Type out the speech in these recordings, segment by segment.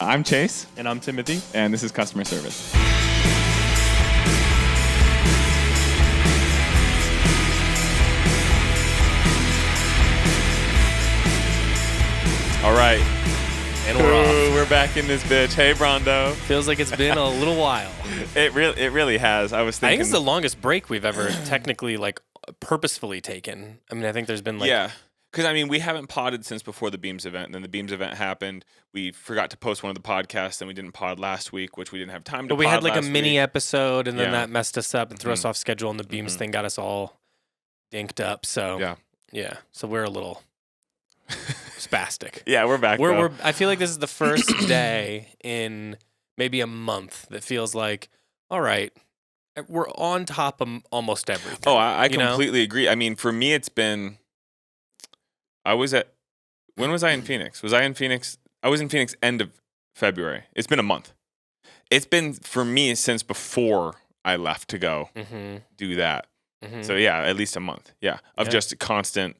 I'm Chase. And I'm Timothy. And this is Customer Service. All right. And we're off. We're back in this bitch. Hey, Brondo. Feels like it's been a little while. It really has. I was thinking. I think it's the longest break we've ever technically, purposefully taken. I mean, I think there's been Yeah. Because, I mean, we haven't podded since before the Beams event. And then the Beams event happened. We forgot to post one of the podcasts, and we didn't pod last week, which we didn't have time to But we pod had a last mini week. episode, and then that messed us up and threw us off schedule, and the Beams Mhm. thing got us all dinked up. So, yeah. So we're a little spastic. Yeah, we're back. though. I feel like this is the first day in maybe a month that feels like, all right, we're on top of almost everything. Oh, I completely agree. I mean, for me, it's been. When was I in Phoenix? Was I in Phoenix? I was in Phoenix end of February. It's been a month. It's been for me since before I left to go do that. Mm-hmm. So yeah, at least a month. Yeah, of just constant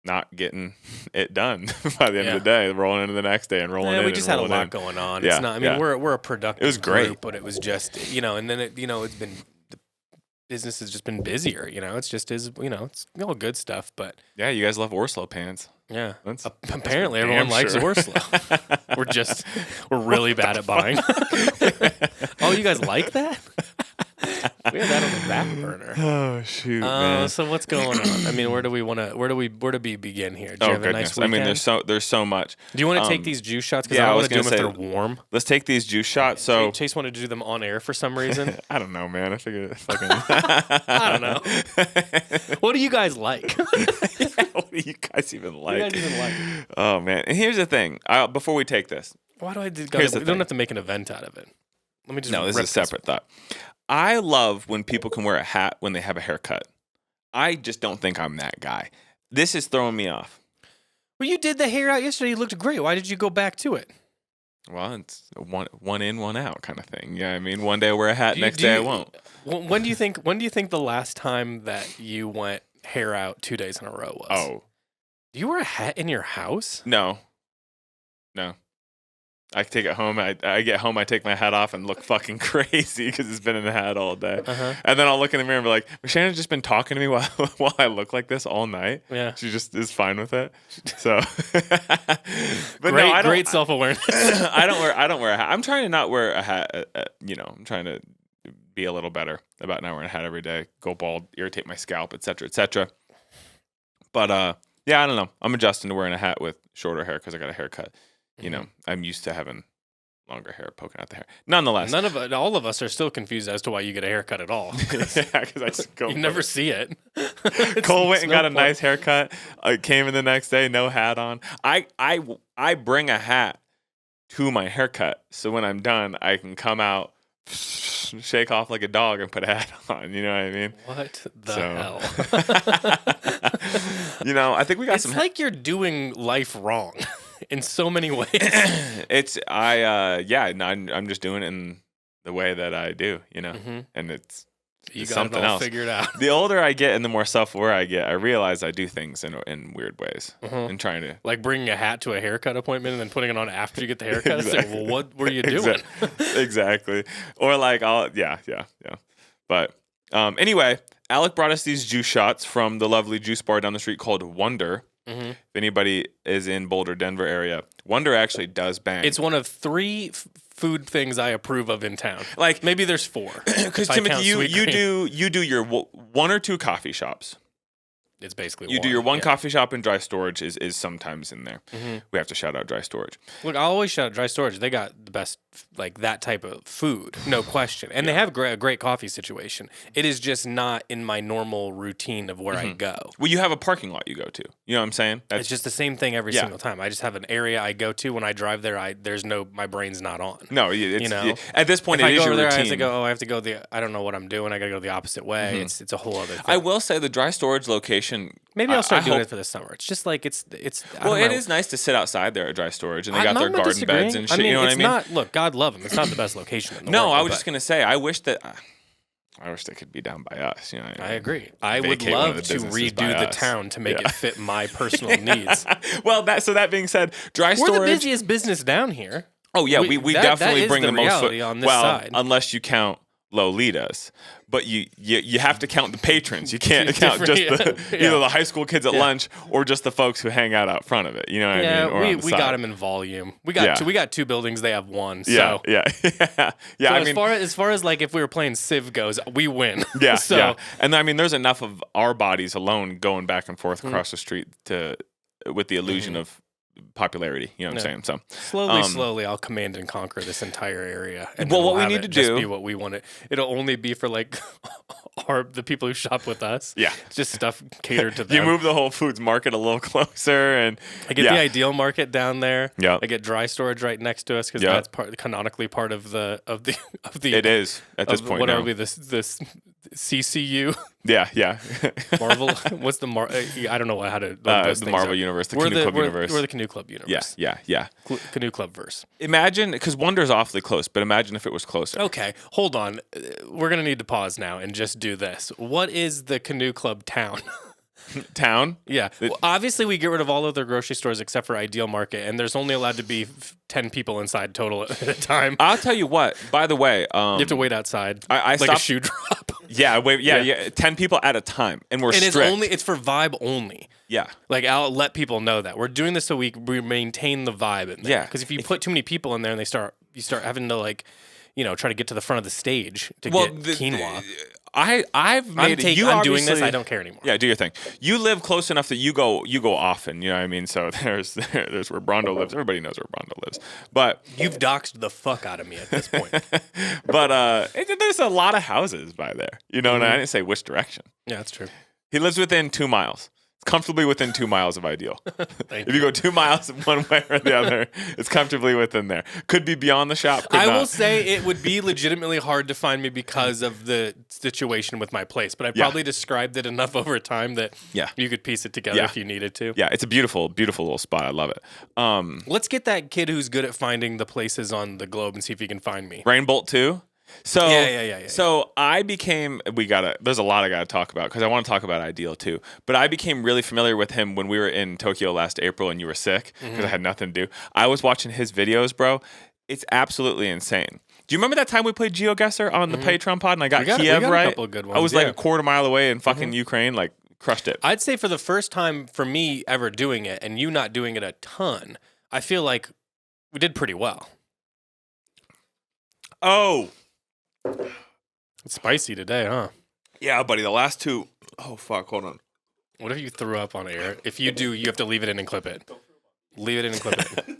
not getting it done by the end of the day, rolling into the next day and rolling in. We just had a lot in. going on. Yeah, It's not. I mean, we're a productive. It was great, group, but it was just and then it's been the business has just been busier. It's just it's all good stuff, but yeah, you guys love Orslo pants. Yeah, that's apparently everyone likes Orslo. We're really bad at buying. Oh, you guys like that? We had that on the back burner. Oh shoot, man. So what's going on? I mean, where do we begin here? Do you have a nice weekend? I mean, there's so much. Do you want to take these juice shots? Because I want to do them if they're warm. Let's take these juice shots. So Chase wanted to do them on air for some reason. I don't know, man. I figured it fucking. I don't know. What do you guys like? What do you guys even like? Oh man! And here's the thing. Before we take this, why do I do? We don't have to make an event out of it. Let me just. No, this is a separate thought. I love when people can wear a hat when they have a haircut. I just don't think I'm that guy. This is throwing me off. Well, you did the hair out yesterday. You looked great. Why did you go back to it? Well, it's one in, one out kind of thing. Yeah, I mean, one day I wear a hat, next day I won't. When do you think the last time that you went hair out 2 days in a row was? Oh. Do you wear a hat in your house? No. I take it home. I get home, I take my hat off and look fucking crazy because it's been in the hat all day. And then I'll look in the mirror and be like, Shannon's just been talking to me while I look like this all night. Yeah. She just is fine with it. So, but great self-awareness. I don't wear a hat. I'm trying to not wear a hat. I'm trying to be a little better about not wearing a hat every day. Go bald, irritate my scalp, etc., etc. But yeah, I don't know. I'm adjusting to wearing a hat with shorter hair because I got a haircut. I'm used to having longer hair poking out the hair. Nonetheless, all of us are still confused as to why you get a haircut at all. Yeah, because I just go. You never see it. Cole went and got a nice haircut. Came in the next day, no hat on. I bring a hat to my haircut, so when I'm done, I can come out, shake off like a dog, and put a hat on. You know what I mean? What the hell? I think we got some. It's like you're doing life wrong. In so many ways. I'm just doing it in the way that I do, and it's something else. Figured out. The older I get and the more self-aware I get, I realize I do things in weird ways and trying to. Like bringing a hat to a haircut appointment and then putting it on after you get the haircut. Exactly. It's like, well, what were you doing? Exactly. Or like, yeah. But anyway, Alec brought us these juice shots from the lovely juice bar down the street called Wonder. If anybody is in Boulder, Denver area, Wonder actually does bang. It's one of 3 food things I approve of in town. Like maybe there's 4. Because Timothy, you do your 1 or 2 coffee shops. It's basically you do your one coffee shop, and Dry Storage is sometimes in there. We have to shout out Dry Storage. Look, I always shout out Dry Storage. They got the best, that type of food, no question. And they have a great coffee situation. It is just not in my normal routine of where I go. Well, you have a parking lot you go to. You know what I'm saying? It's just the same thing every single time. I just have an area I go to when I drive there. My brain's not on. No, at this point, it is your routine. I have to go I don't know what I'm doing. I got to go the opposite way. It's a whole other thing. I will say the Dry Storage location. Maybe I'll start doing it for the summer. It's just like it's. Well, it is nice to sit outside there at Dry Storage, and they got their garden beds and shit. You know what I mean? Not. Look, God love them. It's not the best location in the world. No, I was just gonna say. I wish they could be down by us. I agree. I would love to redo the town to make it fit my personal needs. Well, that being said, Dry Storage. We're the busiest business down here. Oh yeah, we that definitely is bring the the most reality food. on this Well, side. unless you count Lolitas, but you have to count the patrons. You can't Two count just different- the yeah. either the high school kids at lunch or just the folks who hang out front of it. You know what I mean? Or on the we side. got them in volume. We got two buildings. They have one. So. Yeah, yeah. So I as mean, far as like if we were playing Civ goes, we win. yeah, So yeah. And I mean, there's enough of our bodies alone going back and forth across the street with the illusion of popularity. You know what I'm saying? So slowly, I'll command and conquer this entire area. And Well, then what we have need it to just do- be what we want it. It'll only be for like the people who shop with us. Yeah. It's just stuff catered to them. you move the Whole Foods market a little closer, and I get the Ideal Market down there. Yep. I get dry storage right next to us because Yep. that's canonically part of the. It is at this point What now. are we? This CCU Yeah. Marvel. What's the I don't know how to. Those the things Marvel are. universe, the We're Canoe Club universe. We're the Canoe Club universe. Yeah. Canoe Club verse. Imagine, because Wonder's awfully close, but imagine if it was closer. Okay, hold on. We're gonna need to pause now and just do this. What is the Canoe Club town? Town? Yeah. Well, obviously, we get rid of all other grocery stores except for Ideal Market, and there's only allowed to be 10 people inside total at a time. I'll tell you what. By the way, You have to wait outside. I like a stopped- shoe drop. Yeah. 10 people at a time, and we're And strict. it's for vibe only. Yeah. Like I'll let people know that we're doing this so we maintain the vibe in there. Yeah. Because if you put too many people in there and you start having to like, try to get to the front of the stage to get quinoa. I'm doing this. I don't care anymore. Yeah, do your thing. You live close enough that you go often. You know what I mean? So there's where Brondo lives. Everybody knows where Brondo lives. But You've doxed the fuck out of me at this point. there's a lot of houses by there. You know, and I didn't say which direction. Yeah, that's true. He lives within 2 miles. Comfortably within 2 miles of Ideal. Thank If you go 2 miles one way or the other, it's comfortably within there. Could be beyond the shop. Could I not. will say it would be legitimately hard to find me because of the situation with my place, but I probably described it enough over time that you could piece it together if you needed to. Yeah, it's a beautiful, beautiful little spot. I love it. Let's get that kid who's good at finding the places on the globe and see if he can find me. Rainbolt 2. So Yeah. So I became. There's a lot I gotta talk about because I want to talk about Ideal too. But I became really familiar with him when we were in Tokyo last April and you were sick because I had nothing to do. I was watching his videos, bro. It's absolutely insane. Do you remember that time we played GeoGuessr on the Patreon pod and I got Kiev we got a right? couple of good I was ones, like a quarter mile away in fucking Ukraine, like crushed it. I'd say for the first time for me ever doing it and you not doing it a ton, I feel like we did pretty well. Oh. It's spicy today, huh? Yeah, buddy. The last two. Oh fuck! Hold on. What if you threw up on air? If you do, you have to leave it in and clip it. Leave it in and clip it.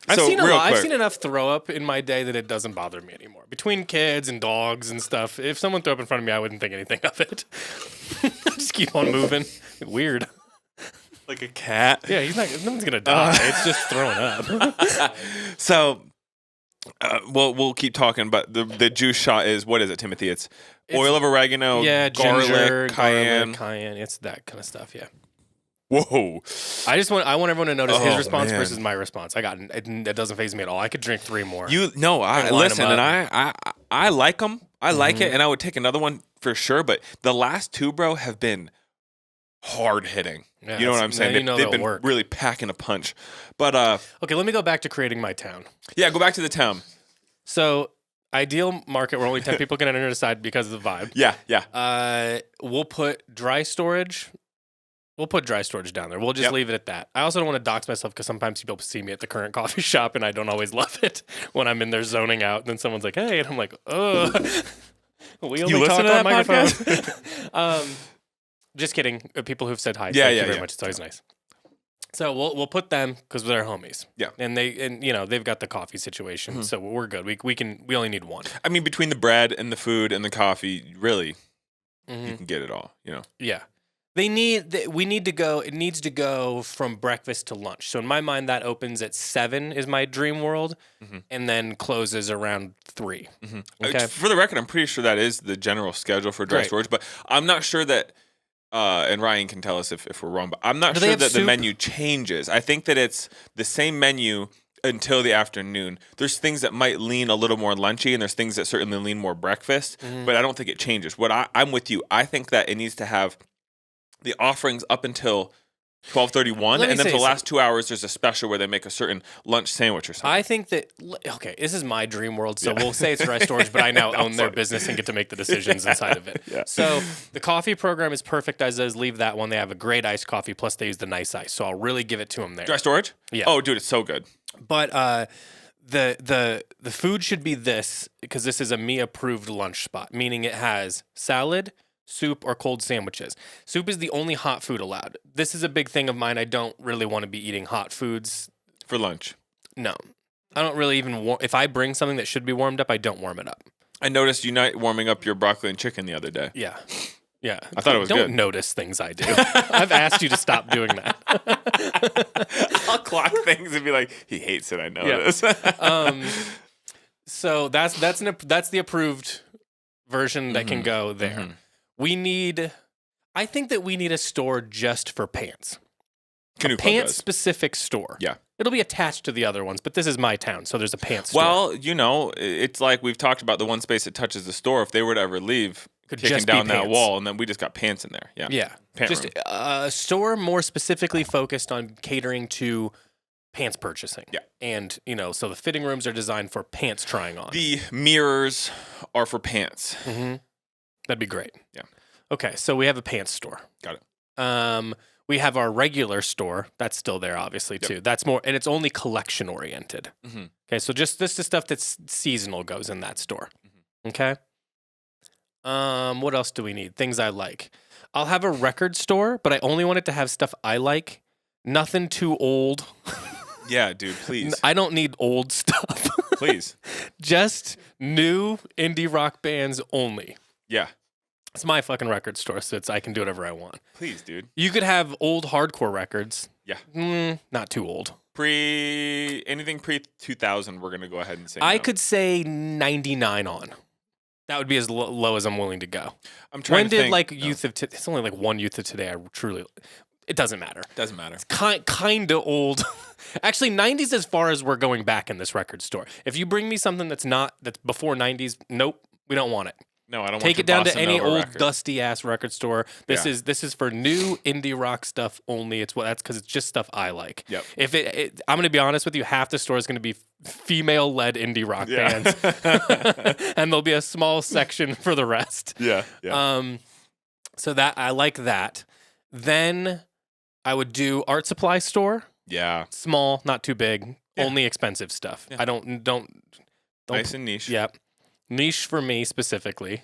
I've seen enough throw up in my day that it doesn't bother me anymore. Between kids and dogs and stuff, if someone threw up in front of me, I wouldn't think anything of it. Just keep on moving. Weird. Like a cat. Yeah, no one's gonna die. It's just throwing up. So, we'll keep talking, but the juice shot is, what is it, Timothy? It's oil of oregano, garlic, ginger, cayenne. cayenne. It's that kind of stuff. Yeah. Whoa! I want everyone to notice his Oh, response man. versus my response. It doesn't faze me at all. I could drink 3 more. I line listen, 'em and I like them. I like it, and I would take another one for sure. But the last 2, bro, have been hard hitting. Yeah, you know what I'm saying? They've they'll been work. really packing a punch. But Okay, let me go back to creating my town. yeah, go back to the town. So, Ideal Market, where only 10 people can enter inside because of the vibe. Yeah. We'll put dry storage. We'll put dry storage down there. We'll just leave it at that. I also don't want to dox myself because sometimes people see me at the current coffee shop and I don't always love it when I'm in there zoning out. And then someone's like, "Hey," and I'm like, "Oh, we only talk listen to on that microphone." Just kidding. People who've said hi. Thank you very much. It's always nice. So we'll put them because they're homies. Yeah. And they've got the coffee situation, so we're good. We only need one. I mean, between the bread and the food and the coffee, really, you can get it all. You know. Yeah. We need to go. It needs to go from breakfast to lunch. So in my mind, that opens at 7 is my dream world, and then closes around 3. Okay. For the record, I'm pretty sure that is the general schedule for dry Great. storage, but I'm not sure that. And Ryan can tell us if we're wrong, but I'm not Do they sure have that the soup? menu changes. I think that it's the same menu until the afternoon. There's things that might lean a little more lunchy, and there's things that certainly lean more breakfast, but I don't think it changes. I'm with you. I think that it needs to have the offerings up until 12:31, and then for the last 2 hours, there's a special where they make a certain lunch sandwich or something. I think that, okay, this is my dream world, so we'll say it's Dry Storage, but I now own their business and get to make the decisions inside of it. Yeah. So the coffee program is perfect as is. Leave that one. They have a great iced coffee, plus they use the nice ice, so I'll really give it to them there. Dry Storage? Yeah. Oh, dude, it's so good. But the food should be this, because this is a me-approved lunch spot, meaning it has salad, soup, or cold sandwiches. Soup is the only hot food allowed. This is a big thing of mine. I don't really want to be eating hot foods. For lunch? No. I don't really even if I bring something that should be warmed up, I don't warm it up. I noticed you not warming up your broccoli and chicken the other day. Yeah. Yeah. I thought it was good. Don't notice things I do. I've asked you to stop doing that. I'll clock things and be like, he hates it, I know this. So that's the approved version that can go there. Mm-hmm. I think that we need a store just for pants. Canoe a pants-specific store. Yeah. It'll be attached to the other ones, but this is my town, so there's a pants store. Well, it's like we've talked about the one space that touches the store. If they were to ever leave, kicking down that wall, and then we just got pants in there. Yeah. Yeah. Just a store more specifically focused on catering to pants purchasing. Yeah. And, so the fitting rooms are designed for pants trying on. The mirrors are for pants. Mm-hmm. That'd be great. Yeah. Okay, so we have a pants store. Got it. We have our regular store. That's still there, obviously, too. That's more, and it's only collection oriented. Mm-hmm. Okay, so just this is stuff that's seasonal goes in that store. Mm-hmm. Okay. What else do we need? Things I like. I'll have a record store, but I only want it to have stuff I like. Nothing too old. Yeah, dude, please. I don't need old stuff. Please. Just new indie rock bands only. Yeah. It's my fucking record store, so I can do whatever I want. Please, dude. You could have old hardcore records. Yeah. Not too old. Anything pre-2000, we're going to go ahead and say I could say 99 on. That would be as low as I'm willing to go. I'm trying to think. When did Youth of Today? It's only like one Youth of Today. It doesn't matter. Doesn't matter. It's kind of old. Actually, 90s as far as we're going back in this record store. If you bring me something that's before 90s, nope, we don't want it. No, I don't Take want it down to any old record. dusty ass record store. This is for new indie rock stuff only. That's because it's just stuff I like. Yep. If I'm going to be honest with you, half the store is going to be female led indie rock bands, and there'll be a small section for the rest. Yeah. So that I like that. Then I would do art supply store. Yeah. Small, not too big. Only expensive stuff. Yeah. I don't nice and niche. Yeah. Niche for me specifically.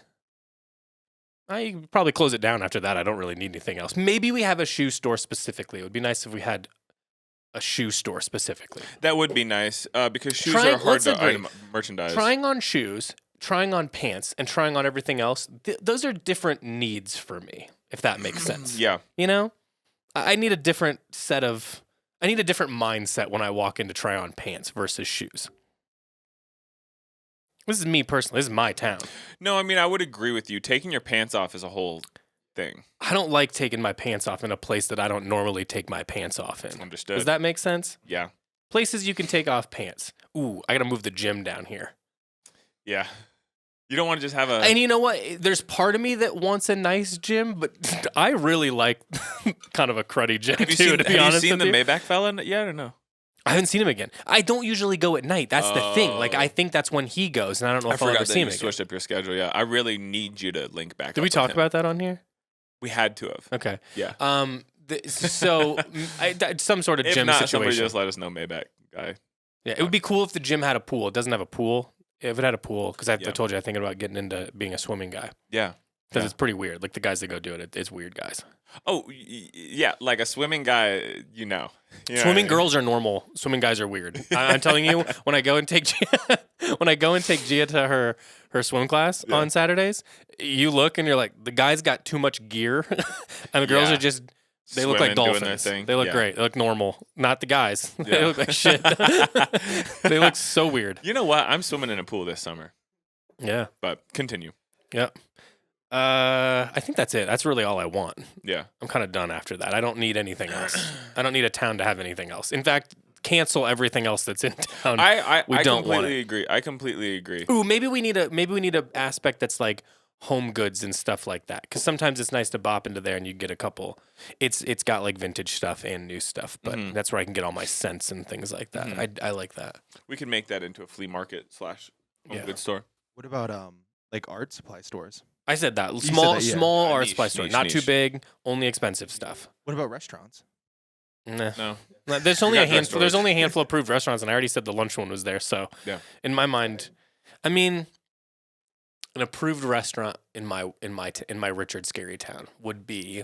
I could probably close it down after that. I don't really need anything else. Maybe we have a shoe store specifically. It would be nice if we had a shoe store specifically. That would be nice because shoes are hard to merchandise. Trying on shoes, trying on pants, and trying on everything else, those are different needs for me, if that makes sense. Yeah. I need a different mindset when I walk in to try on pants versus shoes. This is me personally. This is my town. No, I mean, I would agree with you. Taking your pants off is a whole thing. I don't like taking my pants off in a place that I don't normally take my pants off in. Understood. Does that make sense? Yeah. Places you can take off pants. Ooh, I got to move the gym down here. Yeah. You don't want to just have And you know what? There's part of me that wants a nice gym, but I really like kind of a cruddy gym, Have you seen the Maybach fella yet or no? I haven't seen him again. I don't usually go at night. That's the thing. Like, I think that's when he goes, and I don't know if I'll ever see him again. Switched up your schedule. Yeah, I really need you to link back. Did we talk about that on here? We had to have. Okay. Yeah. So some sort of gym situation. Somebody just let us know, Maybach guy. Yeah, it would be cool if the gym had a pool. It doesn't have a pool. If it had a pool, because I told you I'm thinking about getting into being a swimming guy. Yeah. Because it's pretty weird. Like the guys that go do it, it's weird guys. Oh, yeah, like a swimming guy, Swimming girls are normal. Swimming guys are weird. I'm telling you, when I go and take Gia to her swim class on Saturdays, you look and you're like, the guys got too much gear, and the girls are just. They look like dolphins. They look great. They look normal. Not the guys. They look like shit. They look so weird. You know what? I'm swimming in a pool this summer. Yeah. But continue. Yep. I think that's it. That's really all I want. Yeah. I'm kind of done after that. I don't need anything else. I don't need a town to have anything else. In fact, cancel everything else that's in town. I completely agree. I completely agree. Ooh, maybe we need a aspect that's like home goods and stuff like that. Because sometimes it's nice to bop into there and you get a couple. It's got like vintage stuff and new stuff, but that's where I can get all my scents and things like that. I like that. We can make that into a flea market / home goods store. What about like art supply stores? I said that. Small art supply store. Not too big, only expensive stuff. What about restaurants? Nah. No. There's only a handful. There's only a handful of approved restaurants, and I already said the lunch one was there. So, in my mind, I mean, an approved restaurant in my Richard Scary Town would be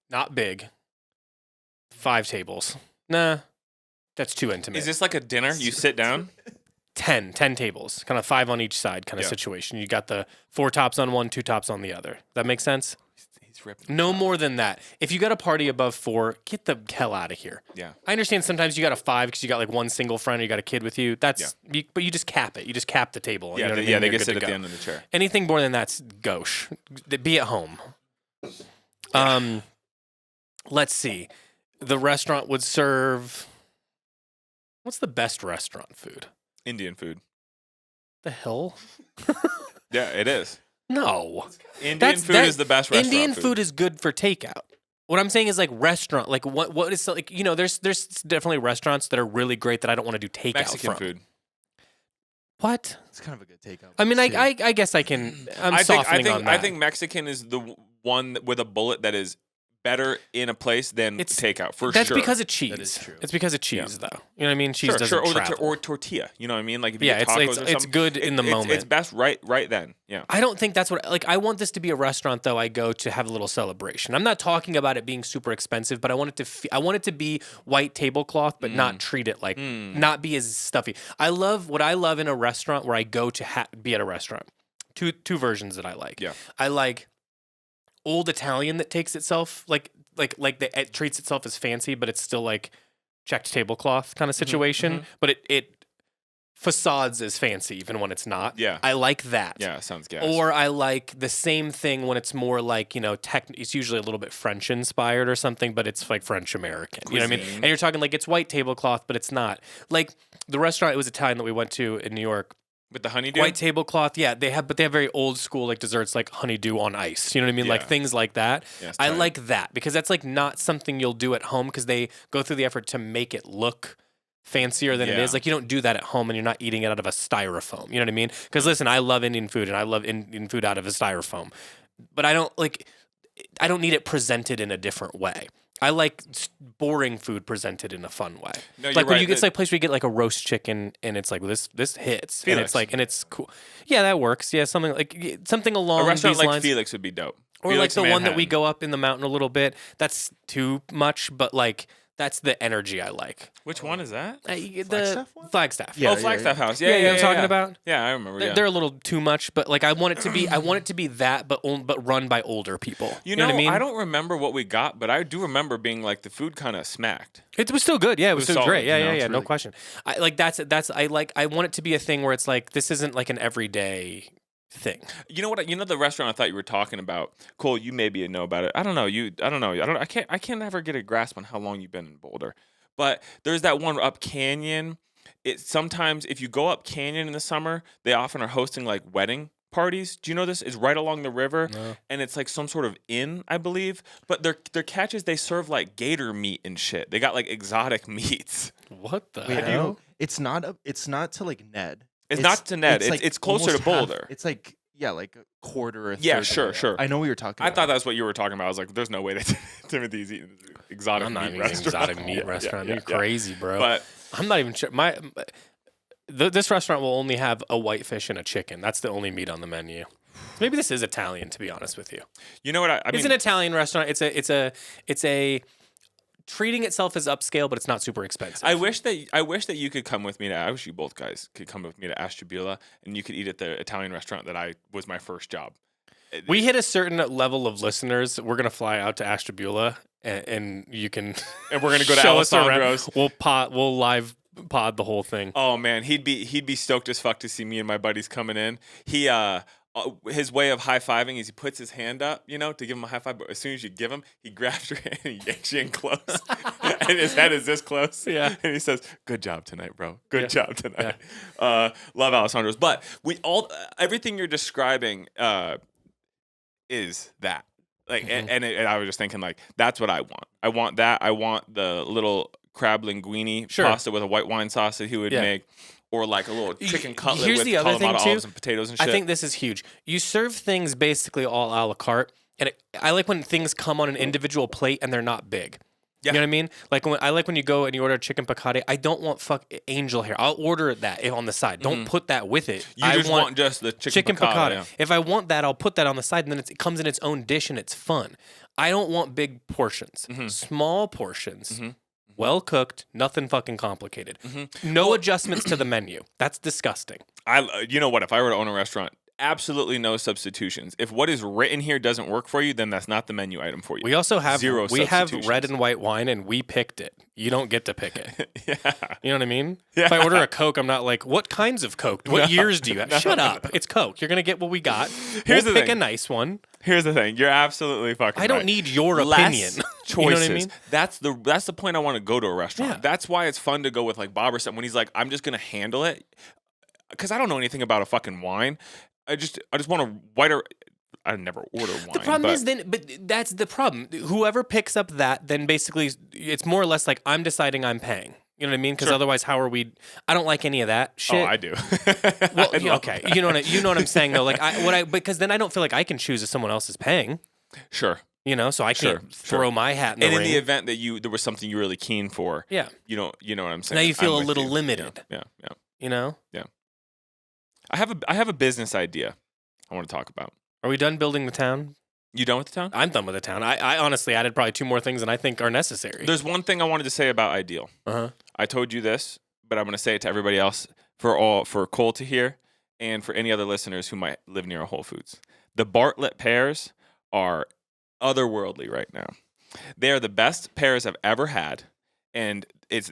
not big. 5 tables. Nah, that's too intimate. Is this like a dinner? You sit down. 10 tables, kind of 5 on each side kind of situation. You got the 4 tops on one, 2 tops on the other. That makes sense? He's ripping. No more than that. If you got a party above 4, get the hell out of here. Yeah. I understand sometimes you got a 5 because you got like one single friend or you got a kid with you. But you just cap it. You just cap the table. Yeah, you know what I mean? They get to sit at the end of the chair. Anything more than that's gauche. Be at home. Let's see. The restaurant would serve... What's the best restaurant food? Indian food. The hell? Yeah, it is. No. Indian food is the best restaurant Indian food is good for takeout. What I'm saying is like restaurant, like what is like, you know, there's definitely restaurants that are really great that I don't want to do takeout Mexican from. food. What? It's kind of a good takeout. I mean, I guess I can. I'm softening on that. I think Mexican is the one with a bullet that is better in a place than takeout for sure. That's because of cheese. That is true. It's because of cheese, though. You know what I mean? Cheese doesn't travel. Or tortilla. You know what I mean? Like if you get tacos or something, it's good in the moment. It's best right then. Yeah. I don't think that's what. Like I want this to be a restaurant though. I go to have a little celebration. I'm not talking about it being super expensive, but I want it to. I want it to be white tablecloth, but not treat it like not be as stuffy. What I love in a restaurant where I go to be at a restaurant. Two versions that I like. Yeah. I like old Italian that takes itself it treats itself as fancy, but it's still like checked tablecloth kind of situation. But it facades as fancy even when it's not. Yeah. I like that. Yeah, sounds gas. Or I like the same thing when it's more like, you know, it's usually a little bit French inspired or something, but it's like French American. You know what I mean? And you're talking like it's white tablecloth, but it's not. Like the restaurant, it was Italian that we went to in New York. With the honeydew? White tablecloth, yeah. They have very old school like desserts like honeydew on ice. You know what I mean? Yeah. Like things like that. Yeah, I like that because that's like not something you'll do at home because they go through the effort to make it look fancier than it is. Like you don't do that at home and you're not eating it out of a styrofoam. You know what I mean? Because listen, I love Indian food and I love Indian food out of a styrofoam, but I don't need it presented in a different way. I like boring food presented in a fun way. No, like when right. you get to like a place where you get like a roast chicken and it's like this hits Felix. and it's like and it's cool. Yeah, that works. Yeah, something along a restaurant these like lines. Felix would be dope. Or Felix like the one that we go up in the mountain a little bit. That's too much, but like that's the energy I like. Which one is that? The Flagstaff. Yeah, Flagstaff House. Yeah, you know what I'm talking about? Yeah, I remember. They're a little too much, but like I want it to be that, but run by older people. You know what I mean? I don't remember what we got, but I do remember being like the food kind of smacked. It was still good. Yeah, it was still solid, great. Yeah, you know, no question. I want it to be a thing where it's like this isn't like an everyday thing. You know what? You know the restaurant I thought you were talking about. Cole, you maybe know about it. I don't know. I can't ever get a grasp on how long you've been in Boulder. But there's that one up Canyon. Sometimes if you go up Canyon in the summer, they often are hosting like wedding parties. Do you know this? It's right along the river, and it's like some sort of inn, I believe. But their catch is they serve like gator meat and shit. They got like exotic meats. What the Wait, hell? It's not to like Ned. It's not to Ned. It's closer to Boulder. It's like like a quarter or yeah, sure. I know what you're talking about. I thought that's what you were talking about. I was like, there's no way that Timothy's eating exotic I'm not meat eating restaurant. exotic meat restaurant. Yeah, You're crazy, bro. But I'm not even sure. This restaurant will only have a whitefish and a chicken. That's the only meat on the menu. Maybe this is Italian, to be honest with you. You know what I mean? It's an Italian restaurant. It's a treating itself as upscale, but it's not super expensive. I wish that you could come with me to. I wish you both guys could come with me to Ashtabula, and you could eat at the Italian restaurant that was my first job. We hit a certain level of listeners. We're gonna fly out to Ashtabula, and you can. And we're gonna go to show us around. Alessandro's. We'll live pod the whole thing. Oh man, he'd be stoked as fuck to see me and my buddies coming in. his way of high-fiving is he puts his hand up, to give him a high five, but as soon as you give him, he grabs your hand and he yanks you in close. And his head is this close. Yeah. And he says, "Good job tonight, bro. Good job tonight." Love Alessandro's. But everything you're describing is that. Like, and I was just thinking, like, that's what I want. I want that. I want the little crab linguine pasta with a white wine sauce that he would make. Or like a little chicken cutlet with Kalamata olives and potatoes and shit. I think this is huge. You serve things basically all a la carte. And I like when things come on an individual plate and they're not big. Yeah. You know what I mean? Like I like when you go and you order chicken piccata. I don't want angel hair. I'll order that on the side. Don't put that with it. I want just the chicken piccata. Yeah. If I want that, I'll put that on the side, and then it comes in its own dish and it's fun. I don't want big portions. Small portions. Well cooked, nothing fucking complicated. No adjustments to the menu. That's disgusting. You know what? If I were to own a restaurant, absolutely no substitutions. If what is written here doesn't work for you, then that's not the menu item for you. We also have red and white wine, and we picked it. You don't get to pick it. You know what I mean? Yeah. If I order a Coke, I'm not like, what kinds of Coke? What years do you have? Shut up. It's Coke. You're gonna get what we got. We'll pick a nice one. Here's the thing. You're absolutely fucking right. I don't need your opinion. Choices. You know what I mean? That's the point I want to go to a restaurant. Yeah. That's why it's fun to go with like Bob or something when he's like, I'm just gonna handle it. Because I don't know anything about a fucking wine. I just want a whiter. I never order wine. The problem is but that's the problem. Whoever picks up that, then basically it's more or less like I'm deciding I'm paying. You know what I mean? Because otherwise, how are we? I don't like any of that shit. Oh, I do. Well, okay, you know what I'm saying though. Like because then I don't feel like I can choose if someone else is paying. Sure. So I can't throw my hat in the ring. And in the event that there was something you really keen for, you know what I'm saying. Now you feel a little limited. Yeah. Yeah. I have a business idea I want to talk about. Are we done building the town? You done with the town? I'm done with the town. I honestly added probably 2 more things than I think are necessary. There's one thing I wanted to say about Ideal. I told you this, but I'm going to say it to everybody else for Cole to hear and for any other listeners who might live near a Whole Foods. The Bartlett pears are otherworldly right now. They are the best pears I've ever had, and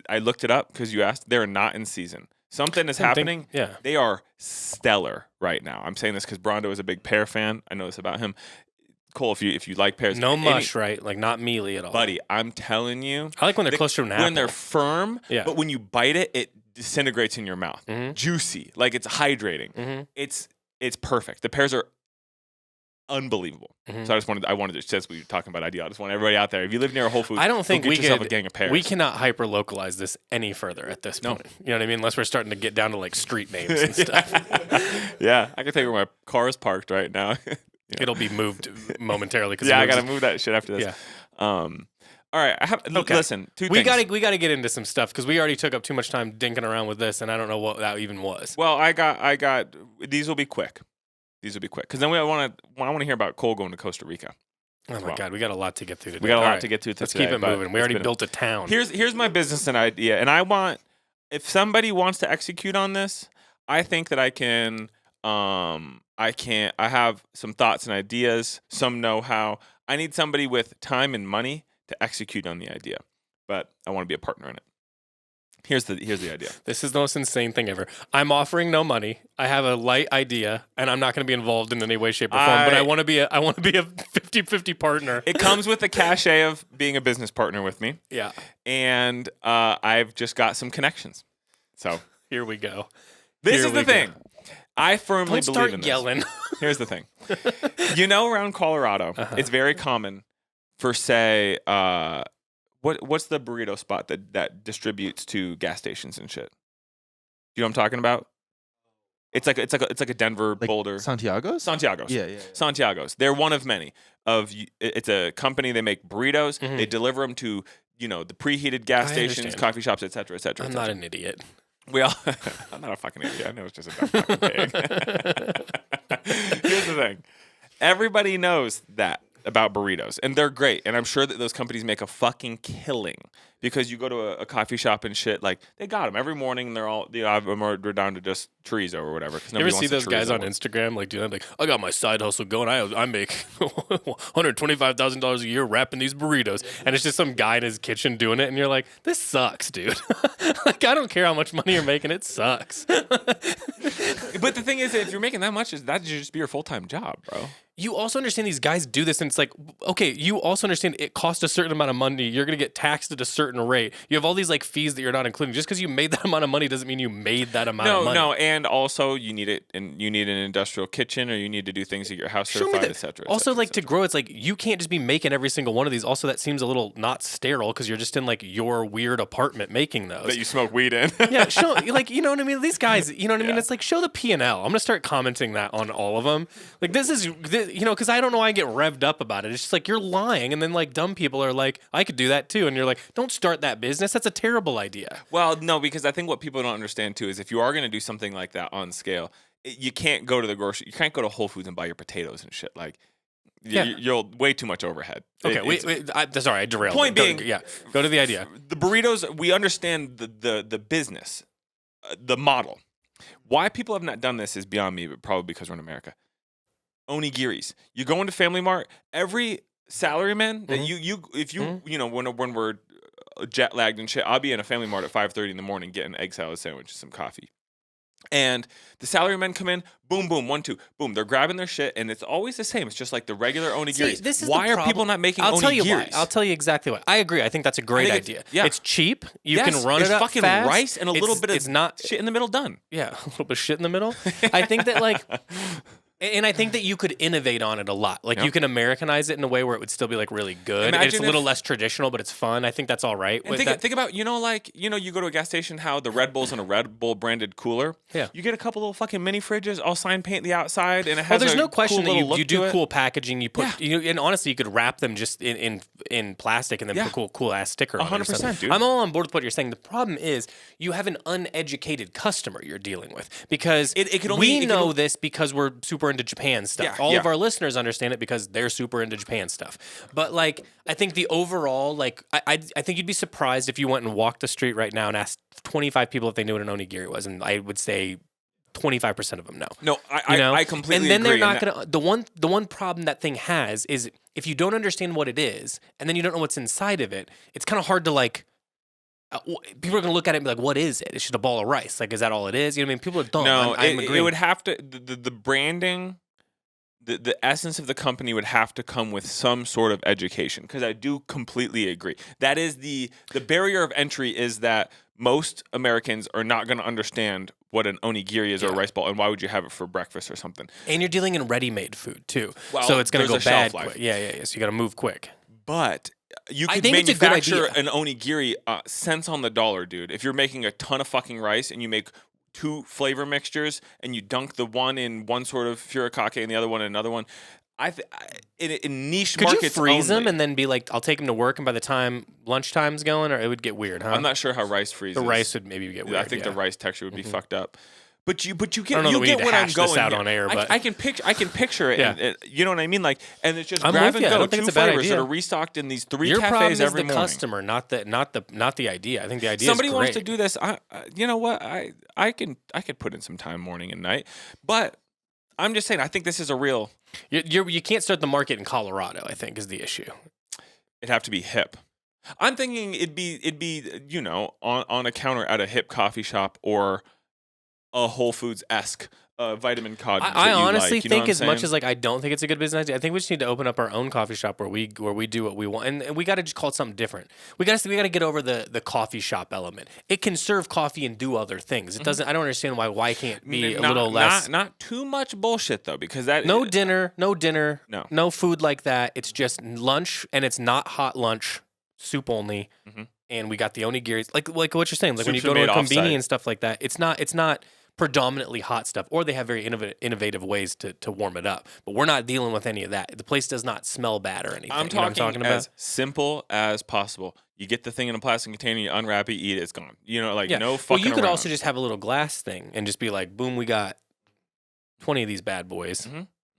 I looked it up because you asked. They're not in season. Something is happening. They are stellar right now. I'm saying this because Brondo is a big pear fan. I know this about him. Cole, if you like pears, no mush, right? Like not mealy at all, buddy. I'm telling you, I like when they're close to an apple. When they're firm, but when you bite it, it disintegrates in your mouth. Juicy, like it's hydrating. It's perfect. The pears are unbelievable. So I wanted to, since we were talking about Ideal, I just want everybody out there. If you live near a Whole Foods, I don't think get yourself a gang of pears. We cannot hyper localize this any further at this point. You know what I mean? Unless we're starting to get down to like street names and stuff. Yeah, I can tell you where my car is parked right now. It'll be moved momentarily. I gotta move that shit after this. Yeah. All right. Listen, two things. We gotta get into some stuff because we already took up too much time dinking around with this, and I don't know what that even was. Well, I got. These will be quick. Because then I want to hear about Cole going to Costa Rica. Oh my God, we got a lot to get through today. We got a lot to get to today. Let's keep it moving. We already built a town. Here's my business and idea, and I want, if somebody wants to execute on this, I think that I can. I have some thoughts and ideas, some know-how. I need somebody with time and money to execute on the idea, but I want to be a partner in it. Here's the idea. This is the most insane thing ever. I'm offering no money. I have a light idea, and I'm not going to be involved in any way, shape, or form. But I want to be a 50-50 partner. It comes with the cachet of being a business partner with me. Yeah. And I've just got some connections. So here we go. This is the thing. I firmly believe in this. Don't start yelling. Here's the thing. Around Colorado, it's very common for, say, what's the burrito spot that distributes to gas stations and shit? You know what I'm talking about? It's like a Denver, like Boulder. Santiago's? Yeah. Santiago's. They're one of many. It's a company. They make burritos. They deliver them to the preheated gas stations, coffee shops, et cetera, et cetera. I'm not an idiot. I'm not a fucking idiot. I know it's just a dumb fucking pig. Here's the thing. Everybody knows that about burritos, and they're great. And I'm sure that those companies make a fucking killing because you go to a coffee shop and shit, like they got them every morning. They're all we're down to just chorizo or whatever. You ever see those guys on Instagram like doing like, I got my side hustle going. I make $125,000 a year wrapping these burritos, and it's just some guy in his kitchen doing it, and you're like, this sucks, dude. Like I don't care how much money you're making, it sucks. But the thing is, if you're making that much, that should just be your full-time job, bro. You also understand these guys do this, and it's like, okay, you also understand it costs a certain amount of money. You're going to get taxed at a certain rate. You have all these like fees that you're not including. Just because you made that amount of money doesn't mean you made that amount of money. No, and also you need it, and you need an industrial kitchen, or you need to do things to get your house certified, etc. Also, like to grow, it's like you can't just be making every single one of these. Also, that seems a little not sterile because you're just in like your weird apartment making those that you smoke weed in. Yeah, show like you know what I mean. These guys, you know what I mean. It's like show the P&L. I'm gonna start commenting that on all of them. Like this, you know, because I don't know why I get revved up about it. It's just like you're lying, and then like dumb people are like, I could do that too, and you're like, don't start that business. That's a terrible idea. Well, no, because I think what people don't understand too is if you are going to do something like that on scale, you can't go to the grocery, you can't go to Whole Foods and buy your potatoes and shit. Like, you're way too much overhead. Okay, sorry, I derailed. Point being, go to the idea. The burritos, we understand the business, the model. Why people have not done this is beyond me, but probably because we're in America. Onigiris. You go into Family Mart, every salaryman that you know, when we're jet lagged and shit, I'll be in a Family Mart at 5:30 in the morning getting an egg salad sandwich and some coffee. And the salarymen come in, boom, boom, 1, 2, boom. They're grabbing their shit, and it's always the same. It's just like the regular onigiris. See, this is why the are people not making onigiris? Tell you why. I'll tell you exactly why. I agree. I think that's a great idea. It's cheap. You can run it up fucking fast. Rice and a little bit of shit in the middle done. Yeah, a little bit of shit in the middle. I think that like... And I think that you could innovate on it a lot. Like you can Americanize it in a way where it would still be like really good. And it's a little less traditional, but it's fun. I think that's all right. And think about, you go to a gas station, how the Red Bull's in a Red Bull branded cooler. Yeah. You get a couple little fucking mini fridges, all sign paint the outside, and it has there's no question cool that you do cool packaging. You put, and honestly, you could wrap them just in plastic and then put a cool ass sticker on it. 100%, dude. I'm all on board with what you're saying. The problem is you have an uneducated customer you're dealing with because we know this because we're super into Japan stuff. All of our listeners understand it because they're super into Japan stuff. But like, I think the overall, like, I think you'd be surprised if you went and walked the street right now and asked 25 people if they knew what an onigiri was, and I would say 25% of them know. No, I completely agree. And then they're not gonna. The one problem that thing has is if you don't understand what it is, and then you don't know what's inside of it, it's kind of hard to like. People are gonna look at it and be like, "What is it? It's just a ball of rice. Like, is that all it is?" You know what I mean? People are dumb. No, it would have to the branding. The essence of the company would have to come with some sort of education, because I do completely agree. That is the barrier of entry is that most Americans are not going to understand what an onigiri is or a rice ball, and why would you have it for breakfast or something. And you're dealing in ready-made food too, well, so it's going to go bad quick. Yeah. So you got to move quick. But you could manufacture an onigiri cents on the dollar, dude. If you're making a ton of fucking rice and you make 2 flavor mixtures and you dunk the one in one sort of furikake and the other one in another one. In niche Could markets, you freeze them and then be like, I'll take them to work, and by the time lunchtime's going, or it would get weird, huh? I'm not sure how rice freezes. The rice would maybe get weird. I think the rice texture would be fucked up. But you get I don't know you that we get need to what I'm hash going this out here. on air, but I can picture it. Yeah. And you know what I mean? Like, and it's just I'm grab with and you. I go. don't think 2 it's a bad flavors idea. that are restocked in these 3 Your cafes problem is every the morning. customer, not the idea. I think the idea Somebody is great. wants to do this. You know what? I could put in some time morning and night, but I'm just saying. I think this is a real. You can't start the market in Colorado, I think, is the issue. It'd have to be hip. I'm thinking it'd be on a counter at a hip coffee shop or a Whole Foods-esque vitamin cod. I honestly think as much as like I don't think it's a good business idea. I think we just need to open up our own coffee shop where we do what we want, and we got to just call it something different. We got to get over the coffee shop element. It can serve coffee and do other things. It doesn't. I don't understand why it can't be a little less. Not too much bullshit though, because that no dinner, no food like that. It's just lunch, and it's not hot lunch, soup only. And we got the onigiris, like what you're saying, like when you go to a konbini and stuff like that. It's not predominantly hot stuff, or they have very innovative ways to warm it up. But we're not dealing with any of that. The place does not smell bad or anything. I'm talking as simple as possible. You get the thing in a plastic container, you unwrap it, eat it, it's gone. No fucking Well, you could around. also just have a little glass thing and just be like, boom, we got 20 of these bad boys.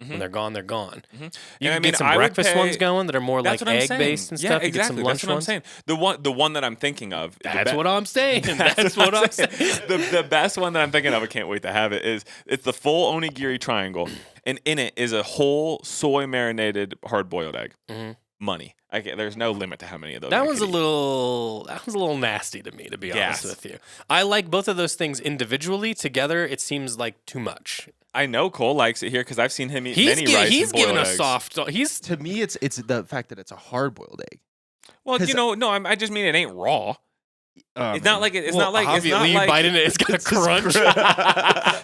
When they're gone, they're gone. Mm-hmm. You can get some breakfast ones going that are more like egg-based and yeah, stuff. Exactly. You get some lunch That's what ones. I'm saying. The one that I'm thinking of. That's what I'm saying. That's what I'm saying. The best one that I'm thinking of, I can't wait to have it, it's the full onigiri triangle. And in it is a whole soy marinated hard-boiled egg. Money. There's no limit to how many of those. That was a little nasty to me, to be honest with you. I like both of those things individually. Together, it seems like too much. I know Cole likes it here because I've seen him eat many rice He's and boiled given a eggs. soft. To me, it's the fact that it's a hard boiled egg. Well, no, I just mean it ain't raw. It's not like it's not like obviously you bite into it, it's got a crunch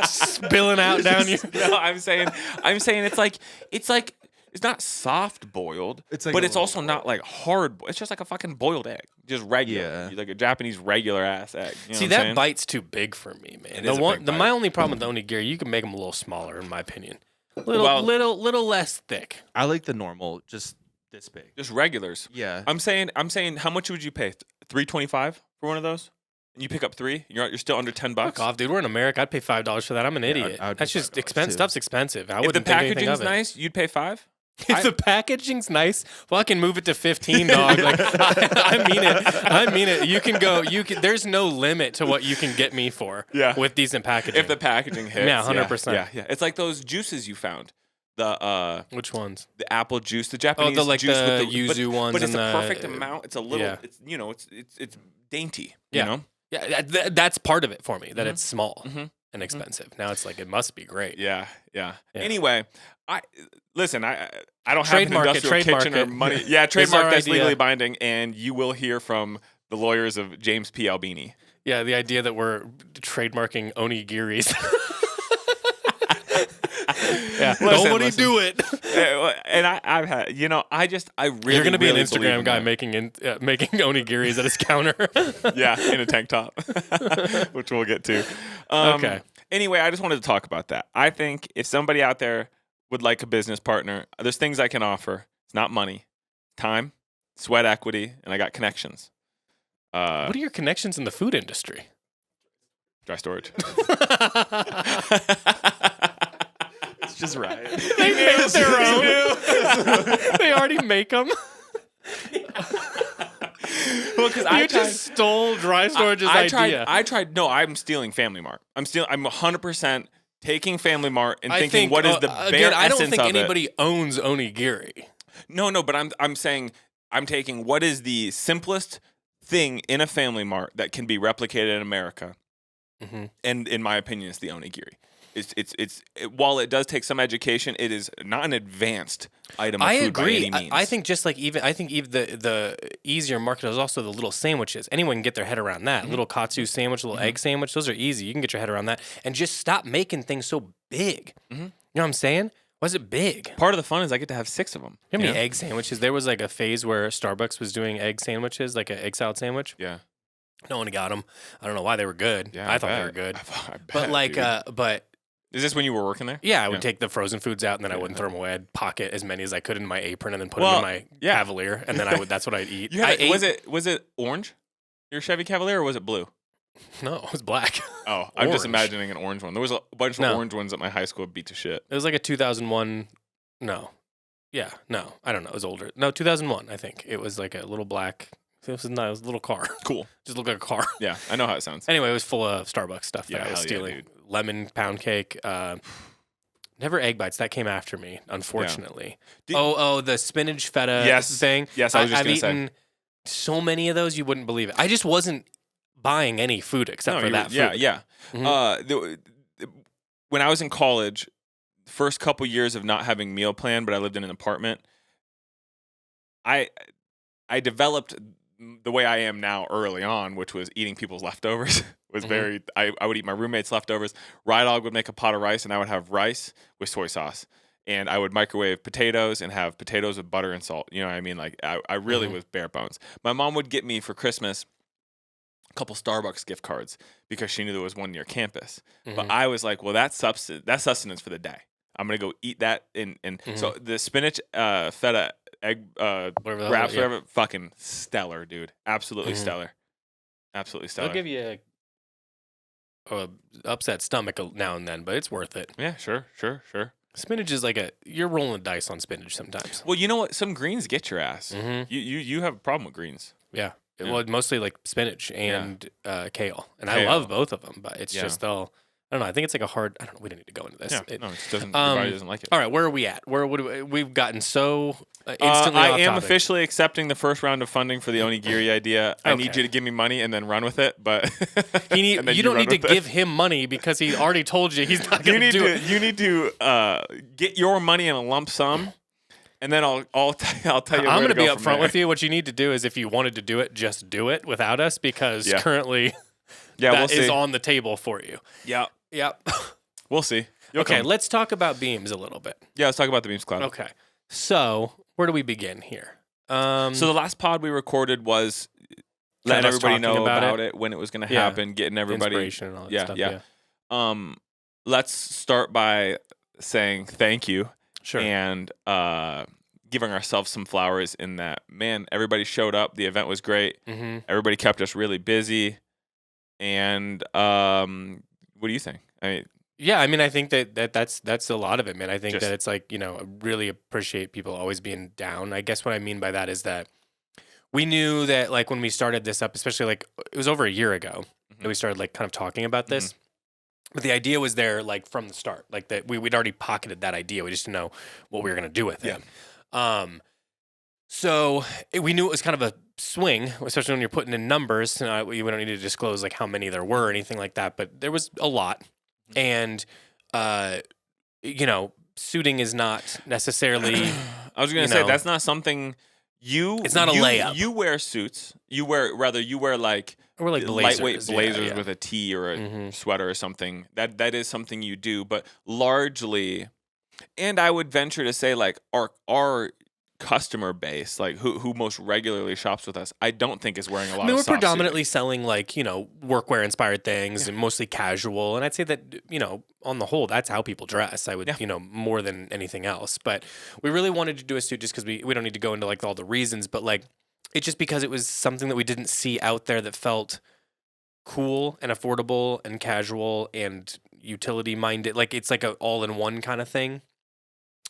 spilling out down you. No, I'm saying it's not soft boiled, but it's also not like hard. It's just like a fucking boiled egg, just regular, like a Japanese regular ass egg. You know See, that bite's too big for me, man. My only problem with the onigiri, you can make them a little smaller, in my opinion. Little less thick. I like the normal, just this big, just regulars. Yeah, I'm saying, how much would you pay? $3.25 for one of those? And you pick up 3, you're still under $10. Fuck off, dude. We're in America. I'd pay $5 for that. I'm an idiot. That's just expensive. Stuff's expensive. I wouldn't think anything of it. If the packaging's nice, you'd pay $5. If the packaging's nice, fucking move it to 15, dog. Like, I mean it. You can go. There's no limit to what you can get me for. With decent packaging. If the packaging hits. Yeah, 100%. Yeah. It's like those juices you found. The which ones? The apple juice, the Japanese juice with the yuzu ones. But it's a perfect amount. It's a little. It's dainty. You know. Yeah, that's part of it for me. That it's small and expensive. Now it's like it must be great. Yeah. Anyway, I don't have an industrial kitchen or money. Yeah, trademark that's legally binding, and you will hear from the lawyers of James P. Albini. Yeah, the idea that we're trademarking onigiris. Yeah, nobody do it. And I've had, I really. You're gonna be an Instagram guy making onigiris at his counter. Yeah, in a tank top, which we'll get to. Okay. Anyway, I just wanted to talk about that. I think if somebody out there would like a business partner, there's things I can offer. It's not money, time, sweat equity, and I got connections. What are your connections in the food industry? Dry storage. It's just right. They make their own. They already make them. Well, because I just stole Dry Storage's idea. No, I'm stealing Family Mart. I'm 100% taking Family Mart and thinking, what is the bare essence of it? I don't think anybody owns onigiri. No, but I'm saying I'm taking what is the simplest thing in a Family Mart that can be replicated in America, and in my opinion, it's the onigiri. While it does take some education, it is not an advanced item of food by any means. I think the easier market is also the little sandwiches. Anyone can get their head around that. Little katsu sandwich, little egg sandwich. Those are easy. You can get your head around that. And just stop making things so big. You know what I'm saying? Why is it big? Part of the fun is I get to have 6 of them. How many egg sandwiches? There was like a phase where Starbucks was doing egg sandwiches, like an egg salad sandwich. Yeah. No one got them. I don't know why they were good. Yeah, I thought they were good. But is this when you were working there? Yeah, I would take the frozen foods out and then I wouldn't throw them away. I'd pocket as many as I could in my apron and then put them in my Cavalier, and then that's what I'd eat. Was it orange? Your Chevy Cavalier, or was it blue? No, it was black. Oh, I'm just imagining an orange one. There was a bunch of orange ones at my high school beat to shit. It was like a 2001. No. Yeah, no. I don't know. It was older. No, 2001, I think. It was like a little black. It was a little car. Cool. Just looked like a car. Yeah, I know how it sounds. Anyway, it was full of Starbucks stuff that I was stealing. Yeah, lemon pound cake. Never egg bites. That came after me, unfortunately. Yeah. The spinach feta thing. Yes, I was just going to say. I've eaten so many of those, you wouldn't believe it. I just wasn't buying any food except for that food. Yeah. When I was in college, the first couple years of not having meal plan, but I lived in an apartment, I developed the way I am now early on, which was eating people's leftovers. I would eat my roommates' leftovers. Rydog would make a pot of rice, and I would have rice with soy sauce. And I would microwave potatoes and have potatoes with butter and salt. You know what I mean? Like, I really was bare bones. My mom would get me for Christmas a couple Starbucks gift cards because she knew there was one near campus. But I was like, well, that's sustenance for the day. I'm going to go eat that. So the spinach feta egg wraps, whatever, fucking stellar, dude. Absolutely stellar. Absolutely stellar. I'll give you a upset stomach now and then, but it's worth it. Yeah, sure. Spinach is you're rolling the dice on spinach sometimes. Well, you know what? Some greens get your ass. Mm-hmm. You have a problem with greens. Yeah. Yeah. Well, mostly like spinach and kale. And I Kale. love both of them, but it's just all, I don't know. I think it's like a hard, I don't know. We don't need to go into this. Yeah. No, it doesn't, your body doesn't like it. All right. Where are we at? We've gotten so instantly I off am topic. officially accepting the first round of funding for the Onigiri idea. I need you to give me money and then run with it, but you don't need to give him money because he already told you he's not going to do it. You need to get your money in a lump sum, and then I'll tell you. I'm going to be upfront with you. What you need to do is, if you wanted to do it, just do it without us, because currently that is on the table for you. Yep. We'll see. Okay, let's talk about beams a little bit. Yeah, let's talk about the Beams Club. Okay, so where do we begin here? So the last pod we recorded was letting everybody know about it, when it was going to happen, getting everybody inspiration and all that stuff. Yeah. Let's start by saying thank you. Sure. And giving ourselves some flowers in that, man, everybody showed up. The event was great. Mm-hmm. Everybody kept us really busy. And what do you think? I think that's a lot of it, man. I think that it's I really appreciate people always being down. I guess what I mean by that is that we knew that, like, when we started this up, especially like it was over a year ago that we started like kind of talking about this. But the idea was there, like, from the start, like that we'd already pocketed that idea. We just didn't know what we were going to do with it. So we knew it was kind of a swing, especially when you're putting in numbers. We don't need to disclose like how many there were or anything like that, but there was a lot. And, suiting is not necessarily. I was going to say, that's not something it's not a layup. You wear suits. You wear like blazers, lightweight blazers with a tee or a sweater or something. That is something you do, but largely, and I would venture to say, like, our customer base, like who most regularly shops with us, I don't think is wearing a lot of soft we're predominantly selling like, workwear inspired things and mostly casual. And I'd say that, on the whole, that's how people dress. I would, more than anything else. But we really wanted to do a suit just because we don't need to go into like all the reasons, but like it's just because it was something that we didn't see out there that felt cool and affordable and casual and utility minded. Like it's like a all in one kind of thing.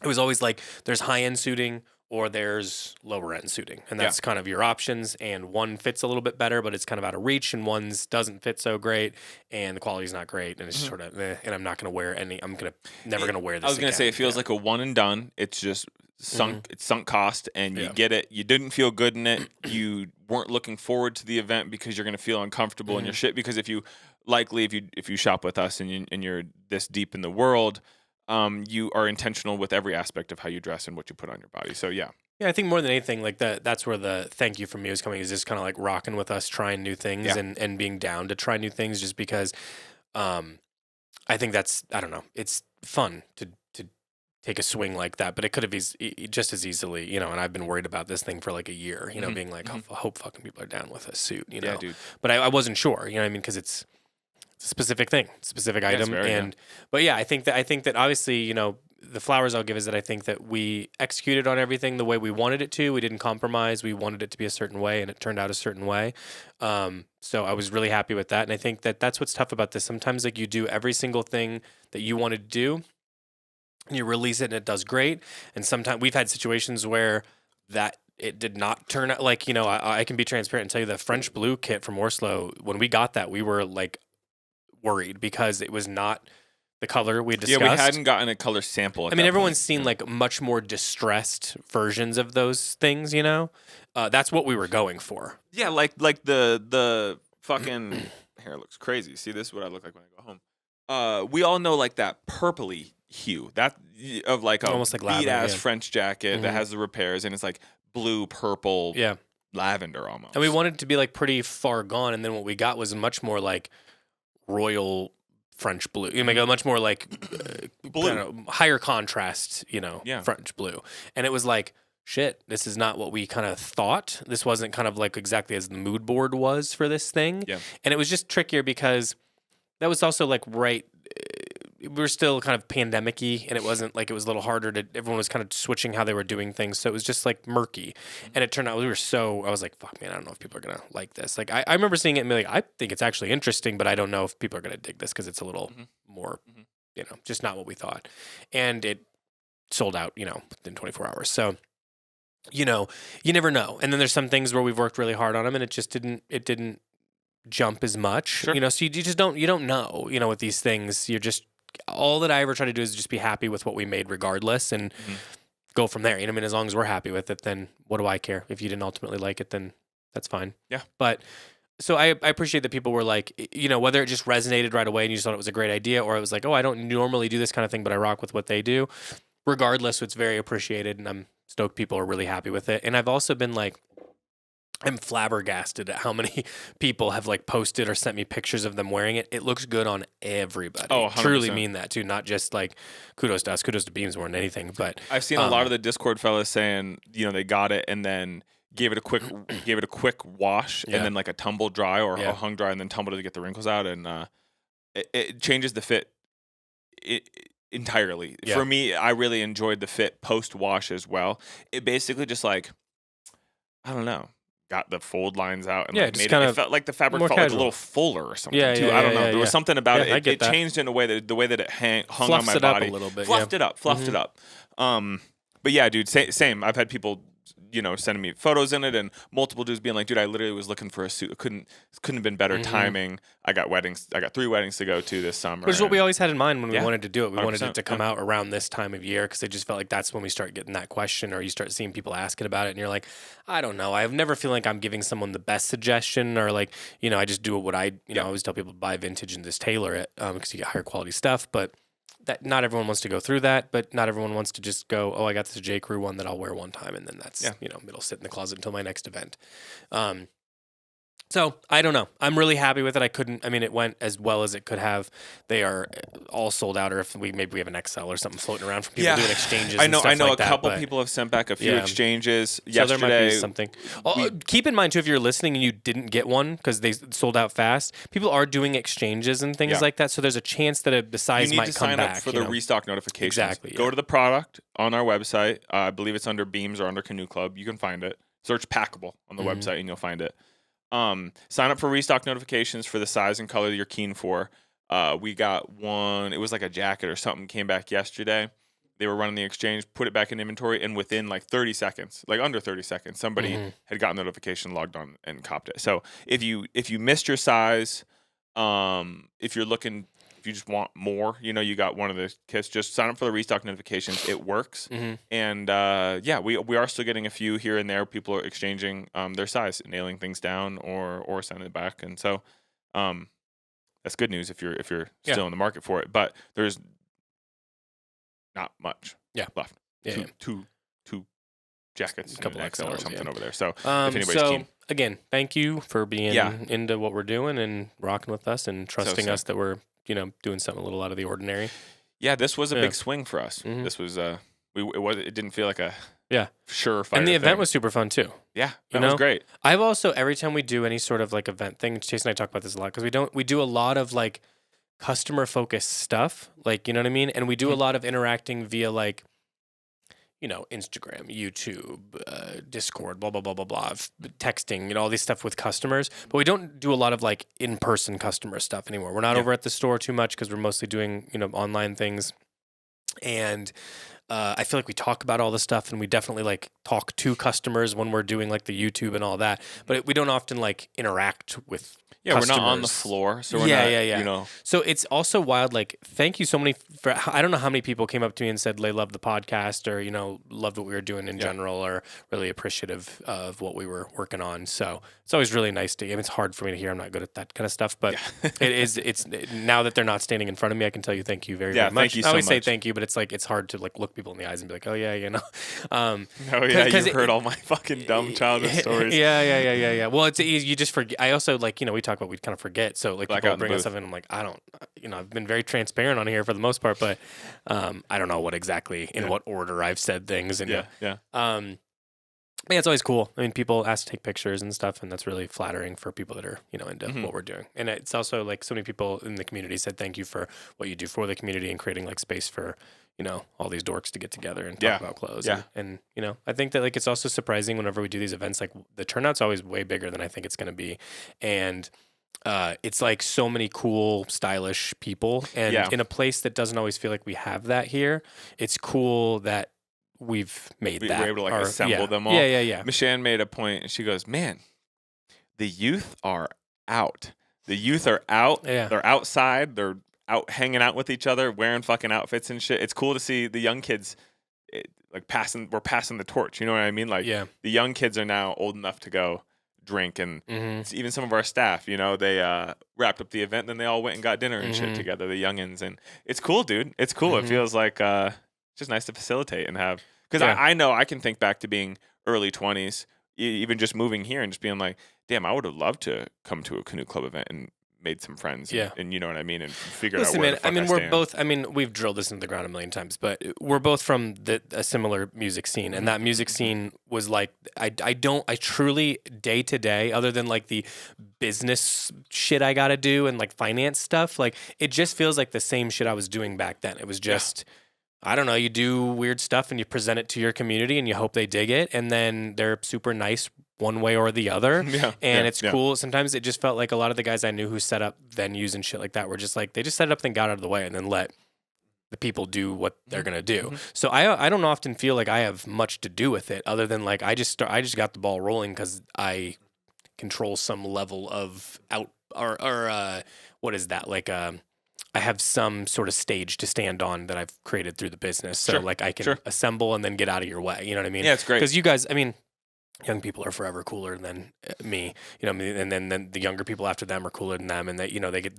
It was always like there's high end suiting or there's lower end suiting. And that's kind of your options. And one fits a little bit better, but it's kind of out of reach. And one's doesn't fit so great. And the quality's not great. And it's sort of, and I'm not going to wear any, never going to wear this. I was going to say, it feels like a one and done. It's just it's sunk cost, and you get it. You didn't feel good in it. You weren't looking forward to the event because you're going to feel uncomfortable in your shit. Because if you shop with us and you're this deep in the world, you are intentional with every aspect of how you dress and what you put on your body. So yeah, I think more than anything, like that's where the thank you from me is coming, is just kind of like rocking with us, trying new things and being down to try new things, just because I think that's, I don't know, it's fun to take a swing like that, but it could have just as easily, and I've been worried about this thing for like a year, being like, I hope fucking people are down with a suit, Yeah, dude. But I wasn't sure, what I mean? Because it's a specific thing, specific item. But yeah, I think that obviously, the flowers I'll give is that I think that we executed on everything the way we wanted it to. We didn't compromise. We wanted it to be a certain way, and it turned out a certain way. So I was really happy with that. And I think that that's what's tough about this. Sometimes like you do every single thing that you wanted to do, and you release it and it does great. And sometimes we've had situations where that it did not turn out like, I can be transparent and tell you the French blue kit from Orslo, when we got that, we were like worried because it was not the color we discussed. Yeah, we hadn't gotten a color sample. Everyone's seen like much more distressed versions of those things, That's what we were going for. Yeah, like the fucking hair looks crazy. See, this is what I look like when I go home. We all know like that purpley hue, that of like a almost like beat ass French jacket that has the repairs, and it's like blue, purple, lavender almost. And we wanted it to be like pretty far gone, and then what we got was much more like royal French blue. Much more like blue, higher contrast, French blue. And it was like, shit, this is not what we kind of thought. This wasn't kind of like exactly as the mood board was for this thing. Yeah. And it was just trickier because that was also like we were still kind of pandemic-y, and it wasn't like, it was a little harder everyone was kind of switching how they were doing things. So it was just like murky. And it turned out I was like, fuck, man, I don't know if people are going to like this. Like, I remember seeing it and being like, I think it's actually interesting, but I don't know if people are going to dig this because it's a little more, just not what we thought. And it sold out, within 24 hours. So, you never know. And then there's some things where we've worked really hard on them and it just didn't jump as much, Sure. so you just don't know, with these things. You're just, all that I ever try to do is just be happy with what we made regardless and go from there. As long as we're happy with it, then what do I care? If you didn't ultimately like it, then that's fine. Yeah. But so I appreciate that people were like, whether it just resonated right away and you just thought it was a great idea, or it was like, oh, I don't normally do this kind of thing, but I rock with what they do. Regardless, it's very appreciated, and I'm stoked people are really happy with it. And I've also been like, I'm flabbergasted at how many people have like posted or sent me pictures of them wearing it. It looks good on everybody. Oh, 100%. Truly mean that too. Not just like kudos to us, kudos to Beams more than anything. But I've seen a lot of the Discord fellas saying, they got it and then gave it a quick wash and then like a tumble dry or a hung dry and then tumbled it to get the wrinkles out, and it changes the fit entirely. Yeah. For me, I really enjoyed the fit post wash as well. It basically just like, I don't know, got the fold lines out and it felt like the fabric felt like a little fuller or something too. I don't know. There was something about it. It changed in a way that the way that it hung on my body. Fluffs it up a little bit. Fluffed it up. But yeah, dude, same. I've had people, sending me photos in it and multiple dudes being like, dude, I literally was looking for a suit. It couldn't have been better timing. I got 3 weddings to go to this summer. Which is what we always had in mind when we wanted to do it. We wanted it to come out around this time of year because it just felt like that's when we start getting that question, or you start seeing people asking about it and you're like, I don't know. I never feel like I'm giving someone the best suggestion, or like, I just do what I always tell people, buy vintage and just tailor it because you get higher quality stuff. But that not everyone wants to go through that, but not everyone wants to just go, oh, I got this J. Crew one that I'll wear one time, and then that's, it'll sit in the closet until my next event. So I don't know. I'm really happy with it. It went as well as it could have. They are all sold out, or if maybe we have an XL or something floating around from people doing exchanges. I know like a couple people have sent back a few exchanges yesterday. So there might be something. Keep in mind too, if you're listening and you didn't get one because they sold out fast, people are doing exchanges and things like that. So there's a chance that a size might come back. You need to sign up for the restock notifications. Exactly. Go to the product on our website. I believe it's under Beams or under Canoe Club. You can find it. Search Packable on the website and you'll find it. Sign up for restock notifications for the size and color that you're keen for. We got one, it was like a jacket or something, came back yesterday. They were running the exchange, put it back in inventory, and within like 30 seconds, like under 30 seconds, somebody had gotten the notification, logged on, and copped it. So if you missed your size, if you just want more, you got one of the kits, just sign up for the restock notifications. It works. And we are still getting a few here and there. People are exchanging their size, nailing things down or sending it back. And so that's good news if you're still in the market for it. But there's not much left. Two jackets, a couple XL or XLs, something over there. So if anybody's keen. Again, thank you for being into what we're doing and rocking with us and trusting us that we're doing something a little out of the ordinary. Yeah, this was a big swing for us. This was it didn't feel like a surefire. And the event was super fun too. Yeah, that was great. I've also, every time we do any sort of like event thing, Chase and I talk about this a lot because we do a lot of like customer focused stuff, like, you know what I mean? And we do a lot of interacting via like, Instagram, YouTube, Discord, blah, blah, blah, blah, blah, texting, all these stuff with customers. But we don't do a lot of like in-person customer stuff anymore. We're not over at the store too much because we're mostly doing, online things. And I feel like we talk about all this stuff and we definitely like talk to customers when we're doing like the YouTube and all that. But we don't often like interact with customers. We're not on the floor. So we're not. So it's also wild. Like, thank you so many for, I don't know how many people came up to me and said they loved the podcast or, loved what we were doing in general, or really appreciative of what we were working on. So it's always really nice to, it's hard for me to hear. I'm not good at that kind of stuff, but it's now that they're not standing in front of me, I can tell you thank you very, very much. Thank you so I always much. say thank you, but it's like, it's hard to like look people in the eyes and be like, oh yeah, you've heard all my fucking dumb childhood stories. Yeah. Well, it's easy. You just forget. I also like, we talk about, we kind of forget. So like people bring us stuff in. I'm like, I don't, I've been very transparent on here for the most part, but I don't know what exactly in what order I've said things. And it's always cool. I mean, people ask to take pictures and stuff, and that's really flattering for people that are, into what we're doing. And it's also like so many people in the community said thank you for what you do for the community and creating like space for, all these dorks to get together and talk about clothes. Yeah. And I think that like it's also surprising whenever we do these events, like the turnout's always way bigger than I think it's going to be. And it's like so many cool, stylish people, and in a place that doesn't always feel like we have that here. It's cool that we've made we that. were able to like assemble them all. Yeah. Michelle made a point, and she goes, "Man, the youth are out. The youth are out. Yeah. They're outside. They're out hanging out with each other, wearing fucking outfits and shit. It's cool to see the young kids, we're passing the torch. You know what I mean? Like, the young kids are now old enough to go drink, and even some of our staff, they wrapped up the event, then they all went and got dinner and shit together, the youngins, and it's cool, dude. It's cool. It feels like it's just nice to facilitate and have, because I know I can think back to being early 20s, even just moving here and just being like, damn, I would have loved to come to a Canoe Club event and made some friends, and you know what I mean, and figure out where the fuck we're both. I mean, we've drilled this into the ground a million times, but we're both from a similar music scene, and that music scene was like, I truly day to day, other than like the business shit I got to do and like finance stuff, like it just feels like the same shit I was doing back then. It was just. I don't know, you do weird stuff and you present it to your community and you hope they dig it, and then they're super nice one way or the other. It's cool. Sometimes it just felt like a lot of the guys I knew who set up venues and shit like that were just like, they just set it up and got out of the way and then let the people do what they're going to do. So I don't often feel like I have much to do with it, other than like I just got the ball rolling because I control some level of what is that, like I have some sort of stage to stand on that I've created through the business. So like I can assemble and then get out of your way. You know what I mean? Yeah, it's great. Because you guys, I mean, young people are forever cooler than me, and then the younger people after them are cooler than them, and they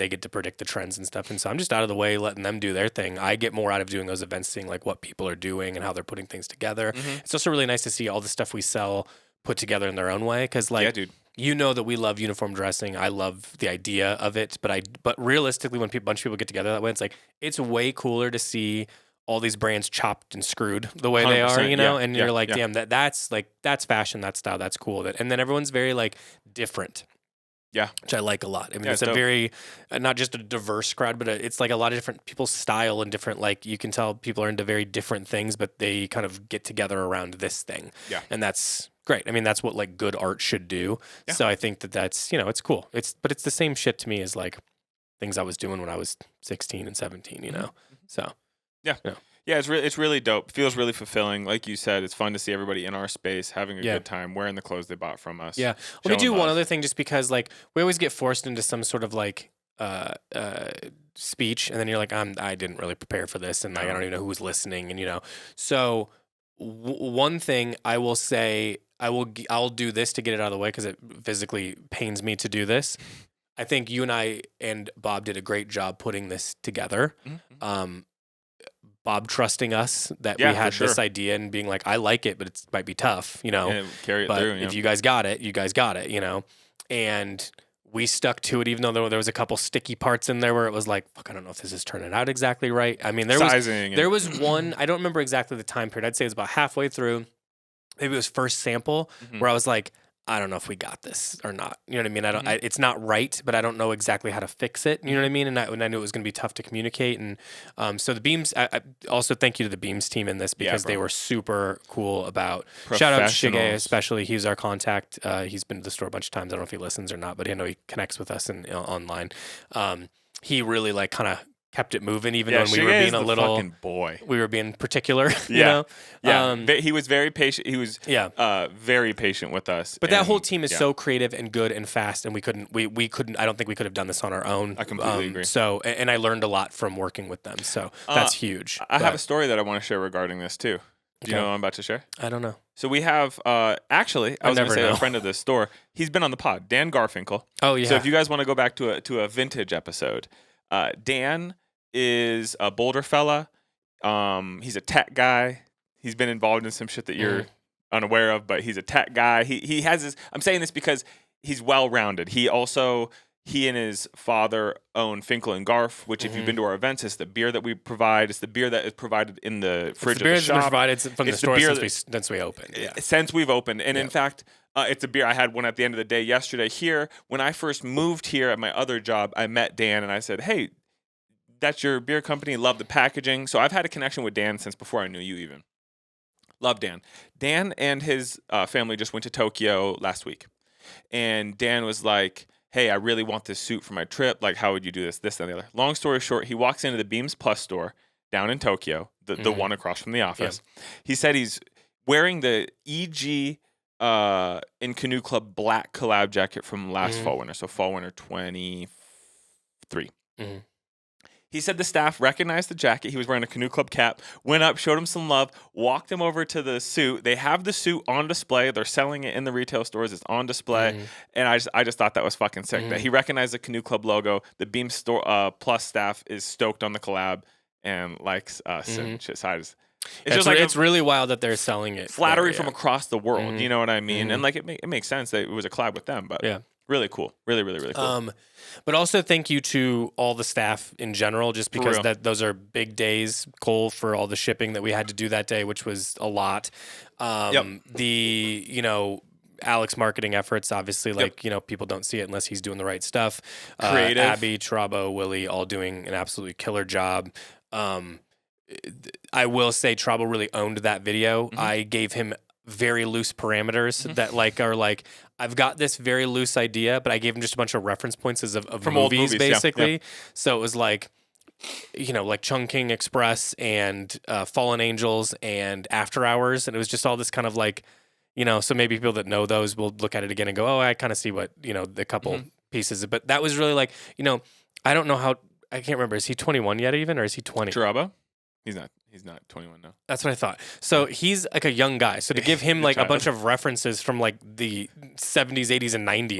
get to predict the trends and stuff. And so I'm just out of the way, letting them do their thing. I get more out of doing those events, seeing like what people are doing and how they're putting things together. It's also really nice to see all the stuff we sell put together in their own way. Because like, dude. You know that we love uniform dressing. I love the idea of it, but realistically, when a bunch of people get together that way, it's way cooler to see all these brands chopped and screwed the way they are, and you're like, damn, that's fashion, that's style, that's cool. And then everyone's very like different. Yeah, which I like a lot. I mean, it's a very not just a diverse crowd, but it's like a lot of different people's style and different. Like you can tell people are into very different things, but they kind of get together around this thing. Yeah, and that's great. I mean, that's what like good art should do. Yeah. So I think that's it's cool. But it's the same shit to me as like things I was doing when I was 16 and 17. So yeah. Yeah, it's really dope. It feels really fulfilling. Like you said, it's fun to see everybody in our space having a good time, wearing the clothes they bought from us. Yeah. Let me do one other thing, just because like we always get forced into some sort of like speech, and then you're like, I didn't really prepare for this, and like, I don't even know who's listening, and So one thing I will say, I'll do this to get it out of the way because it physically pains me to do this. I think you and I and Bob did a great job putting this together. Bob trusting us that we had this idea and being like, I like it, but it might be tough, Yeah, carry it through. If you guys got it, you guys got it, And we stuck to it, even though there was a couple sticky parts in there where it was like, fuck, I don't know if this is turning out exactly right. I mean, there was one, I don't remember exactly the time period. I'd say it was about halfway through. Maybe it was first sample where I was like, I don't know if we got this or not. You know what I mean? It's not right, but I don't know exactly how to fix it. You know what I mean? And I knew it was going to be tough to communicate. And so the Beams, I also thank you to the Beams team in this, because they were super cool about. Shout out to Shige, especially. He's our contact. He's been to the store a bunch of times. I don't know if he listens or not, but I know he connects with us online. He really like kind of kept it moving, even when we were being a little fucking boy. We were being particular, you know. He was very patient. He was very patient with us. But that whole team is so creative and good and fast, and we couldn't. I don't think we could have done this on our own. I completely agree. So, and I learned a lot from working with them. So that's huge. I have a story that I want to share regarding this too. Do you know what I'm about to share? I don't know. So we have, actually, I was going to say a friend of this store. He's been on the pod, Dan Garfinkel. Oh yeah. So if you guys want to go back to a vintage episode, Dan is a Boulder fella. He's a tech guy. He's been involved in some shit that you're unaware of, but he's a tech guy. He has this. I'm saying this because he's well-rounded. He and his father own Finkel and Garf, which if you've been to our events, it's the beer that we provide. It's the beer that is provided in the fridge of the shop. It's the beer that's been provided from the store since we opened. Yeah. Since we've opened. And in fact, it's a beer. I had one at the end of the day yesterday here. When I first moved here at my other job, I met Dan and I said, hey, that's your beer company. Love the packaging. So I've had a connection with Dan since before I knew you even. Love Dan. Dan and his family just went to Tokyo last week. And Dan was like, hey, I really want this suit for my trip. Like, how would you do this, and the other? Long story short, he walks into the Beams Plus store down in Tokyo, the one across from the office. Yeah. He said he's wearing the EG in Canoe Club black collab jacket from last fall winter, so fall winter 23. He said the staff recognized the jacket. He was wearing a Canoe Club cap, went up, showed him some love, walked him over to the suit. They have the suit on display. They're selling it in the retail stores. It's on display. And I just thought that was fucking sick. That he recognized the Canoe Club logo. The Beam Store Plus staff is stoked on the collab and likes us and shit. So it's really wild that they're selling it. Flattery from across the world. You know what I mean? And like it makes sense that it was a collab with them. But really cool. Really, really, really cool. But also thank you to all the staff in general, just because those are big days, Cole, for all the shipping that we had to do that day, which was a lot. The, Alex marketing efforts, obviously, people don't see it unless he's doing the right stuff. Creative. Abby, Trabo, Willie, all doing an absolutely killer job. I will say Trabo really owned that video. I gave him very loose parameters that are I've got this very loose idea, but I gave him just a bunch of reference points of from movies, old movies basically. Yeah. So it was like Chungking Express and Fallen Angels and After Hours, and it was just all this kind of so maybe people that know those will look at it again and go, oh, I kind of see what the couple pieces. But that was really I don't know how, I can't remember. Is he 21 yet even, or is he 20? Trabo? He's not 21 now. That's what I thought. So he's like a young guy. So to give him a bunch of references from the 70s, 80s, and 90s, and be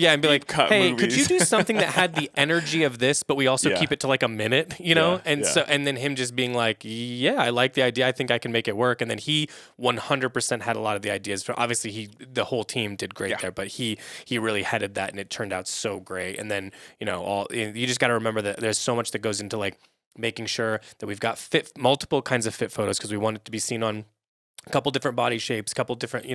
and be like, hey, movies. could you do something that had the energy of this, but we also keep it to a minute, and then him just being like, yeah, I like the idea. I think I can make it work. And then he 100% had a lot of the ideas. Obviously, the whole team did great there, but he really headed that, and it turned out so great. And then you just got to remember that there's so much that goes into making sure that we've got multiple kinds of fit photos, because we want it to be seen on a couple different body shapes, couple different,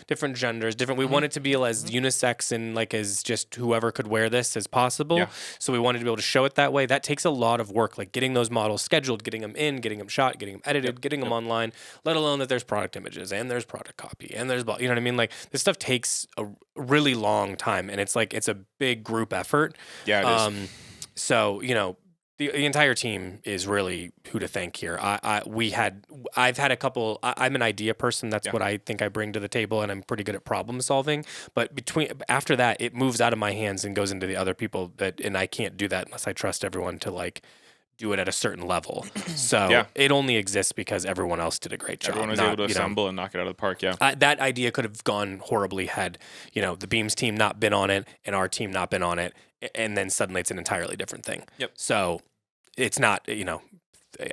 different genders, we want it to be as unisex and as just whoever could wear this as possible. Yeah. So we wanted to be able to show it that way. That takes a lot of work, getting those models scheduled, getting them in, getting them shot, getting them edited, getting them online, let alone that there's product images and there's product copy and there's, you know what I mean? This stuff takes a really long time, and it's it's a big group effort. Yeah, it is. So, the entire team is really who to thank here. I've had a couple. I'm an idea person. That's what I think I bring to the table, and I'm pretty good at problem solving. But after that, it moves out of my hands and goes into the other people. And I can't do that unless I trust everyone to do it at a certain level. So it only exists because everyone else did a great job. Everyone was able to assemble and knock it out of the park. Yeah, that idea could have gone horribly had the Beams team not been on it and our team not been on it. And then suddenly it's an entirely different thing. Yep. So it's not,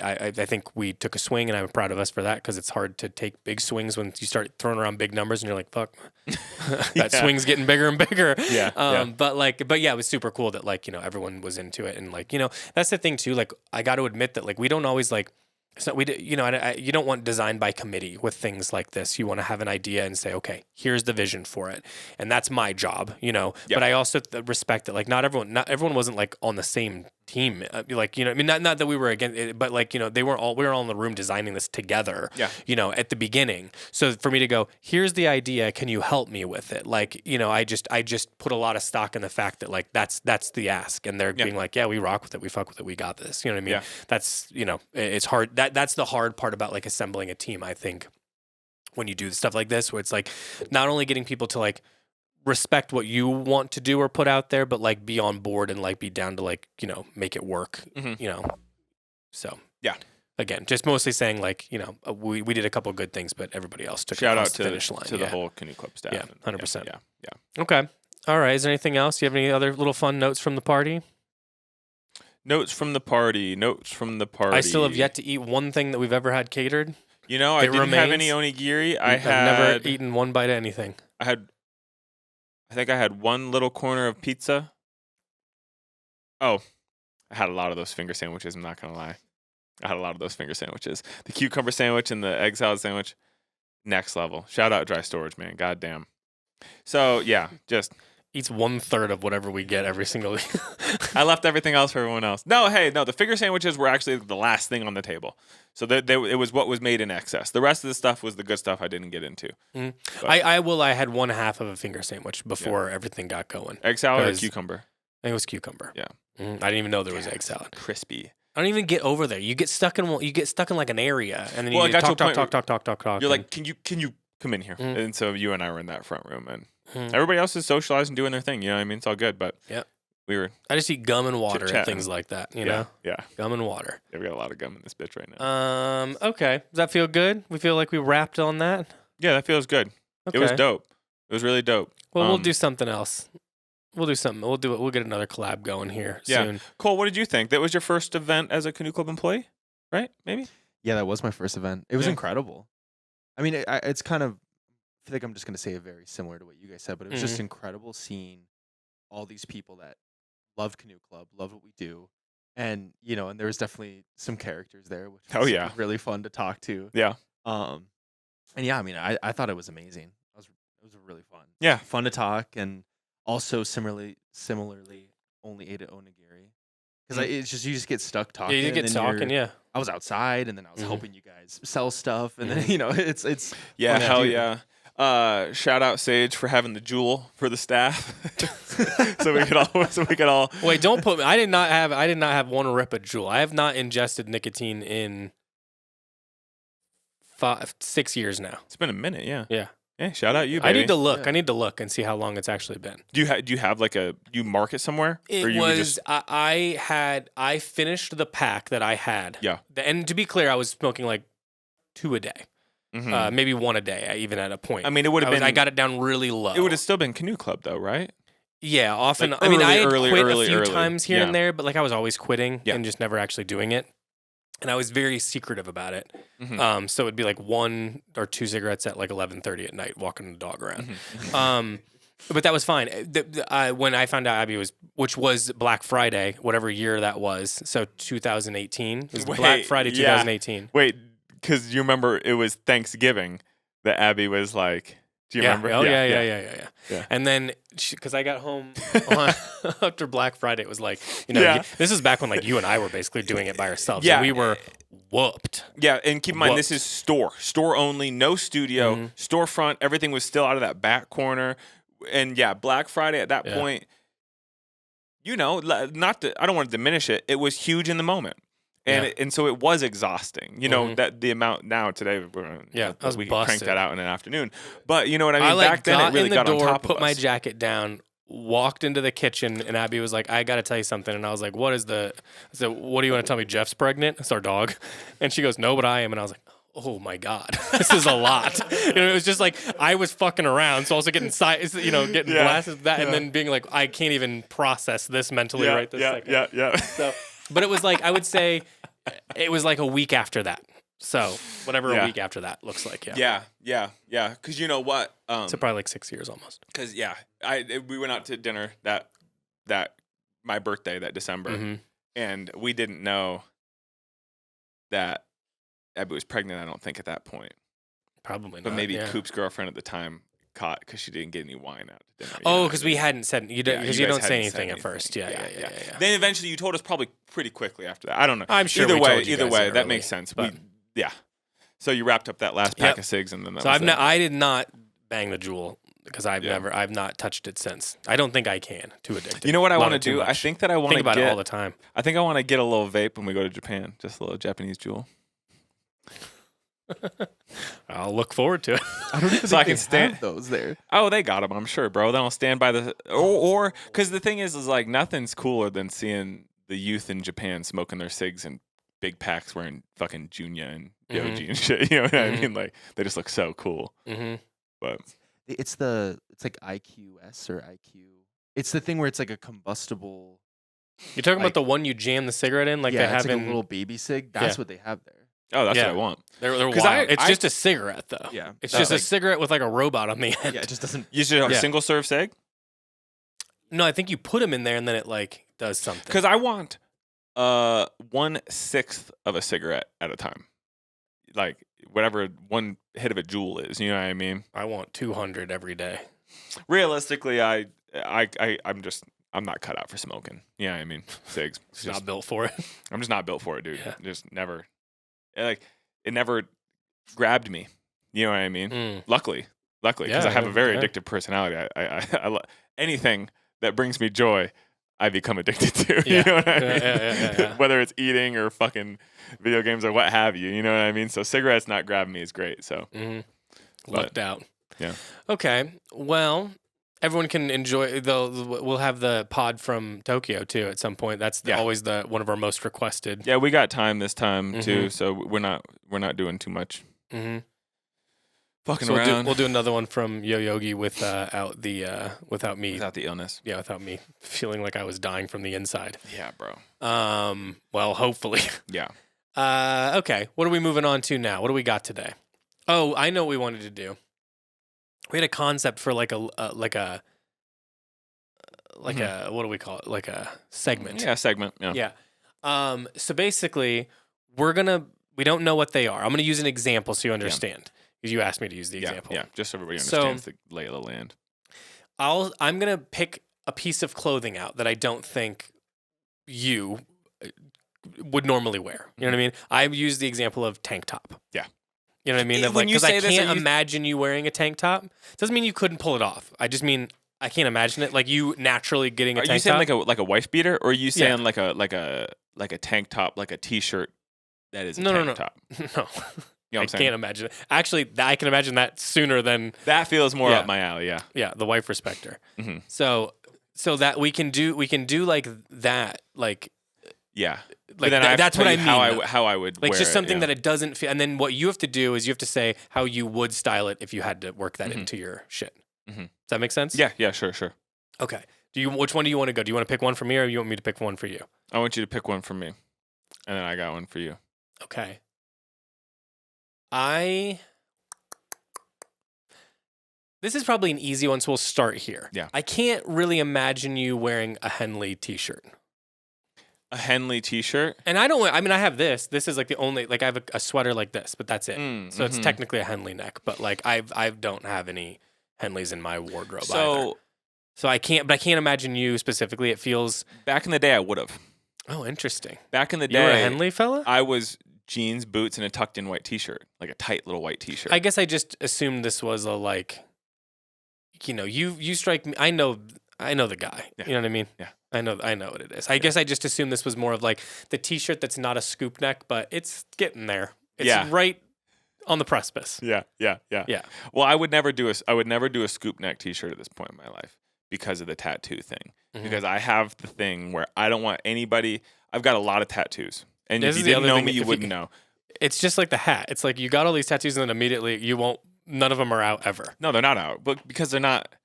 I think we took a swing, and I'm proud of us for that, because it's hard to take big swings when you start throwing around big numbers and you're like, fuck, that swing's getting bigger and bigger. Yeah. But yeah, it was super cool that everyone was into it. And that's the thing too. I got to admit that we don't always so you don't want design by committee with things like this. You want to have an idea and say, okay, here's the vision for it, and that's my job. Yep. But I also respect that not everyone wasn't on the same team. Not that we were against it, but we were all in the room designing this together. Yeah. At the beginning. So for me to go, here's the idea, can you help me with it? I just put a lot of stock in the fact that that's the ask, and they're being like, yeah, we rock with it, we fuck with it, we got this. You know what I mean? Yeah. That's it's hard. That's the hard part about assembling a team, I think, when you do stuff like this, where it's not only getting people to respect what you want to do or put out there, but be on board and be down to make it work. So yeah. Again, just mostly saying we did a couple of good things, but everybody else took shout it out to the finish line. To the whole Canoe Club staff. Yeah, 100%. Yeah. Okay. All right. Is there anything else? Do you have any other little fun notes from the party? Notes from the party. I still have yet to eat one thing that we've ever had catered. I didn't have any onigiri. I've never eaten one bite of anything. I think I had one little corner of pizza. Oh, I had a lot of those finger sandwiches. I'm not going to lie. I had a lot of those finger sandwiches. The cucumber sandwich and the egg salad sandwich, next level. Shout out Dry Storage, man. Goddamn. So, yeah, just... eats 1/3 of whatever we get every single week. I left everything else for everyone else. No, the finger sandwiches were actually the last thing on the table. So it was what was made in excess. The rest of the stuff was the good stuff I didn't get into. Mm-hmm. I had 1/2 of a finger sandwich before everything got going. Egg salad or cucumber? I think it was cucumber. Yeah. I didn't even know there was egg salad. Crispy. I don't even get over there. You get stuck in like an area, and then you talk. You're like, can you come in here? And so you and I were in that front room, and everybody else is socializing, doing their thing. You know what I mean? It's all good, but I just eat gum and water and things like that. You know? Yeah. Gum and water. Yeah, we got a lot of gum in this bitch right now. Okay. Does that feel good? We feel like we wrapped on that. Yeah, that feels good. Okay. It was dope. It was really dope. Well, we'll do something else. We'll do something. We'll do it. We'll get another collab going here soon. Cole, what did you think? That was your first event as a Canoe Club employee, right? Maybe? Yeah, that was my first event. It was incredible. I mean, it's kind of, I feel like I'm just going to say it very similar to what you guys said, but it was just incredible seeing all these people that loved Canoe Club, loved what we do. And, and there was definitely some characters there, which was really fun to talk to. Yeah. And yeah, I mean, I thought it was amazing. It was really fun. Yeah. Fun to talk, and also similarly only ate at Onigiri. Because it's just, you just get stuck talking. Yeah, you get talking, I was outside, and then I was helping you guys sell stuff, and then, it's yeah, hell yeah. Shout out Sage for having the jewel for the staff, so we could all. Wait, don't put me. I did not have one rip of jewel. I have not ingested nicotine in 6 years now. It's been a minute, yeah. Yeah. Yeah, shout out you, baby. I need to look. Yeah. I need to look and see how long it's actually been. Do you have like you mark it somewhere? I finished the pack that I had. Yeah. And to be clear, I was smoking like 2 a day. Maybe 1 a day, even at a point. I mean, it would have been. I got it down really low. It would have still been Canoe Club, though, right? Yeah, often. Like I had quit a few times here and there, but like I was always quitting and just never actually doing it. And I was very secretive about it. So it'd be like 1 or 2 cigarettes at like 11:30 at night, walking the dog around. But that was fine. When I found out Abby which was Black Friday, whatever year that was, so 2018. It was Black Friday 2018. Wait, because you remember it was Thanksgiving that Abby was like, do you remember? Oh, yeah. And then, because I got home after Black Friday, it was like, this is back when like you and I were basically doing it by ourselves. Yeah. And we were whooped. Yeah, and keep in mind, this is store only, no studio, storefront. Everything was still out of that back corner. And yeah, Black Friday at that point, I don't want to diminish it. It was huge in the moment. And so it was exhausting, that the amount now today, we crank that out in an afternoon. But you know what I mean? Back then, it really got on top of us. Put my jacket down, walked into the kitchen, and Abby was like, I got to tell you something. And I was like, I said, what do you want to tell me? Jeff's pregnant? It's our dog. And she goes, no, but I am. And I was like, oh my God, this is a lot. It was just like, I was fucking around. So also getting getting blasted with that. And then being like, I can't even process this mentally right this second. Yeah. So. But it was like, I would say it was like a week after that. So whatever a week after that looks like. Yeah. Because you know what? So probably like 6 years almost. Because we went out to dinner that my birthday that December, and we didn't know that Abby was pregnant. I don't think at that point. Probably not. But maybe Coop's girlfriend at the time caught because she didn't get any wine out to dinner. Oh, because we hadn't said because you don't say anything at first. Yeah. Then eventually you told us probably pretty quickly after that. I don't know. I'm sure. Either way, that makes sense. But so you wrapped up that last pack of cigs, and then I did not bang the jewel because I've not touched it since. I don't think I can. Too addicted. You know what I want to do? I think that I want to think about it all the time. I think I want to get a little vape when we go to Japan. Just a little Japanese jewel. I'll look forward to it. I don't even think I can stand those there. Oh, they got them, I'm sure, bro. They don't stand by the or because the thing is like nothing's cooler than seeing the youth in Japan smoking their cigs in big packs, wearing fucking Junya and Yoji and shit. You know what I mean? Like they just look so cool. But it's like IQS or IQ. It's the thing where it's like a combustible. You're talking about the one you jam the cigarette in, like they have it's like a little baby cig. That's what they have there. Oh, that's what I want. They're wild. It's just a cigarette, though. Yeah. It's just a cigarette with like a robot on the end. Yeah, it just doesn't. You should have a single serve cig? No, I think you put them in there and then it like does something. Because I want 1/6 of a cigarette at a time. Like whatever one hit of a jewel is. You know what I mean? I want 200 every day. Realistically, I'm not cut out for smoking. Yeah, I mean, cigs. Just not built for it. I'm just not built for it, dude. Yeah. Just never, it never grabbed me. You know what I mean? Luckily, because I have a very addictive personality. I anything that brings me joy, I become addicted to. You know what I mean? Yeah. Whether it's eating or fucking video games or what have you. You know what I mean? So cigarettes not grabbing me is great. So lucked out. Yeah. Okay. Well, everyone can enjoy. We'll have the pod from Tokyo too at some point. That's always one of our most requested. Yeah, we got time this time too, so we're not doing too much. Fucking around. We'll do another one from Yo Yogi without me. Without the illness. Yeah, without me feeling like I was dying from the inside. Yeah, bro. Well, hopefully. Yeah. Okay. What are we moving on to now? What do we got today? Oh, I know what we wanted to do. We had a concept for like a what do we call it? Like a segment. Yeah, segment. Yeah. Yeah. So basically, we don't know what they are. I'm going to use an example so you understand. Because you asked me to use the example. Yeah, just so everybody understands the lay of the land. I'm going to pick a piece of clothing out that I don't think you would normally wear. You know what I mean? I use the example of tank top. Yeah. You know what I mean? Because I can't imagine you wearing a tank top. Doesn't mean you couldn't pull it off. I just mean I can't imagine it. Like you naturally getting a tank top. Are you saying like a wife beater, or are you saying like a tank top, like a t-shirt that is a tank top? No. You know I can't imagine it. Actually, I can imagine that sooner than that feels more up my alley. Yeah. Yeah, the wife respecter. So that we can do like that, like yeah. Like that's what I mean. How I would like wear just something it, that it doesn't feel. And then what you have to do is you have to say how you would style it if you had to work that into your shit. Does that make sense? Yeah. Sure. Okay. Which one do you want to go? Do you want to pick one for me, or you want me to pick one for you? I want you to pick one for me, and then I got one for you. Okay. This is probably an easy one, so we'll start here. Yeah. I can't really imagine you wearing a Henley t-shirt. A Henley t-shirt? And I have this. This is like the only, like I have a sweater like this, but that's it. So it's technically a Henley neck, but like I don't have any Henleys in my wardrobe either. So I can't imagine you specifically. It feels... Back in the day, I would have. Oh, interesting. Back in the day... You were a Henley fella? I was... jeans, boots, and a tucked-in white t-shirt, like a tight little white t-shirt. I guess I just assumed this was a you strike me. I know the guy. Yeah. You know what I mean? Yeah. I know what it is. I guess I just assumed this was more of like the t-shirt that's not a scoop neck, but it's getting there. It's right on the precipice. Yeah. Well, I would never do a scoop neck t-shirt at this point in my life because of the tattoo thing. Because I have the thing where I don't want anybody. I've got a lot of tattoos. And if you didn't know me, you wouldn't know. It's just like the hat. It's like you got all these tattoos and then immediately none of them are out ever. No, they're not out. But because they're not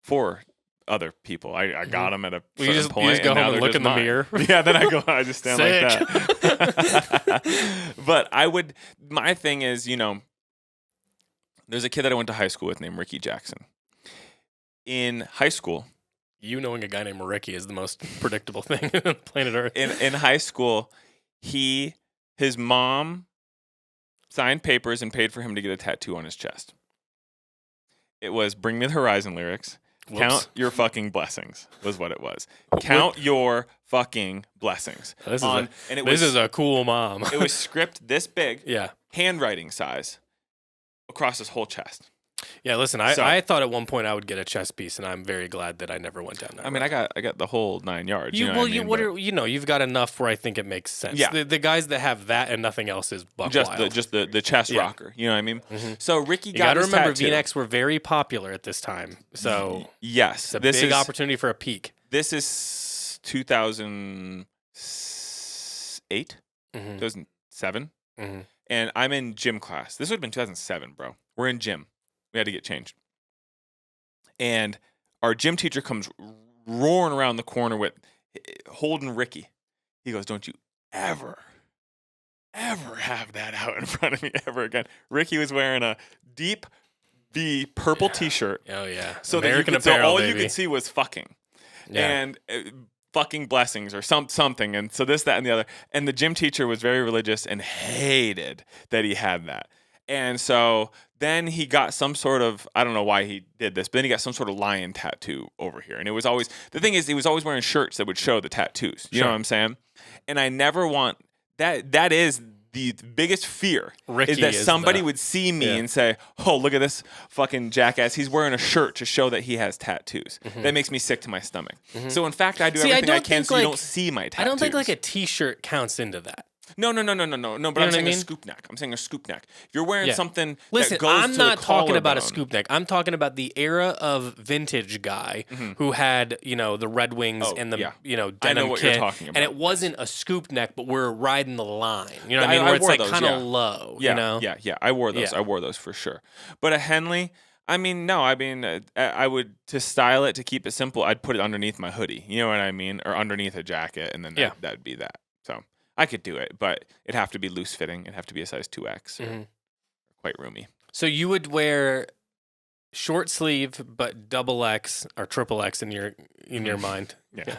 for other people. I got them at a certain point. You just go home and look in the mirror. Yeah, then I just stand like that. But my thing is, there's a kid that I went to high school with named Ricky Jackson. In high school. You knowing a guy named Ricky is the most predictable thing on planet Earth. In high school, his mom signed papers and paid for him to get a tattoo on his chest. It was "Bring Me the Horizon" lyrics. Whoops. Count your fucking blessings was what it was. Count your fucking blessings. This is a cool mom. It was script this big, yeah, handwriting size, across his whole chest. Yeah, listen, I thought at one point I would get a chest piece, and I'm very glad that I never went down that. I mean, I got the whole 9 yards. You've got enough where I think it makes sense. Yeah. The guys that have that and nothing else is buck wild. Just the chest rocker. You know what I mean? Mm-hmm. So Ricky got his remember tattoo. V-necks were very popular at this time. So yes, it's a big opportunity for a peak. This is 2008, 2007, and I'm in gym class. This would have been 2007, bro. We're in gym. We had to get changed. And our gym teacher comes roaring around the corner holding Ricky. He goes, "Don't you ever have that out in front of me ever again." Ricky was wearing a deep V purple t-shirt. Oh, yeah. So American Apparel, all you could see was fucking. Yeah. And fucking blessings or something. And so this, that, and the other. And the gym teacher was very religious and hated that he had that. And so Then he got some sort of, I don't know why he did this, but then he got some sort of lion tattoo over here. And it was always, the thing is, he was always wearing shirts that would show the tattoos. You know what I'm saying? And I never want, that is the biggest fear, Ricky is that somebody would see me and say, oh, look at this fucking jackass. He's wearing a shirt to show that he has tattoos. That makes me sick to my stomach. So in fact, I do everything I can so you don't see my tattoos. I don't think like a t-shirt counts into that. No. But I'm saying a scoop neck. I'm saying a scoop neck. If you're wearing something Listen, that goes I'm to not the talking about a collarbone. scoop neck. I'm talking about the era of vintage guy who had, the Red Wings and the, denim I know what kit. you're talking about. And it wasn't a scoop neck, but we're riding the line. You know what I mean? I Where it's wore like those, kind of low. Yeah, you know? yeah. I wore those. Yeah. I wore those for sure. But a Henley, I mean, no. I mean, I would, to style it, to keep it simple, I'd put it underneath my hoodie. You know what I mean? Or underneath a jacket, and then that'd be that. So I could do it, but it'd have to be loose fitting. It'd have to be a size 2X or quite roomy. So you would wear short sleeve, but double X or triple X in your mind. Yeah.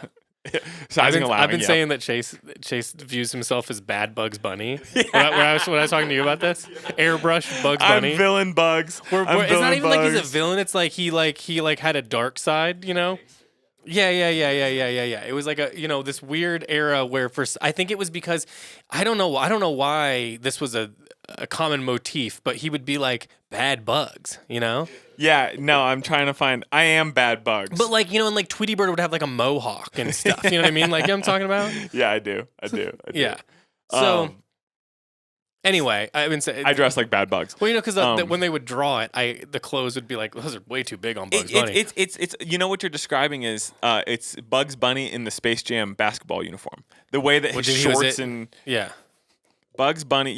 Sizing allowing. I've been saying that Chase views himself as bad Bugs Bunny. When I was talking to you about this, airbrush Bugs Bunny. I'm villain Bugs. It's not even like he's a villain. It's like he had a dark side. You know. Yeah. It was like this weird era where I think it was because I don't know why this was a common motif, but he would be like bad Bugs, Yeah, no, I'm trying to find. I am bad Bugs. But and like Tweety Bird would have like a mohawk and stuff. You know what I mean? Like, you know what I'm talking about? Yeah, I do. Yeah. So. Anyway, I dress like bad Bugs. Well, because when they would draw it, the clothes would be like, those are way too big on Bugs Bunny. It's what you're describing is it's Bugs Bunny in the Space Jam basketball uniform. The way that his shorts and Bugs Bunny,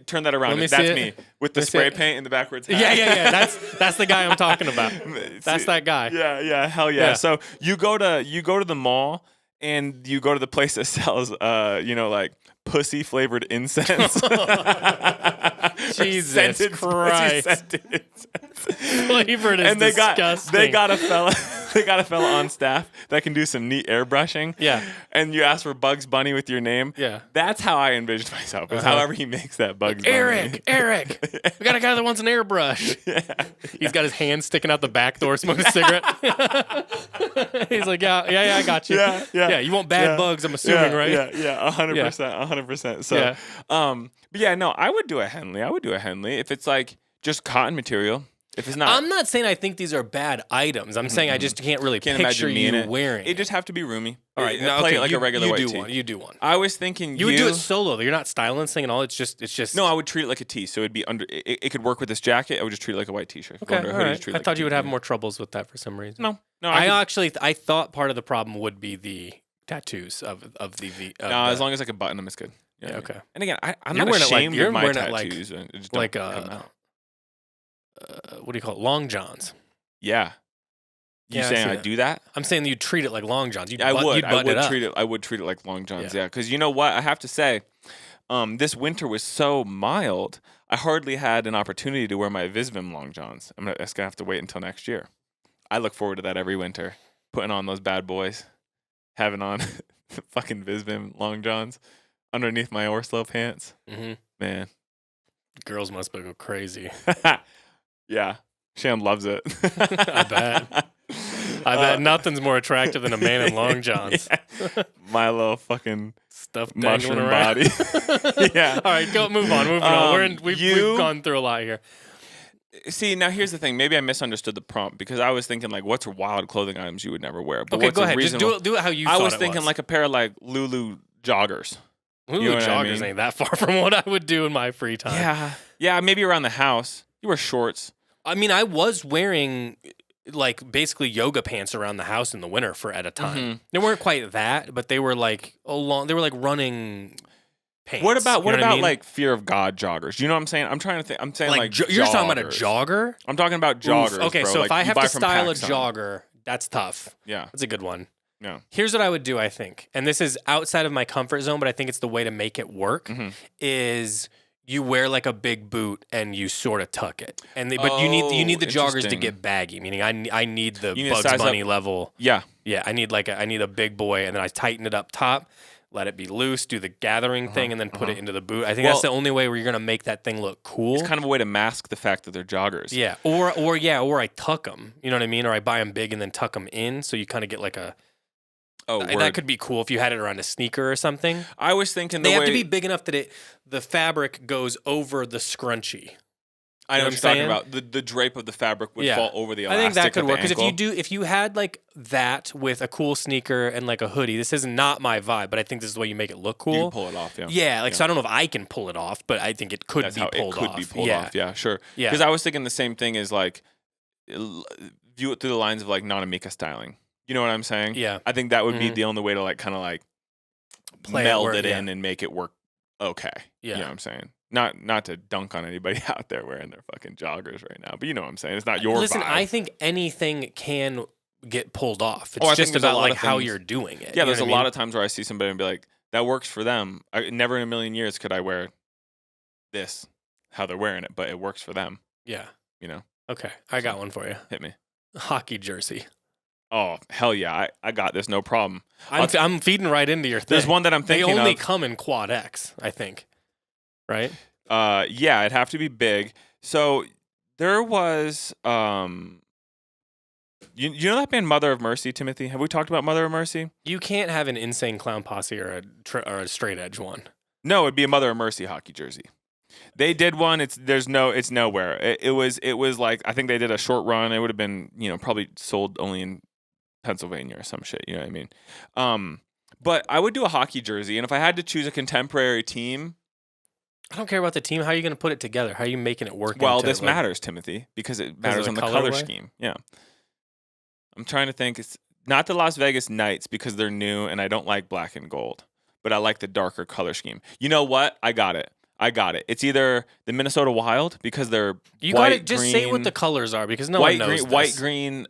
turn that around. That's me with the spray paint in the backwards hat. Yeah. That's the guy I'm talking about. That's that guy. Yeah, hell yeah. So you go to the mall and you go to the place that sells like pussy flavored incense. Jesus Christ. Flavored is and disgusting. They got a fella on staff that can do some neat airbrushing. Yeah. And you ask for Bugs Bunny with your name. Yeah. That's how I envisioned myself. Is however he makes that Bugs Bunny. Eric. We got a guy that wants an airbrush. Yeah. He's got his hand sticking out the back door smoking a cigarette. He's like, yeah, I got you. Yeah. You want bad bugs, I'm assuming, right? Yeah, 100%. So, but yeah, no, I would do a Henley. If it's like just cotton material. If it's not, I'm not saying I think these are bad items. I'm saying I just can't really picture you wearing it. Just have to be roomy. All right, play it like a regular white tee. You do one. I was thinking you would do it solo. You're not styling this thing at all. It's just. No, I would treat it like a tee. So it'd be under. It could work with this jacket. I would just treat it like a white t-shirt. Okay, all right. I thought you would have more troubles with that for some reason. No. I thought part of the problem would be the tattoos of the. No, as long as I could button them, it's good. Yeah. Okay. And again, I'm not ashamed of my tattoos. What do you call it? Long johns. Yeah. You saying I do that? I'm saying you treat it like long johns. I would treat it like long johns. Yeah. Because you know what? I have to say, this winter was so mild. I hardly had an opportunity to wear my Visvim long johns. I'm gonna have to wait until next year. I look forward to that every winter. Putting on those bad boys, having on the fucking Visvim long johns underneath my Orslow pants. Mm-hmm. Man, girls must go crazy. Yeah, Sham loves it. I bet nothing's more attractive than a man in long johns. Yeah. My little fucking stuffed mushroom around. body. Yeah. All right, move on. We've gone through a lot here. See, now here's the thing. Maybe I misunderstood the prompt because I was thinking like, what's wild clothing items you would never wear? But okay, go ahead. Just do it how you. I was thinking like a pair of like Lulu joggers. Lulu joggers ain't that far from what I would do in my free time. Yeah. Maybe around the house. You wear shorts. I mean, I was wearing like basically yoga pants around the house in the winter at a time. Mm-hmm. They weren't quite that, but they were like they were like running pants. What about like fear of God joggers? You know what I'm saying? I'm trying to think. I'm saying like you're just talking about a jogger? I'm talking about joggers. Okay, bro. so like if I have to style a PacSun. jogger, that's tough. Yeah, that's a good one. Yeah. Here's what I would do. I think, and this is outside of my comfort zone, but I think it's the way to make it work. Mm-hmm. Is you wear like a big boot and you sort of tuck it, but you need the joggers to get baggy. Meaning, I need the Bugs Bunny level. Yeah. I need a big boy, and then I tighten it up top. let it be loose, do the gathering thing, and then put it into the boot. I think that's the only way where you're gonna make that thing look cool. It's kind of a way to mask the fact that they're joggers. Yeah, or I tuck them. You know what I mean? Or I buy them big and then tuck them in, so you kind of get like a. That could be cool if you had it around a sneaker or something. I was thinking they have to be big enough that the fabric goes over the scrunchie. I know what you're talking about. The drape of the fabric would fall over the elastic. I think that could work because if you had like that with a cool sneaker and like a hoodie, this is not my vibe, but I think this is the way you make it look cool. You can pull it off, So I don't know if I can pull it off, but I think it could be pulled off. Yeah, sure. Yeah, because I was thinking the same thing is like view it through the lines of like non-Amika styling. You know what I'm saying? Yeah. I think that would be the only way to like kind of like meld it in and make it work okay. Yeah. You know what I'm saying? Not to dunk on anybody out there wearing their fucking joggers right now, but you know what I'm saying. It's not your vibe. I think anything can get pulled off. It's just about like how you're doing it. Yeah, there's a lot of times where I see somebody and be like, that works for them. Never in a million years could I wear this, how they're wearing it, but it works for them. Yeah. You know? Okay, I got one for you. Hit me. Hockey jersey. Oh, hell yeah. I got this, no problem. I'm feeding right into your thing. There's one that I'm thinking of. They only come in quad X, I think. Right? Yeah, it'd have to be big. So there was you know that band Mother of Mercy, Timothy? Have we talked about Mother of Mercy? You can't have an Insane Clown Posse or a straight edge one. No, it'd be a Mother of Mercy hockey jersey. They did one. It's nowhere. It was like, I think they did a short run. It would have been, probably sold only in Pennsylvania or some shit. You know what I mean? But I would do a hockey jersey, and if I had to choose a contemporary team, I don't care about the team. How are you going to put it together? How are you making it work? Well, this matters, Timothy, because it matters on the color scheme. Yeah. I'm trying to think. It's not the Las Vegas Knights because they're new, and I don't like black and gold, but I like the darker color scheme. You know what? I got it. It's either the Minnesota Wild because they're just say what the colors are because no one knows. White, green,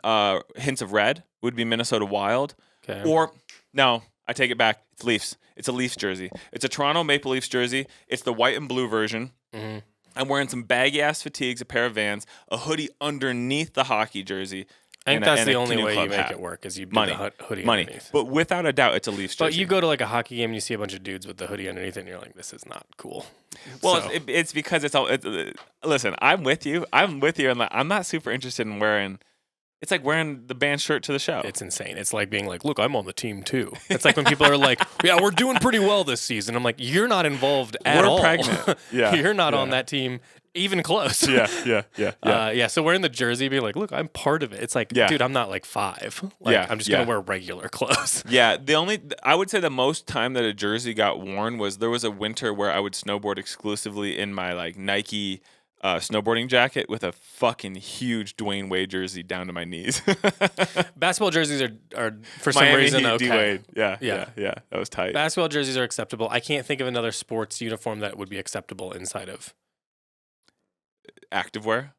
hints of red would be Minnesota Wild. Okay. Or no, I take it back. It's Leafs. It's a Leafs jersey. It's a Toronto Maple Leafs jersey. It's the white and blue version. Mm-hmm. I'm wearing some baggy ass fatigues, a pair of Vans, a hoodie underneath the hockey jersey. I think that's the only way you make it work is you put the hoodie underneath. But without a doubt, it's a Leafs jersey. But you go to like a hockey game and you see a bunch of dudes with the hoodie underneath it and you're like, this is not cool. Well, it's because it's all. Listen, I'm with you. And I'm not super interested in wearing. It's like wearing the band shirt to the show. It's insane. It's like being like, look, I'm on the team too. It's like when people are like, yeah, we're doing pretty well this season. I'm like, you're not involved at all. We're pregnant. Yeah. You're not on that team even close. Yeah. So wearing the jersey, being like, look, I'm part of it. It's like, dude, I'm not like 5. Like, I'm just going to wear regular clothes. Yeah. I would say the most time that a jersey got worn was there was a winter where I would snowboard exclusively in my like Nike snowboarding jacket with a fucking huge Dwayne Wade jersey down to my knees. Basketball jerseys are for Miami some reason Heat, okay. D-Wade. Yeah. That was tight. Basketball jerseys are acceptable. I can't think of another sports uniform that would be acceptable inside of activewear.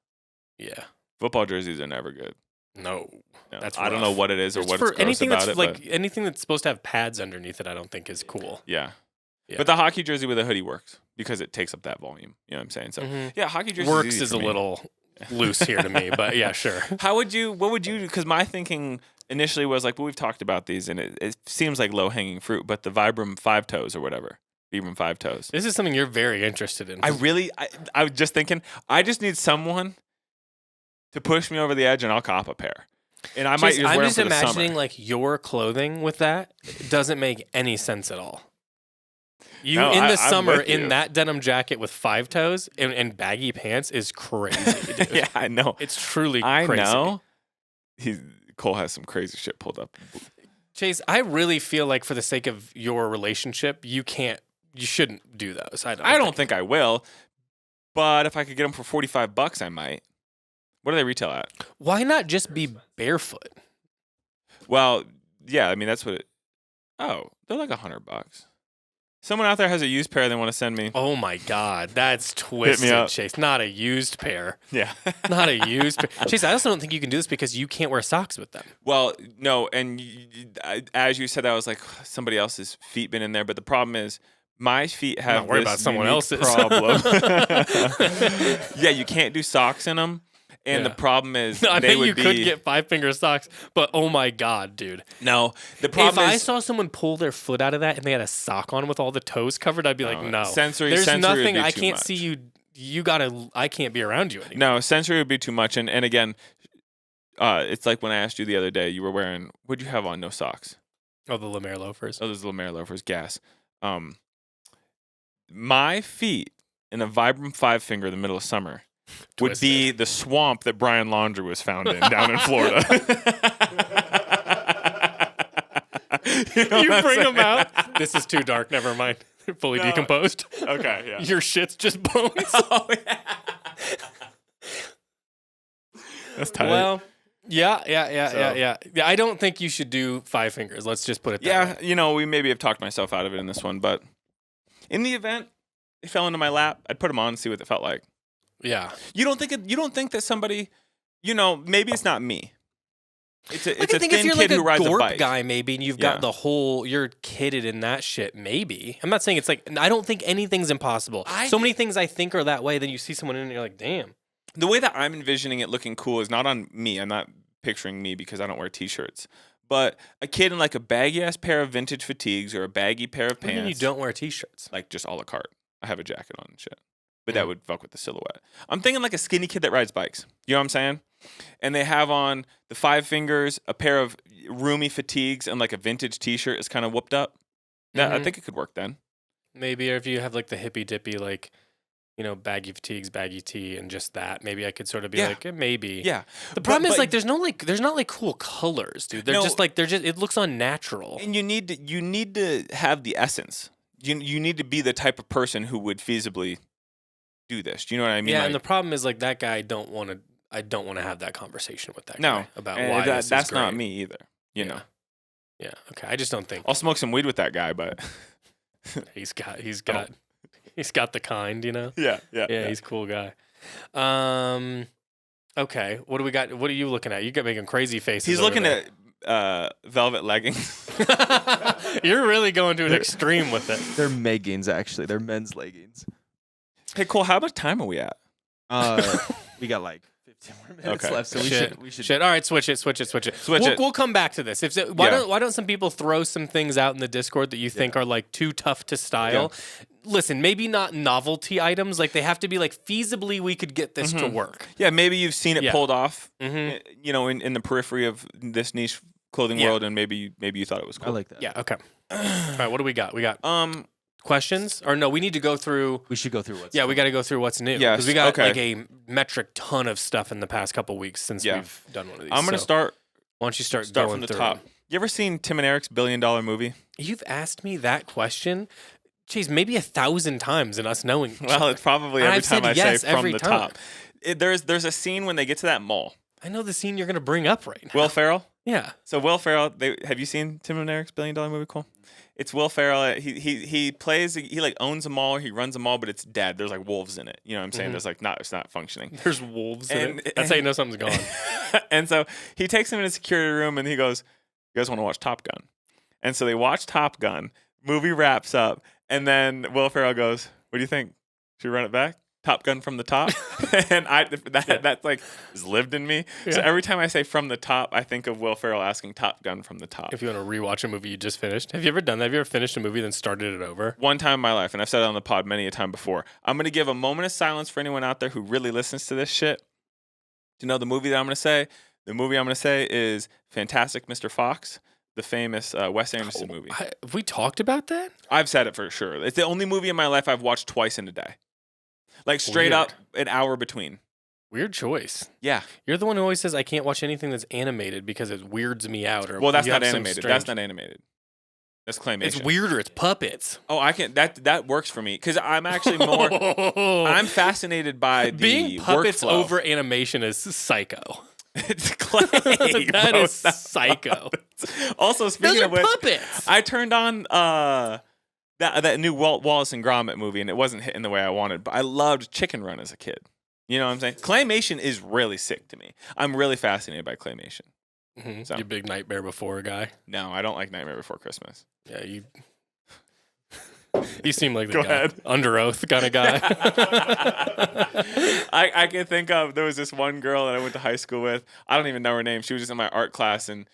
Yeah. Football jerseys are never good. No. That's I don't know what it is or what's gross anything about that's it. like anything that's supposed to have pads underneath it, I don't think is cool. Yeah. But the hockey jersey with a hoodie works because it takes up that volume. You know what I'm saying? So yeah, hockey jersey works is a little loose here to me, but yeah, sure. What would you do? Because my thinking initially was like, well, we've talked about these and it seems like low hanging fruit, but the Vibram 5 toes or whatever. Vibram 5 toes. This is something you're very interested in. I was just thinking, I just need someone to push me over the edge and I'll cop a pair. And I might just wear them for the summer. I'm just imagining like your clothing with that doesn't make any sense at all. In the summer in that denim jacket with 5 toes and baggy pants is crazy, dude. Yeah, I know. It's truly crazy. I know. Cole has some crazy shit pulled up. Chase, I really feel like for the sake of your relationship, you shouldn't do those. I don't think I will. But if I could get them for $45, I might. What do they retail at? Why not just be barefoot? Well, yeah, I mean that's what they're like $100. Someone out there has a used pair they want to send me. Oh my God, that's twisted, Chase. Not a used pair. Yeah. Not a used pair. Chase, I also don't think you can do this because you can't wear socks with them. Well, no, and as you said, that was like somebody else's feet been in there, but the problem is my feet have not worried about someone else's problem. Yeah, you can't do socks in them. And the problem is, I know you could get 5-finger socks, but oh my god, dude. No, the problem if is, I saw someone pull their foot out of that and they had a sock on with all the toes covered, I'd be like, no. Sensory nothing. Would be I too can't much. see you. I can't be around you anymore. No, sensory would be too much. And again, it's like when I asked you the other day, you were wearing, what'd you have on? No socks. Oh, the Lemaire loafers. Oh, those Lemaire loafers, gas. My feet in a Vibram 5-finger in the middle of summer would be the swamp that Brian Laundrie was found in down in Florida. You bring them out. This is too dark. Never mind. They're fully decomposed. Okay, yeah. Your shit's just bones. Oh, yeah. That's tight. Well, yeah. I don't think you should do 5 fingers. Let's just put it that way. We maybe have talked myself out of it in this one, but in the event it fell into my lap, I'd put them on and see what it felt like. Yeah. You don't think that somebody, maybe it's not me. It's a thin if you're kid like a who rides a gorp bike. guy, maybe, and you've got you're kitted in that shit, maybe. I'm not saying it's like, I don't think anything's impossible. So many things I think are that way, then you see someone in and you're like, damn. The way that I'm envisioning it looking cool is not on me. I'm not picturing me because I don't wear t-shirts. But a kid in like a baggy-ass pair of vintage fatigues or a baggy pair of pants. You don't wear t-shirts. Like just a la carte. I have a jacket on and shit. But that would fuck with the silhouette. I'm thinking like a skinny kid that rides bikes. You know what I'm saying? And they have on the 5 fingers, a pair of roomy fatigues, and like a vintage t-shirt is kind of whooped up. Yeah, I think it could work then. Maybe, or if you have like the hippy dippy, like, baggy fatigues, baggy tee, and just that. Maybe I could sort of be like, maybe. Yeah. The problem is like there's not like cool colors, dude. They're just it looks unnatural. And you need to have the essence. You need to be the type of person who would feasibly do this. Do you know what I mean? Yeah, and the problem is like that guy I don't want to have that conversation with that guy about why that's not me either. You know. Yeah. Okay. I just don't think I'll smoke some weed with that guy, but he's got the kind, Yeah. He's a cool guy. Okay. What do we got? What are you looking at? You got making crazy faces. He's looking at velvet leggings. You're really going to an extreme with it. They're leggings, actually. They're men's leggings. Hey, Cole, how much time are we at? We got like 15 more minutes left, so we should. All right, switch it. We'll come back to this. Why don't some people throw some things out in the Discord that you think are like too tough to style? Yeah. Listen, maybe not novelty items. Like they have to be like feasibly we could get this to work. Yeah, maybe you've seen it pulled off. In the periphery of this niche clothing world, and maybe you thought it was cool. I like that. Yeah. Okay. All right. What do we got? We got questions, or no? We need to go through. We should go through what's. Yeah, we got to go through what's new. Yeah, because we got like a metric ton of stuff in the past couple weeks since we've done one of these. I'm gonna start. Why don't you start going from the through. top? You ever seen Tim and Eric's $1 billion movie? You've asked me that question. Jeez, maybe 1,000 times in us knowing. Well, it's probably every time I say from the top. There's a scene when they get to that mall. I know the scene you're gonna bring up right now. Will Ferrell. Yeah. So Will Ferrell. Have you seen Tim and Eric's $1 billion movie? Cole? It's Will Ferrell. He plays. He like owns a mall. He runs a mall, but it's dead. There's like wolves in it. You know what I'm saying? There's like it's not functioning. There's wolves in it. That's how you know something's gone. And so he takes him in a security room and he goes, "You guys want to watch Top Gun?" And so they watch Top Gun. Movie wraps up, and then Will Ferrell goes, "What do you think? Should we run it back? Top Gun from the top?" And that's like has lived in me. Yeah. So every time I say from the top, I think of Will Ferrell asking Top Gun from the top. If you want to rewatch a movie you just finished, have you ever done that? Have you ever finished a movie then started it over? One time in my life, and I've said it on the pod many a time before. I'm going to give a moment of silence for anyone out there who really listens to this shit. Do you know the movie that I'm going to say? The movie I'm going to say is Fantastic Mr. Fox, the famous Wes Anderson movie. Have we talked about that? I've said it for sure. It's the only movie in my life I've watched twice in a day. Like straight up an hour between. Weird choice. Yeah. You're the one who always says I can't watch anything that's animated because it weirds me out. Or well, that's not animated. That's not animated. That's claymation. It's weirder. It's puppets. Oh, I can. That works for me because I'm actually more. I'm fascinated by the being puppets workflow. Over animation is psycho. It's clay. That is psycho. Also, speaking of which, puppets. I turned on that new Wallace and Gromit movie, and it wasn't hitting the way I wanted. But I loved Chicken Run as a kid. You know what I'm saying? Claymation is really sick to me. I'm really fascinated by claymation. Mm-hmm. So. You big Nightmare Before guy? No, I don't like Nightmare Before Christmas. Yeah, you. You seem like the Go guy. ahead. Under oath kind of guy. I can think of, there was this one girl that I went to high school with. I don't even know her name. She was just in my art class, and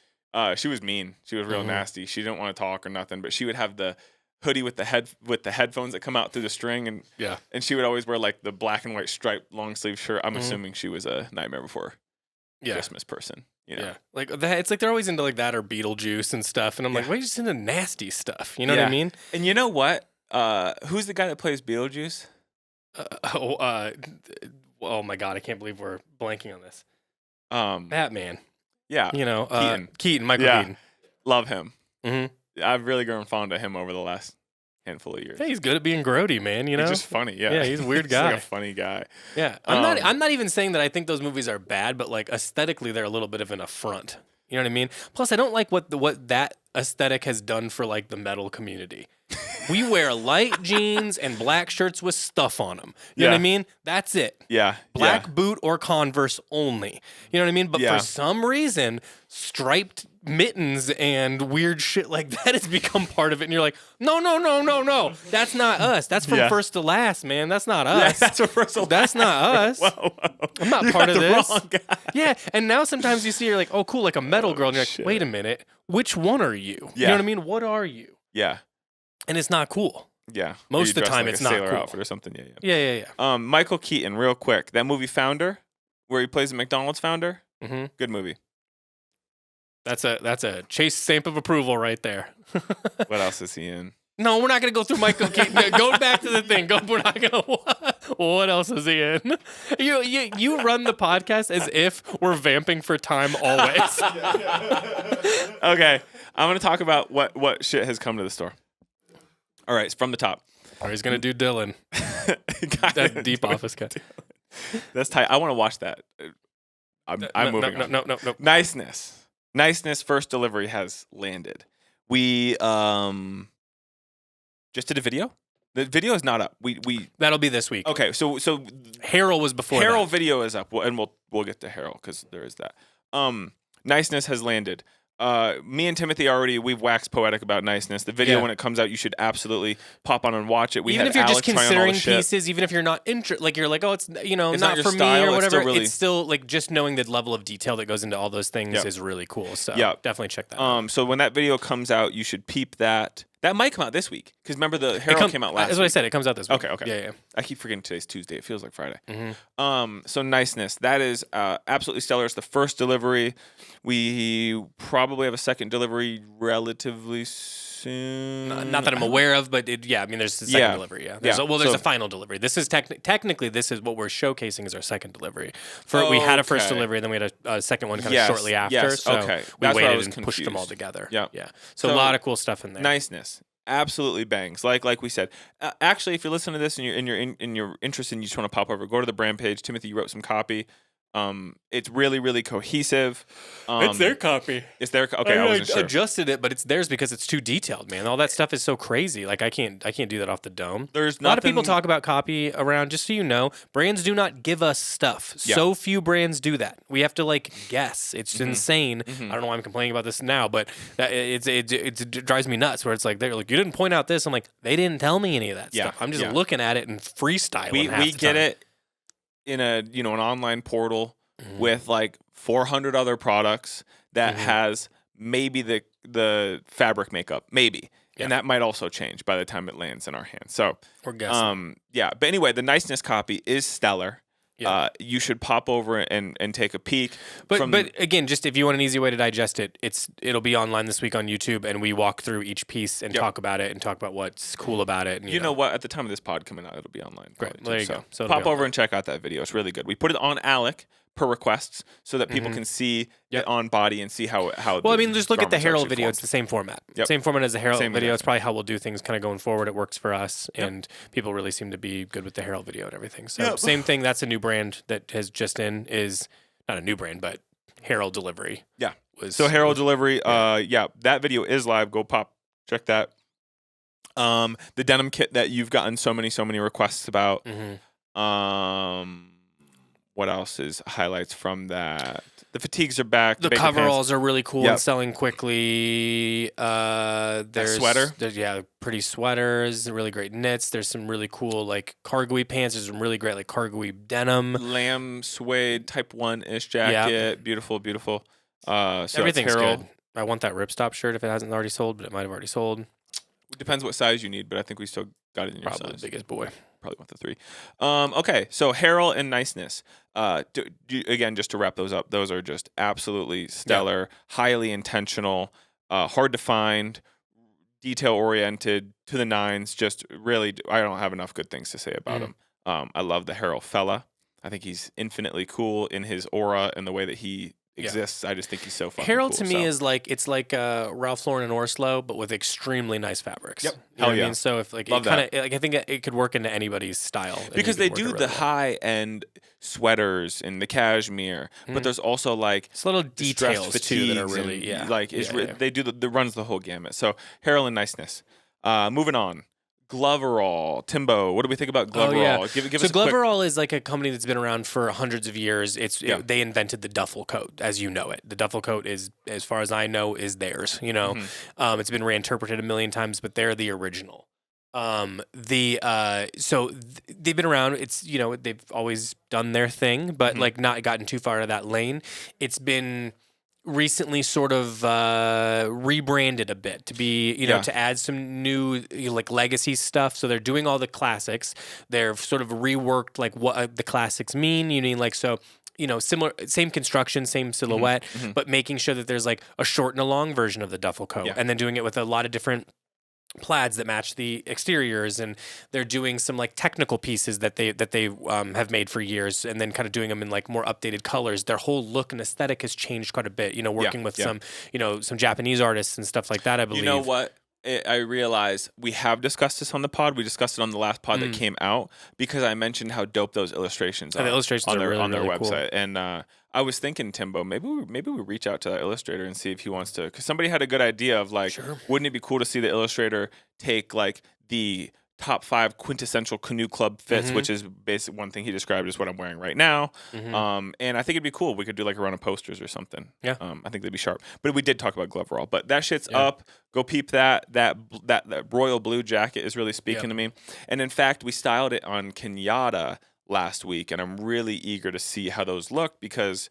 she was mean. She was real nasty. She didn't want to talk or nothing, but she would have the hoodie with the headphones that come out through the string, and she would always wear like the black and white striped long sleeve shirt. I'm assuming she was a Nightmare Before Christmas person. You know? Yeah, like that. It's like they're always into like that or Beetlejuice and stuff, and I'm like, why are you just into nasty stuff? You know what I mean? And you know what? Who's the guy that plays Beetlejuice? Oh my God, I can't believe we're blanking on this. Batman. Yeah. You know, Keaton. Michael Keaton. Love him. Mm-hmm. I've really grown fond of him over the last handful of years. Yeah, he's good at being grody, man. You know, he's just funny. Yeah, yeah, he's a weird guy. He's like a funny guy. Yeah, I'm not even saying that I think those movies are bad, but like aesthetically, they're a little bit of an affront. You know what I mean? Plus, I don't like what that aesthetic has done for like the metal community. We wear light jeans and black shirts with stuff on them. You know what I mean? That's it. Yeah. Black boot or Converse only. You know what I mean? But for some reason, striped mittens and weird shit like that has become part of it. And you're like, no. That's not us. That's from first to last, man. That's not us. Yeah, that's from first to last. That's not us. Whoa. I'm not part of this. Wrong guy. Yeah. And now sometimes you see, you're like, oh, cool, like a metal girl. And you're like, wait a minute. Which one are you? You know what I mean? What are you? Yeah. And it's not cool. Yeah. Most of the time, like it's a not sailor cool. outfit or something. Yeah. Michael Keaton, real quick. That movie Founder, where he plays the McDonald's founder. Mm-hmm. Good movie. That's a Chase stamp of approval right there. What else is he in? No, we're not gonna go through Michael Keaton. Go back to the thing. We're not gonna. What else is he in? You run the podcast as if we're vamping for time always. Okay, I'm gonna talk about what shit has come to the store. All right, it's from the top. Or he's gonna do Dylan. That deep office cut. That's tight. I want to watch that. I'm moving on. No. Niceness first delivery has landed. We just did a video. The video is not up. We That'll be this week. Okay, so Harold was before. Harold video is up, and we'll get to Harold because there is that. Niceness has landed. Me and Timothy we've waxed poetic about Niceness. The video, when it comes out, you should absolutely pop on and watch it. Even if you're just considering pieces, even if you're not like you're like, oh, it's not, not for me or whatever. It's still like just knowing the level of detail that goes into all those things is really cool. So definitely check that out. So when that video comes out, you should peep that. That might come out this week because remember the Harold came out last week. That's what I said. It comes out this week. Okay. Yeah. I keep forgetting today's Tuesday. It feels like Friday. Mm-hmm. So Niceness. That is absolutely stellar. It's the first delivery. We probably have a second delivery relatively soon. Not that I'm aware of, but there's a second delivery. Yeah. There's a final delivery. This is technically this is what we're showcasing as our second delivery. We had a first delivery, and then we had a second one kind of shortly after. Yes. So we waited and confused. pushed them all together. Yeah. So a lot of cool stuff in there. Niceness. Absolutely bangs. Like we said. Actually, if you're listening to this and you're interested and you just want to pop over, go to the brand page. Timothy, you wrote some copy. It's really, really cohesive. It's their copy. It's their okay. I wasn't sure. Adjusted it, but it's theirs because it's too detailed, man. All that stuff is so crazy. Like I can't do that off the dome. There's a lot of people talk about copy around. Just so you know, brands do not give us stuff. Yeah. So few brands do that. We have to like guess. It's insane. I don't know why I'm complaining about this now, but it drives me nuts. Where it's like they're like, you didn't point out this. I'm like, they didn't tell me any of that stuff. I'm just looking at it and freestyling. We get it in an online portal with like 400 other products that has maybe the fabric makeup, maybe. Yeah. And that might also change by the time it lands in our hands. So we're guessing. But anyway, the Niceness copy is stellar. Yeah. You should pop over and take a peek. But again, just if you want an easy way to digest it, it'll be online this week on YouTube, and we walk through each piece and talk about it and talk about what's cool about it. And, you know what? At the time of this pod coming out, it'll be online. Great. Well, there you go. So pop over and check out that video. It's really good. We put it on Alec per requests so that people can see it on body and see how. Well, just look at the Harold video. It's the same format. Yep. Same format as the Harold video. It's probably how we'll do things kind of going forward. It works for us, and people really seem to be good with the Harold video and everything. So same thing. That's a new brand that has just is not a new brand, but Harold Delivery. Yeah. Harold Delivery. That video is live. Go check that. The denim kit that you've gotten so many requests about. what else is highlights from that? The fatigues are back. The bacon coveralls pants. are really cool Yep. and selling quickly. Sweater? There's pretty sweaters, really great knits. There's some really cool like cargo pants. There's some really great like cargo denim. Lamb suede type 1-ish jacket. Beautiful, beautiful. So everything's that's good. I want that ripstop shirt if it hasn't already sold, but it might have already sold. It depends what size you need, but I think we still got it in your Probably size. the biggest boy. Probably want the 3. Okay, so Harrell and Niceness. Again, just to wrap those up, those are just absolutely stellar, highly intentional, hard to find, detail oriented, to the nines. Just really, I don't have enough good things to say about him. I love the Harrell fella. I think he's infinitely cool in his aura and the way that he exists. I just think he's so fucking Harrell cool. to me is like it's like Ralph Lauren and Orslo, but with extremely nice fabrics. Yep. You know what I mean? So if like Love it kind of like I think it could work into anybody's style because they do the high end sweaters and the cashmere, but there's also like it's little details too that are really they do the runs the whole gamut. So Harrell and Niceness. Moving on. Gloverall, Timbo. What do we think about Gloverall? Give us a Gloverall is like a company that's been around for hundreds of years. They invented the duffel coat as you know it. The duffel coat is, as far as I know, is theirs. You know, it's been reinterpreted a million times, but they're the original. They've been around. It's they've always done their thing, but like not gotten too far out of that lane. It's been recently sort of rebranded a bit to be, to add some new like legacy stuff. So they're doing all the classics. They're sort of reworked like what the classics mean. Similar, same construction, same silhouette, but making sure that there's like a short and a long version of the duffel coat, and then doing it with a lot of different plaids that match the exteriors, and they're doing some like technical pieces that they have made for years, and then kind of doing them in like more updated colors. Their whole look and aesthetic has changed quite a bit. Working with some Japanese artists and stuff like that. I believe. You know what? I realize we have discussed this on the pod. We discussed it on the last pod that came out because I mentioned how dope those illustrations are. The illustrations on are their, really, on their really website. cool. And I was thinking, Timbo, maybe we reach out to that illustrator and see if he wants to. Because somebody had a good idea of like, wouldn't it be cool to see the illustrator take like the top 5 quintessential Canoe Club fits, which is basically one thing he described as what I'm wearing right now. And I think it'd be cool. We could do like a run of posters or something. Yeah. I think they'd be sharp. But we did talk about Gloverall. But that shit's up. Go peep that. That royal blue jacket is really speaking to me. And in fact, we styled it on Kenyatta last week, and I'm really eager to see how those look because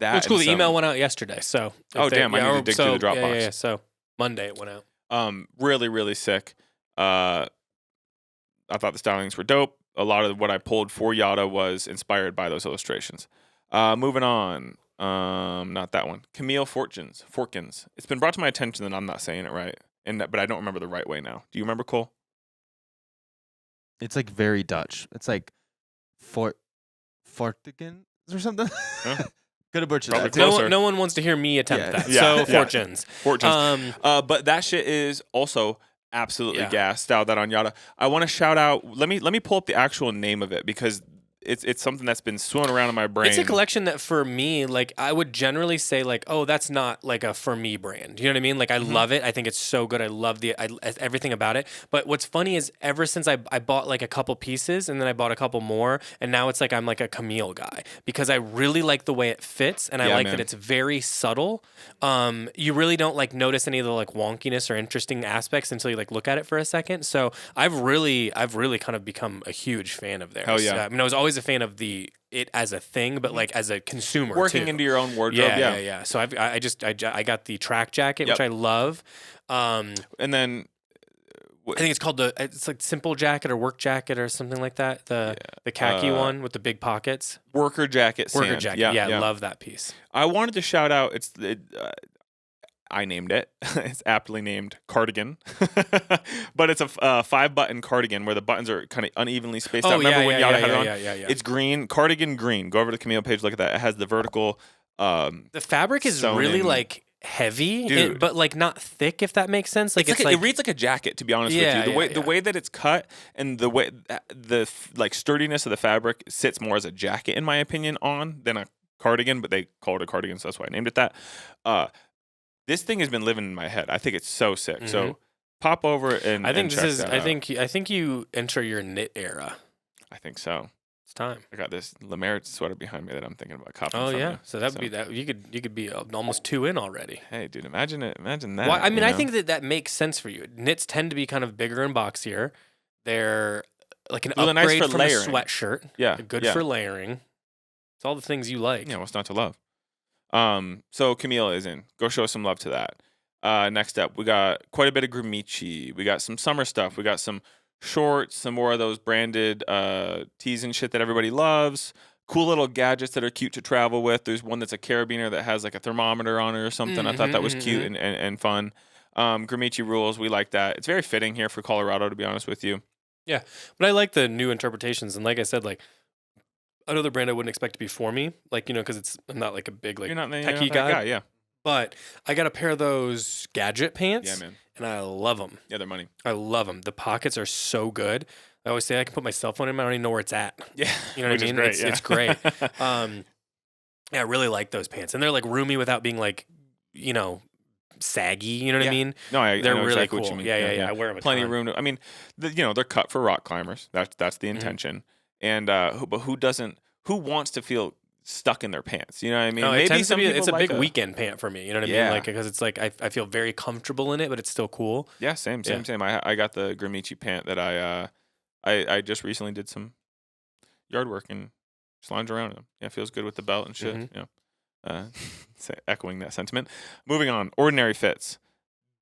it's cool. The email went out yesterday. So I need to dig through the Dropbox. Yeah. So Monday it went out. Really, really sick. I thought the stylings were dope. A lot of what I pulled for Yada was inspired by those illustrations. Moving on. Not that one. Camille Forkins. It's been brought to my attention that I'm not saying it right, but I don't remember the right way now. Do you remember, Cole? It's like very Dutch. It's like Fortigen or something. Huh? Could have butchered that. No one wants to hear me attempt that. So Fortunes. But that shit is also absolutely gas. Style that on Yada. I want to shout out. Let me pull up the actual name of it because it's something that's been swimming around in my brain. It's a collection that for me, like I would generally say like, oh, that's not like a for me brand. You know what I mean? Like I love it. I think it's so good. I love everything about it. But what's funny is ever since I bought like a couple pieces and then I bought a couple more, and now it's like I'm like a Camille guy because I really like the way it fits, and I like that it's very subtle. You really don't like notice any of the like wonkiness or interesting aspects until you like look at it for a second. So I've really kind of become a huge fan of theirs. Hell yeah. I mean, I was always a fan of it as a thing, but like as a consumer working too. Into your own wardrobe. Yeah. So I got the track jacket, which I love. And then I think it's called it's like simple jacket or work jacket or something like that. The khaki one with the big pockets. Worker jacket. Worker jacket. Yeah, love that piece. I wanted to shout out. I named it. It's aptly named cardigan, but it's a 5-button cardigan where the buttons are kind of unevenly spaced out. Remember when Yada had it on? Yeah. It's green, cardigan green. Go over to the Camille page, look at that. It has the vertical. The fabric is really like heavy, but like not thick. If that makes sense. Like it reads like a jacket. To be honest with you, the way that it's cut and the way the like sturdiness of the fabric sits more as a jacket, in my opinion, than a cardigan. But they call it a cardigan, so that's why I named it that. This thing has been living in my head. I think it's so sick. So pop over and I think check that out. I think you enter your knit era. I think so. It's time. I got this Le Maire sweater behind me that I'm thinking about copying. Oh from yeah, you. so that would be that. You could be almost 2 in already. Hey, dude, imagine it. Imagine that. Well, I mean, I think that makes sense for you. Knits tend to be kind of bigger and boxier. They're like an Really nice upgrade for from layering. a sweatshirt. Yeah, They're good yeah. for layering. It's all the things you like. Yeah, what's not to love? So Camille is in. Go show some love to that. Next up, we got quite a bit of Gramici. We got some summer stuff. We got some shorts, some more of those branded tees and shit that everybody loves. Cool little gadgets that are cute to travel with. There's one that's a carabiner that has like a thermometer on it or something. I thought that was cute and fun. Gramici rules. We like that. It's very fitting here for Colorado, to be honest with you. Yeah, but I like the new interpretations. And like I said, like another brand I wouldn't expect to be for me, like, because I'm not like a big like techie guy. Yeah. But I got a pair of those gadget pants. Yeah, man. And I love them. Yeah, they're money. I love them. The pockets are so good. I always say I can put my cell phone in them. I don't even know where it's at. Yeah. You know what I mean? Great, it's great. Yeah, I really like those pants. And they're like roomy without being like, saggy. You know what I mean? No, they're I know really exactly cool. what you mean. Yeah. I wear them Plenty of room. I mean, they're cut for rock climbers. That's the intention. And who wants to feel stuck in their pants? You know what I mean? No, Maybe it's a big weekend pant for me. You know what I mean? Like, because it's like I feel very comfortable in it, but it's still cool. Yeah, same. I got the Gramici pant that I just recently did some yard work and just lounge around in them. Yeah, it feels good with the belt and shit. Echoing that sentiment. Moving on, Ordinary Fits.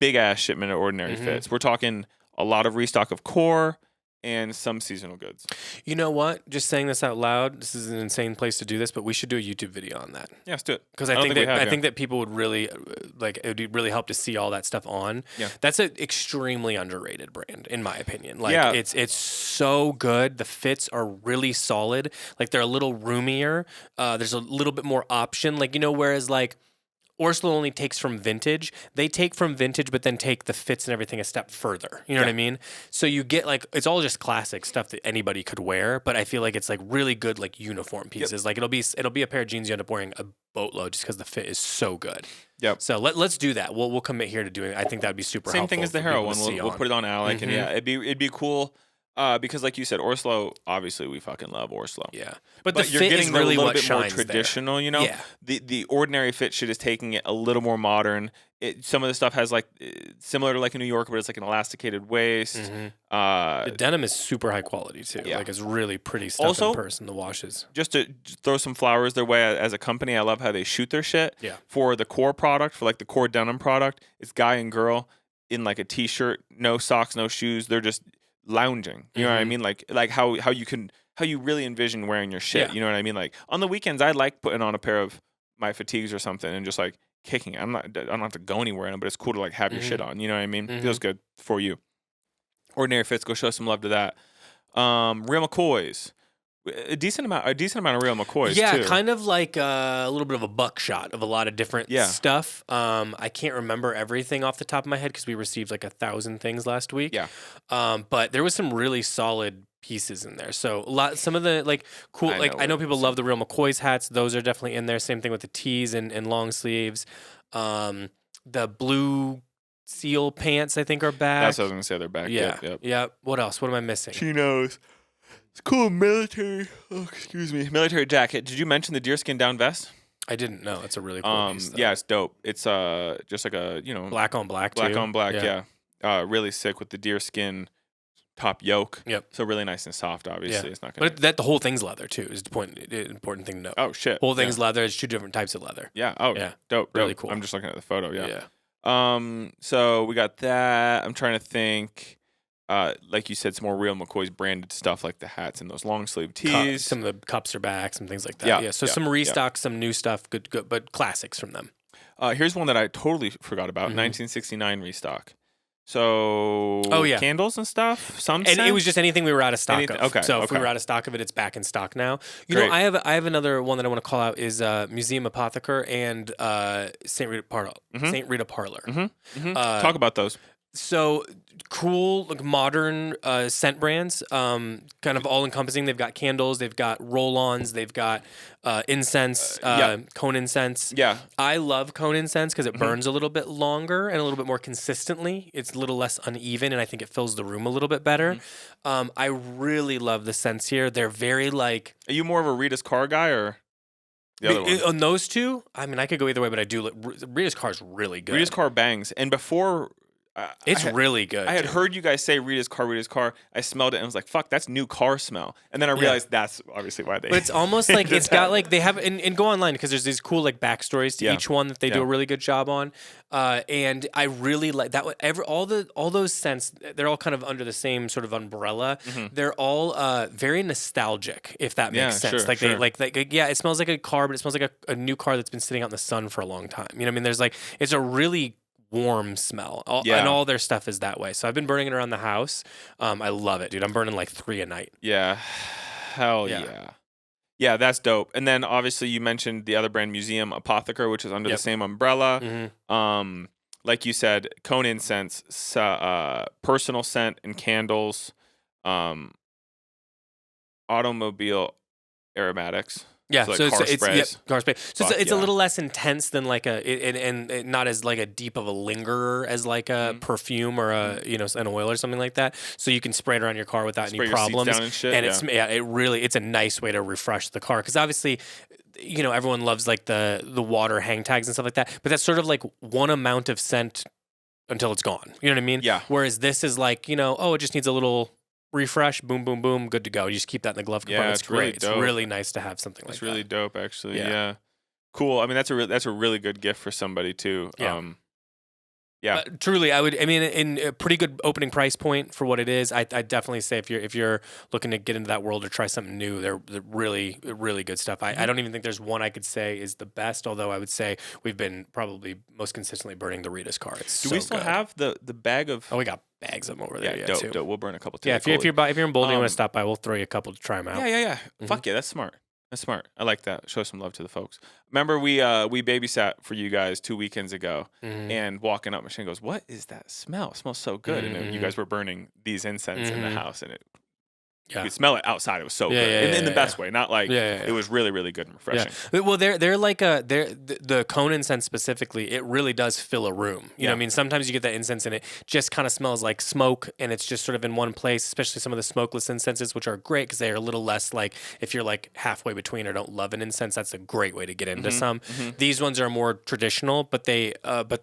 Big ass shipment of Ordinary Fits. We're talking a lot of restock of core and some seasonal goods. You know what? Just saying this out loud, this is an insane place to do this, but we should do a YouTube video on that. Yeah, let's do it. Because I think that people would really like. It would really help to see all that stuff on. Yeah, that's an extremely underrated brand, in my opinion. Like, it's so good. The fits are really solid. Like, they're a little roomier. There's a little bit more option. Like, whereas like Orslo only takes from vintage. They take from vintage, but then take the fits and everything a step further. You know what I mean? So you get like, it's all just classic stuff that anybody could wear, but I feel like it's like really good, like uniform pieces. Like it'll be a pair of jeans you end up wearing a boatload just because the fit is so good. Yep. So let's do that. We'll commit here to doing it. I think that'd be super helpful. Same thing as the Hero one. We'll put it on Alec, and it'd be cool. Because like you said, Orslo, obviously we fucking love Orslo. Yeah. But the you're fit getting is really a little what bit more shines traditional, there. Yeah. The Ordinary Fit shit is taking it a little more modern. Some of the stuff has like similar to like in New York, but it's like an elasticated waist. The denim is super high quality too. Yeah. Like it's really pretty stuff in person, the washes. Just to throw some flowers their way as a company, I love how they shoot their shit. Yeah. For the core product, for like the core denim product, it's guy and girl in like a t-shirt, no socks, no shoes. They're just lounging, you know what I mean? Like how you really envision wearing your shit. You know what I mean? Like on the weekends, I like putting on a pair of my fatigues or something and just like kicking it. I don't have to go anywhere in them, but it's cool to like have your shit on. You know what I mean? Feels good for you. Ordinary Fits, go show some love to that. Real McCoys. A decent amount of Real McCoys too. Yeah, kind of like a little bit of a buckshot of a lot of different stuff. I can't remember everything off the top of my head because we received like 1,000 things last week. Yeah. But there was some really solid pieces in there. So some of the like cool, I know people love the Real McCoys hats. Those are definitely in there. Same thing with the tees and long sleeves. The blue seal pants I think are back. That's what I was gonna say. They're back. Yeah. Yep. What else? What am I missing? Chinos. It's cool military. Oh, excuse me. Military jacket. Did you mention the deerskin down vest? I didn't know. It's a really cool piece. Yeah, it's dope. It's just like a black on black. Black on black. Yeah. Really sick with the deerskin top yoke. Yep. So really nice and soft. Obviously, it's not gonna. But the whole thing's leather too. Is the important thing to know. Oh shit. Whole thing's leather. It's 2 different types of leather. Yeah. Oh yeah. Dope. Really cool. I'm just looking at the photo. Yeah. Yeah. So we got that. I'm trying to think. Like you said, some more Real McCoy's branded stuff like the hats and those long sleeve tees. Some of the cups are back, some things like that. So some restock, some new stuff, good, but classics from them. Here's one that I totally forgot about. 1969 restock. So candles and stuff. It was just anything we were out of stock of. Okay. So if we were out of stock of it, it's back in stock now. You know, I have another one that I want to call out is Museum Apotheker and St. Rita Parlor. St. Rita Parlor. Talk about those. So cool, like modern scent brands, kind of all encompassing. They've got candles, they've got roll-ons, they've got incense, cone incense. Yeah. I love cone incense because it burns a little bit longer and a little bit more consistently. It's a little less uneven, and I think it fills the room a little bit better. I really love the scents here. They're very like. Are you more of a Rita's Car guy or the other one? On those two, I mean, I could go either way, but I do. Rita's Car is really good. Rita's Car bangs, and before. It's really good. I had heard you guys say Rita's Car. I smelled it and was like, fuck, that's new car smell. And then I realized that's obviously why they. But it's almost like it's got like they have and go online because there's these cool like backstories to each one that they do a really good job on. And I really like that. All those scents, they're all kind of under the same sort of umbrella. They're all very nostalgic, if that makes sense. Sure, like sure. they like it smells like a car, but it smells like a new car that's been sitting out in the sun for a long time. You know what I mean? There's like it's a really warm smell, and all their stuff is that way. So I've been burning it around the house. I love it, dude. I'm burning like 3 a night. Yeah, hell yeah. Yeah, that's dope. And then obviously you mentioned the other brand, Museum Apotheker, which is under the same umbrella. Like you said, cone incense, personal scent and candles, automobile aromatics. Yeah, so car sprays. car spray. So it's a little less intense than like and not as like a deep of a lingerer as like a perfume or an oil or something like that. So you can spray it around your car without any problems. Down and shit, it's a nice way to refresh the car because obviously, everyone loves like the water hang tags and stuff like that. But that's sort of like one amount of scent until it's gone. You know what I mean? Yeah. Whereas this is like it just needs a little refresh, boom, boom, boom, good to go. You just keep that in the glove compartment. It's great. It's really nice to have something like that. It's really dope, actually. Yeah. Cool. I mean, that's a really good gift for somebody too. Yeah. Truly, in a pretty good opening price point for what it is. I definitely say if you're looking to get into that world or try something new, they're really, really good stuff. I don't even think there's one I could say is the best, although I would say we've been probably most consistently burning the Rita's Car. Do we still have the bag of... Oh, we got bags of them over there. Yeah, too. Dope. We'll burn a couple too. Yeah, if you're in Boulder and you want to stop by, we'll throw you a couple to try them out. Yeah. Fuck yeah, that's smart. That's smart. I like that. Show some love to the folks. Remember, we babysat for you guys 2 weekends ago, and walking up, Michelle goes, "What is that smell? It smells so good." And then you guys were burning these incense in the house, and you could smell it outside. It was so good, in the best way. Not like it was really, really good and refreshing. Yeah. Well, they're like the cone incense specifically. It really does fill a room. You know what I mean? Sometimes you get that incense and it just kind of smells like smoke, and it's just sort of in one place. Especially some of the smokeless incenses, which are great because they are a little less like if you're like halfway between or don't love an incense. That's a great way to get into some. These ones are more traditional, but the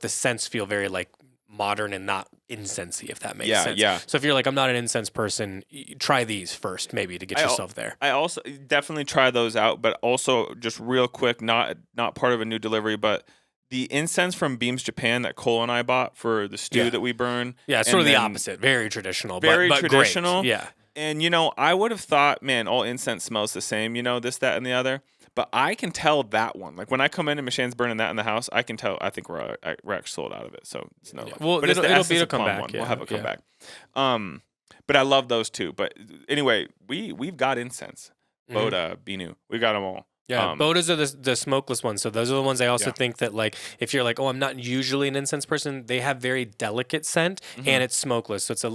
scents feel very like modern and not incensey, if that makes sense. Yeah. So if you're like, I'm not an incense person, try these first, maybe to get yourself there. I also definitely try those out, but also just real quick, not part of a new delivery, but the incense from Beams Japan that Cole and I bought for the stew that we burn. Yeah, it's sort of the opposite. Very traditional. Very but traditional. Great. Yeah. And I would have thought, man, all incense smells the same, this, that, and the other. But I can tell that one. Like when I come in and Michonne's burning that in the house, I can tell. I think we're actually sold out of it. So it's no. Yeah. Well, but it'll come back. One. Yeah. We'll have it come back. But I love those too. But anyway, we've got incense, Boda, Binu. We got them all. Yeah, Bodas are the smokeless ones. So those are the ones I also think that like if you're like, oh, I'm not usually an incense person, they have very delicate scent and it's smokeless. So it's a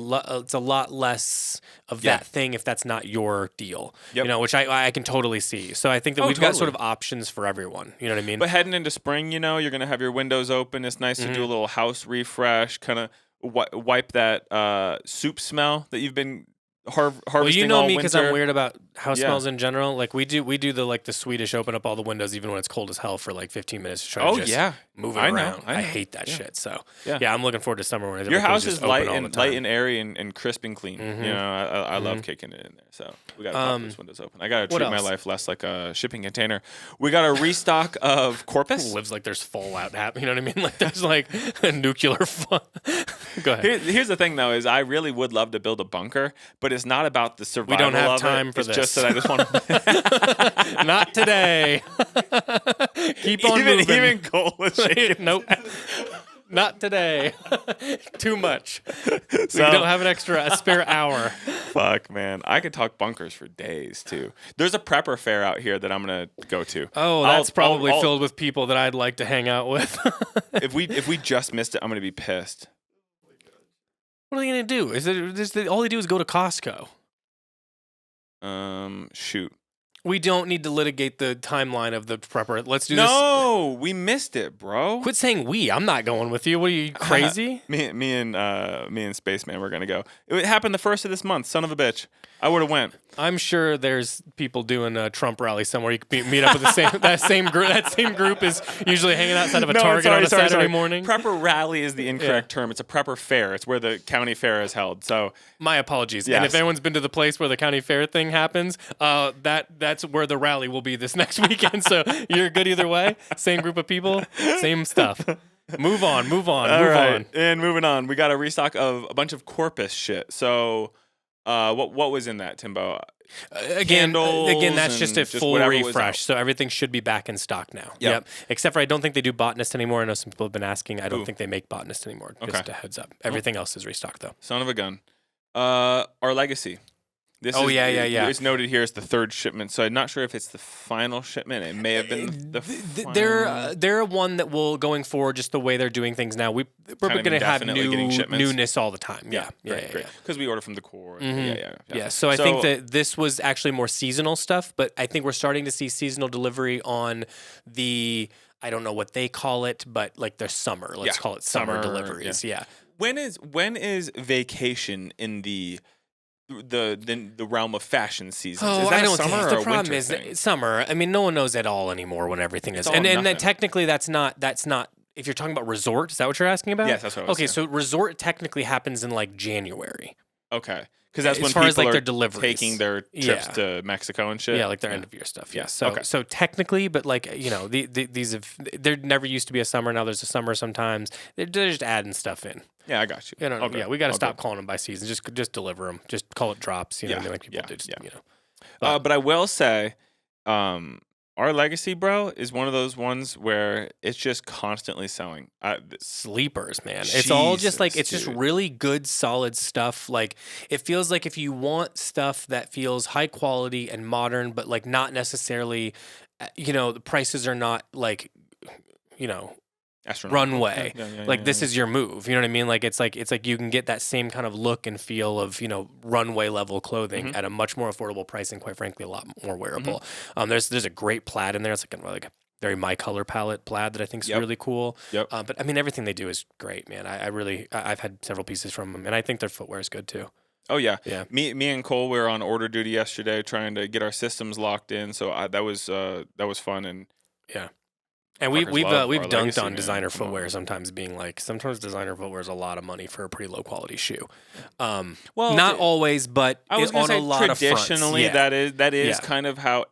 lot less of that thing if that's not your deal. Yep. Which I can totally see. So I think that we've got sort of options for everyone. You know what I mean? But heading into spring, you're gonna have your windows open. It's nice to do a little house refresh, kind of wipe that soup smell that you've been harvesting. Well, you know all me because winter. I'm weird about house smells in general. Like we do the Swedish open up all the windows even when it's cold as hell for like 15 minutes to try to just move it around. I hate that shit. So I'm looking forward to summer when your house is light and airy and crisp and clean. I love kicking it in there. So we got to pop those windows open. I got to treat my life less like a shipping container. We got a restock of Corpus. Lives like there's fallout happening. You know what I mean? Like there's like a nuclear fun. Go ahead. Here's the thing though: is I really would love to build a bunker, but it's not about the survival. We don't have of time it. for it's this. Just that I just want to. Not today. Keep on moving. Even Cole was shaking. Nope. Not today. Too much. We don't have a spare hour. Fuck, man. I could talk bunkers for days, too. There's a prepper fair out here that I'm going to go to. Oh, that's probably filled with people that I'd like to hang out with. If we just missed it, I'm going to be pissed. What are they gonna do? All they do is go to Costco? Shoot. We don't need to litigate the timeline of the prepper. Let's do this. No, we missed it, bro. Quit saying we. I'm not going with you. What are you, crazy? me and Spaceman were gonna go. It happened the first of this month. Son of a bitch. I would have went. I'm sure there's people doing a Trump rally somewhere. You could meet up with that same group. That same group is usually hanging outside of a Target on a Saturday morning. Prepper rally is the incorrect term. It's a prepper fair. It's where the county fair is held. So my apologies. Yes. And if anyone's been to the place where the county fair thing happens, that's where the rally will be this next weekend. So you're good either way. Same group of people, same stuff. Move on. Move on. And moving on, we got a restock of a bunch of Corpus shit. So. What was in that, Timbo? Again, that's just a full refresh. So everything should be back in stock now. Yep. Except for I don't think they do Botanist anymore. I know some people have been asking. I don't think they make Botanist anymore. Just a heads up. Everything else is restocked though. Son of a gun. Our Legacy. It's noted here as the third shipment, so I'm not sure if it's the final shipment. It may have been the final. They're one that will, going forward, just the way they're doing things now, we're going to have newness all the time. Yeah. Great. Because we order from the core. Mm-hmm. Yeah. So I think that this was actually more seasonal stuff, but I think we're starting to see seasonal delivery on the, I don't know what they call it, but like their summer. Let's call it summer deliveries. Yeah. When is vacation in the realm of fashion seasons? Oh, is that I don't summer think or the a problem winter is thing? summer. I mean, no one knows at all anymore when everything is. And then technically that's not if you're talking about resort, is that what you're asking about? Yes, that's what I was saying. So resort technically happens in like January. Okay. Because that's when people are taking their trips to Mexico and shit. Yeah, like their end of year stuff. Yeah. So technically, but like, there never used to be a summer. Now there's a summer sometimes. They're just adding stuff in. Yeah, I got you. Yeah, we got to stop calling them by season. Just deliver them. Just call it drops. Like people do. But I will say, our Legacy, bro, is one of those ones where it's just constantly selling. Sleepers, man. It's all just like, it's just really good, solid stuff. Like, it feels like if you want stuff that feels high quality and modern, but like not necessarily, the prices are not like, runway. This is your move. You know what I mean? Like it's like you can get that same kind of look and feel of, runway level clothing at a much more affordable price and quite frankly a lot more wearable. There's a great plaid in there. It's like a very my color palette plaid that I think is really cool. But I mean everything they do is great, man. I've had several pieces from them and I think their footwear is good too. Oh yeah. Me and Cole were on order duty yesterday trying to get our systems locked in. So that was fun and And we've dunked Legacy, on designer footwear sometimes being like, sometimes designer footwear is a lot of money for a pretty low quality shoe. Not always, but I was on say, a lot of fronts. Traditionally, that is kind of how,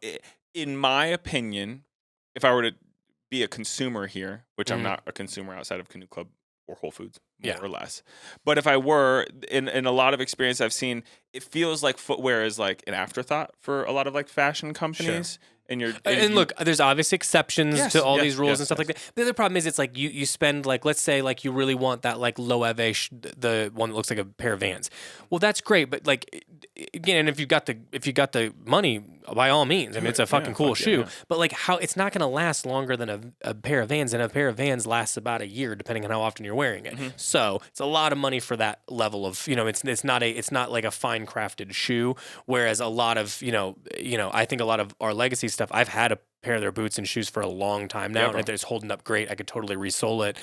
in my opinion, if I were to be a consumer here, which I'm not a consumer outside of Canoe Club or Whole Foods, more or less. But if I were, in a lot of experience I've seen, it feels like footwear is like an afterthought for a lot of like fashion companies. Sure. And look, there's obvious exceptions to all these rules and stuff like that. The other problem is it's like you spend like, let's say like you really want that like Loewe, the one that looks like a pair of Vans. Well, that's great, but like again, if you got the money, by all means, I mean it's a fucking cool shoe. But like it's not going to last longer than a pair of Vans, and a pair of Vans lasts about a year depending on how often you're wearing it. So it's a lot of money for that level of it's not like a fine crafted shoe. Whereas a lot of I think a lot of our Legacy stuff, I've had a pair of their boots and shoes for a long time now, and it's holding up great. I could totally resole it.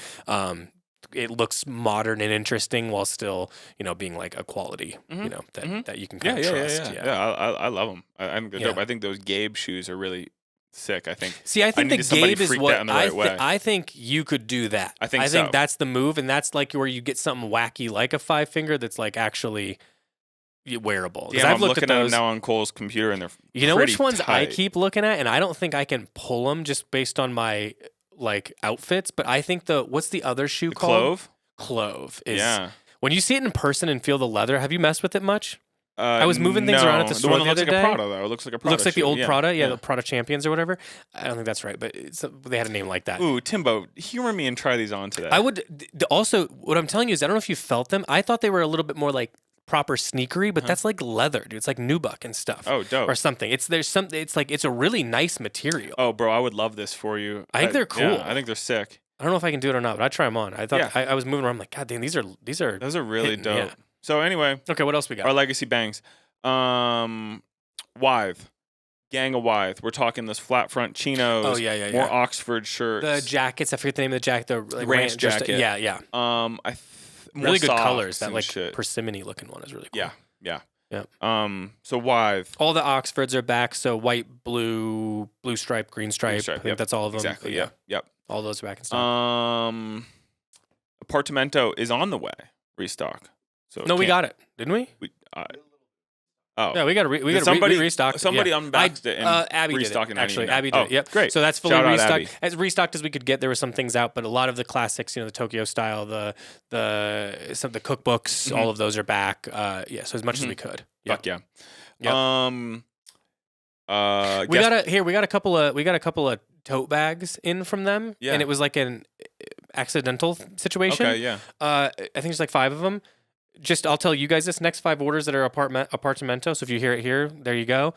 It looks modern and interesting while still, being like a quality, that you can kind of trust. I love them. I'm good. I think those Gabe shoes are really sick. I think. See, I think the Gabe is what I think you could do that. I think that's the move, and that's like where you get something wacky like a 5-finger that's like actually wearable. Yeah, I'm looking at them now on Cole's computer, and they're which ones tight. I keep looking at, and I don't think I can pull them just based on my like outfits. But I think what's the other shoe called? Clove is when you see it in person and feel the leather. Have you messed with it much? I was moving things around at the store the other day. Prada, though. It looks like a Prada. Looks like the old Prada, the Prada Champions or whatever. I don't think that's right, but they had a name like that. Ooh, Timbo, humor me and try these on today. I would also. What I'm telling you is, I don't know if you felt them. I thought they were a little bit more like proper sneakery, but that's like leather, dude. It's like nubuck and stuff. Oh, dope. Or something. It's a really nice material. Oh, bro, I would love this for you. I think they're cool. Yeah, I think they're sick. I don't know if I can do it or not, but I'd try them on. I thought I was moving around. I'm like, God damn, these are those are really hitting, dope. yeah. So anyway, okay, what else we got? our legacy bangs. Wythe. Gang of Wythe. We're talking those flat front chinos. Oh yeah. More Oxford shirts. The jackets. I forget the name of the jacket. The like, ranch jacket. Yeah. More really good colors. That like shit. persimmony looking one is really cool. Yeah. Yeah. So Wythe. All the Oxfords are back. So white, blue stripe, green stripe. I think that's all of them. Exactly. Yeah. Yep. All those are back in stock. Apartamento is on the way. Restock. So no, we got it, didn't we? Yeah, we got to restock. Somebody unboxed it and Abby restocked did it. it. Actually, Abby did it. Yep. Great. So that's fully Shout out restocked. Abby. As restocked as we could get. There were some things out, but a lot of the classics, the Tokyo style, some of the cookbooks, all of those are back. So as much as we could. Fuck yeah. Yep. We got a couple of tote bags in from them, and it was like an accidental situation. Okay, yeah. I think there's like 5 of them. I'll tell you guys this: next 5 orders that are apartamento. So if you hear it here, there you go.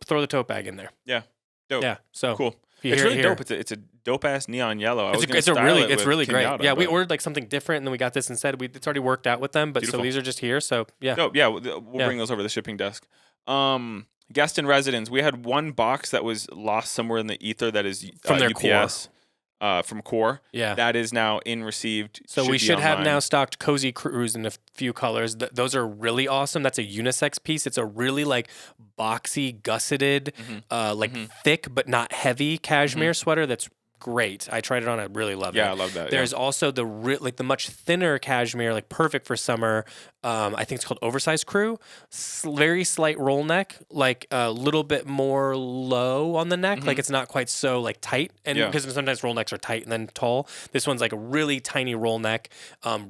Throw the tote bag in there. Yeah, dope. Yeah, so cool. It's really dope. It's a dope ass neon yellow. It's really great. Kenyatta, yeah, we ordered like something different, and then we got this instead. It's already worked out with them, but so these are just here. So yeah, dope. Yeah, we'll bring those over to the shipping desk. Guest in residence. We had one box that was lost somewhere in the ether. That is from their UPS. From Core. Yeah. That is now in received. So we should have now stocked Cozy Cruise in a few colors. Those are really awesome. That's a unisex piece. It's a really like boxy, gusseted, thick but not heavy cashmere sweater that's great. I tried it on. I really love it. Yeah, I love that. There's also the much thinner cashmere, like perfect for summer. I think it's called Oversized Crew. Very slight roll neck, like a little bit more low on the neck. Like it's not quite so like tight. And because sometimes roll necks are tight and then tall. This one's like a really tiny roll neck.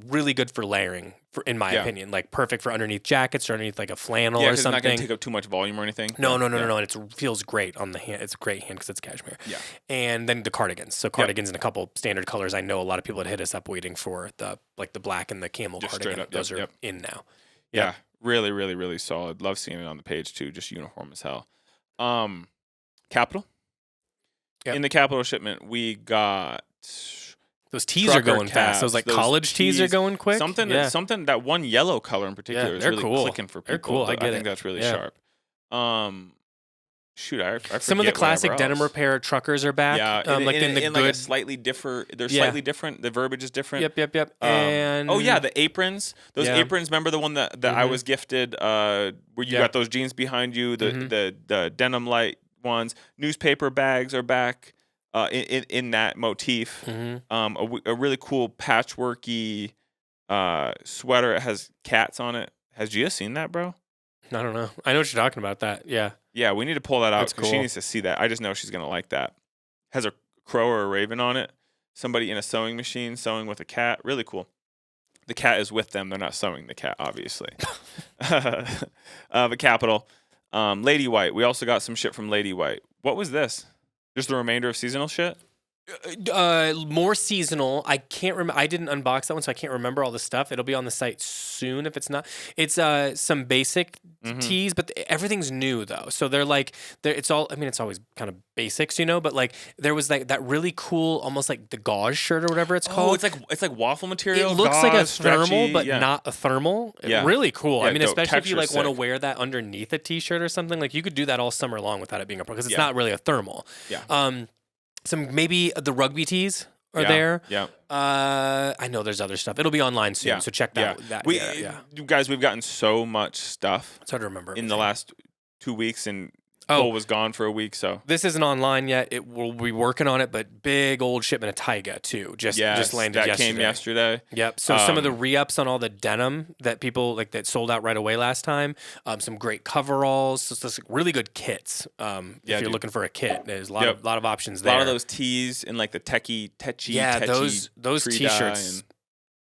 Really good for layering. In my opinion, like perfect for underneath jackets or underneath like a flannel or something. It's not going to take up too much volume or anything. No. And it feels great on the hand. It's a great hand because it's cashmere. Yeah. And then the cardigans. So cardigans in a couple standard colors. I know a lot of people had hit us up waiting for the black and the camel just cardigan. Those are in now. Yeah. Really, really, really solid. Love seeing it on the page too. Just uniform as hell. Capital. In the Capital shipment, we got. Those tees are going fast. Those college tees are going quick. Something that one yellow color in particular is really clicking for people. They're cool. I think that's really sharp. Shoot, I some of the classic denim repair truckers are back. Yeah, like like a slightly different. They're slightly different. The verbiage is different. Yep. And the aprons. Those aprons. Remember the one that I was gifted? Where you got those jeans behind you. The denim light ones. Newspaper bags are back. In that motif, a really cool patchworky sweater. It has cats on it. Has Gia seen that, bro? I don't know. I know what you're talking about. That, yeah. We need to pull that out because cool. she needs to see that. I just know she's gonna like that. Has a crow or a raven on it. Somebody in a sewing machine sewing with a cat. Really cool. The cat is with them. They're not sewing the cat, obviously. The Capital, Lady White. We also got some shit from Lady White. What was this? Just the remainder of seasonal shit? More seasonal. I can't remember. I didn't unbox that one, so I can't remember all the stuff. It'll be on the site soon if it's not. It's some basic tees, but everything's new though. So it's all. I mean, it's always kind of basics, but like there was like that really cool, almost like the gauze shirt or whatever it's called. It's like waffle material. It looks like a thermal, stretchy, but not a thermal. Yeah. Really cool. Yeah, I mean, especially if you like want to sick. wear that underneath a t-shirt or something. Like you could do that all summer long without it being a because it's not really a thermal. Yeah. Some maybe the rugby tees are there. Yeah. I know there's other stuff. It'll be online soon, so check that. You guys, we've gotten so much stuff. It's hard to remember in the last 2 weeks, and Cole was gone for a week, so this isn't online yet. It will be working on it, but big old shipment of Taiga too. Just landed yesterday. That came yesterday. Yep. So some of the re-ups on all the denim that people that sold out right away last time. Some great coveralls. Some really good kits. If you're looking for a kit, there's a lot of options there. A lot of those tees and like the techie. Those t-shirts.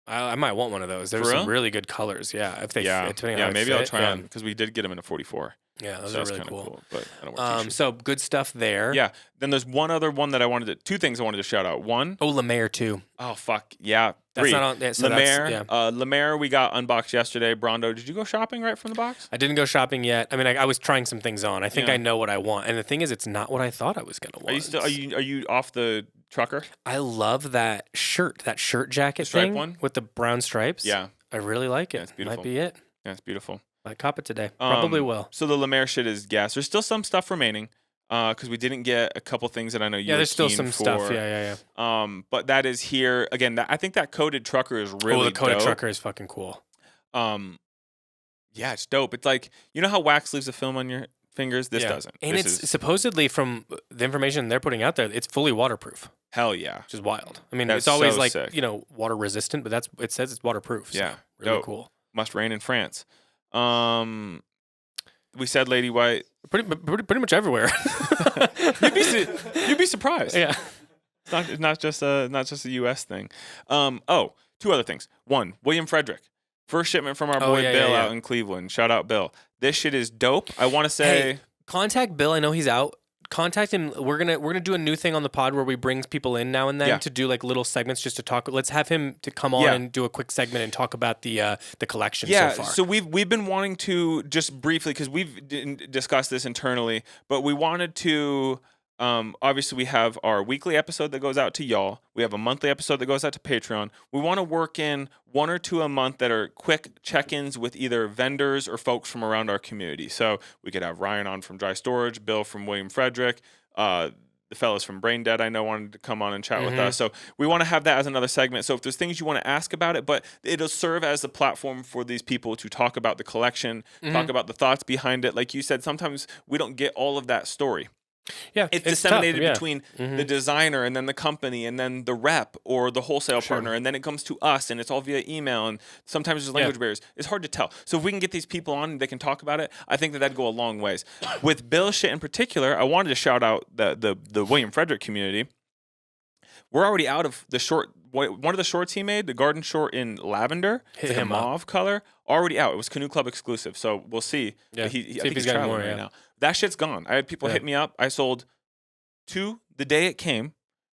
I might want one of those. There's some really good colors. Yeah, if they depending on maybe I'll try them because we did get them in a 44. Yeah, those are really cool. But I don't want so good stuff there. Yeah. Then there's one other one that two things I wanted to shout out. One. Oh, Lemaire too. Oh fuck yeah. That's not on. So Lemaire. Lemaire we got unboxed yesterday. Brondo, did you go shopping right from the box? I didn't go shopping yet. I mean, I was trying some things on. I think I know what I want. And the thing is, it's not what I thought I was gonna want. Are you off the trucker. I love that shirt jacket stripe thing one? with the brown stripes. Yeah. I really like it. Yeah, it's beautiful. Might be it. Yeah, it's beautiful. Might cop it today. Probably will. So the Lemaire shit is gas. There's still some stuff remaining because we didn't get a couple things that I know you were there's still keen some for. stuff. Yeah. But that is here. Again, I think that coated trucker is really the coated dope. trucker is fucking cool. Yeah, it's dope. It's like, you know how wax leaves a film on your fingers? This doesn't. And it's supposedly, from the information they're putting out there, it's fully waterproof. Hell yeah. Which is wild. I mean, That's it's always so like, sick. water resistant, but it says it's waterproof. So Yeah. really dope. cool. Must rain in France. We said Lady White. Pretty much everywhere. You'd be surprised. Yeah. It's not just a U.S. thing. Two other things. One, William Frederick. First shipment from our boy Bill out in Cleveland. Shout out Bill. This shit is dope. I want to say, hey, contact Bill. I know he's out. Contact him. We're gonna do a new thing on the pod where we bring people in now and then to do like little segments just to talk. Let's have him to come on and do a quick segment and talk about the collection so far. So we've been wanting to just briefly, because we've discussed this internally, but we wanted to. Obviously, we have our weekly episode that goes out to y'all. We have a monthly episode that goes out to Patreon. We want to work in 1 or 2 a month that are quick check-ins with either vendors or folks from around our community. So we could have Ryan on from Dry Storage, Bill from William Frederick, the fellas from Brain Dead I know wanted to come on and chat with us. So we want to have that as another segment. So if there's things you want to ask about it, but it'll serve as a platform for these people to talk about the collection, talk about the thoughts behind it. Like you said, sometimes we don't get all of that story. Yeah, it's disseminated between the designer and then the company and then the rep or the wholesale partner, and then it comes to us and it's all via email, and sometimes there's language barriers. It's hard to tell. So if we can get these people on and they can talk about it, I think that'd go a long ways. With Bill shit in particular, I wanted to shout out the William Frederick community. We're already out of the short. One of the shorts he made, the garden short in lavender, it's like a mauve color, already out. It was Canoe Club exclusive, so we'll see. Yeah, I think he's traveling more right now. That shit's gone. I had people hit me up. I sold 2 the day it came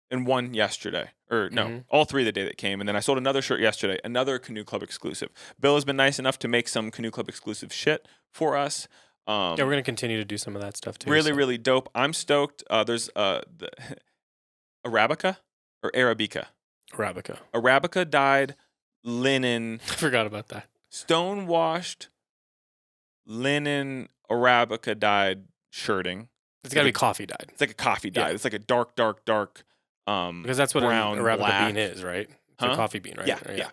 and 1 yesterday. Or no, all 3 the day that came. And then I sold another shirt yesterday, another Canoe Club exclusive. Bill has been nice enough to make some Canoe Club exclusive shit for us. We're going to continue to do some of that stuff too. Really dope. I'm stoked. There's the Arabica or Arabica. Arabica dyed linen. I forgot about that. Stone-washed linen Arabica dyed shirting. It's got to be coffee dyed. It's like a coffee dye. It's like a dark. Because that's what brown, an Arabica black bean is, right? It's a coffee bean, right? Yeah.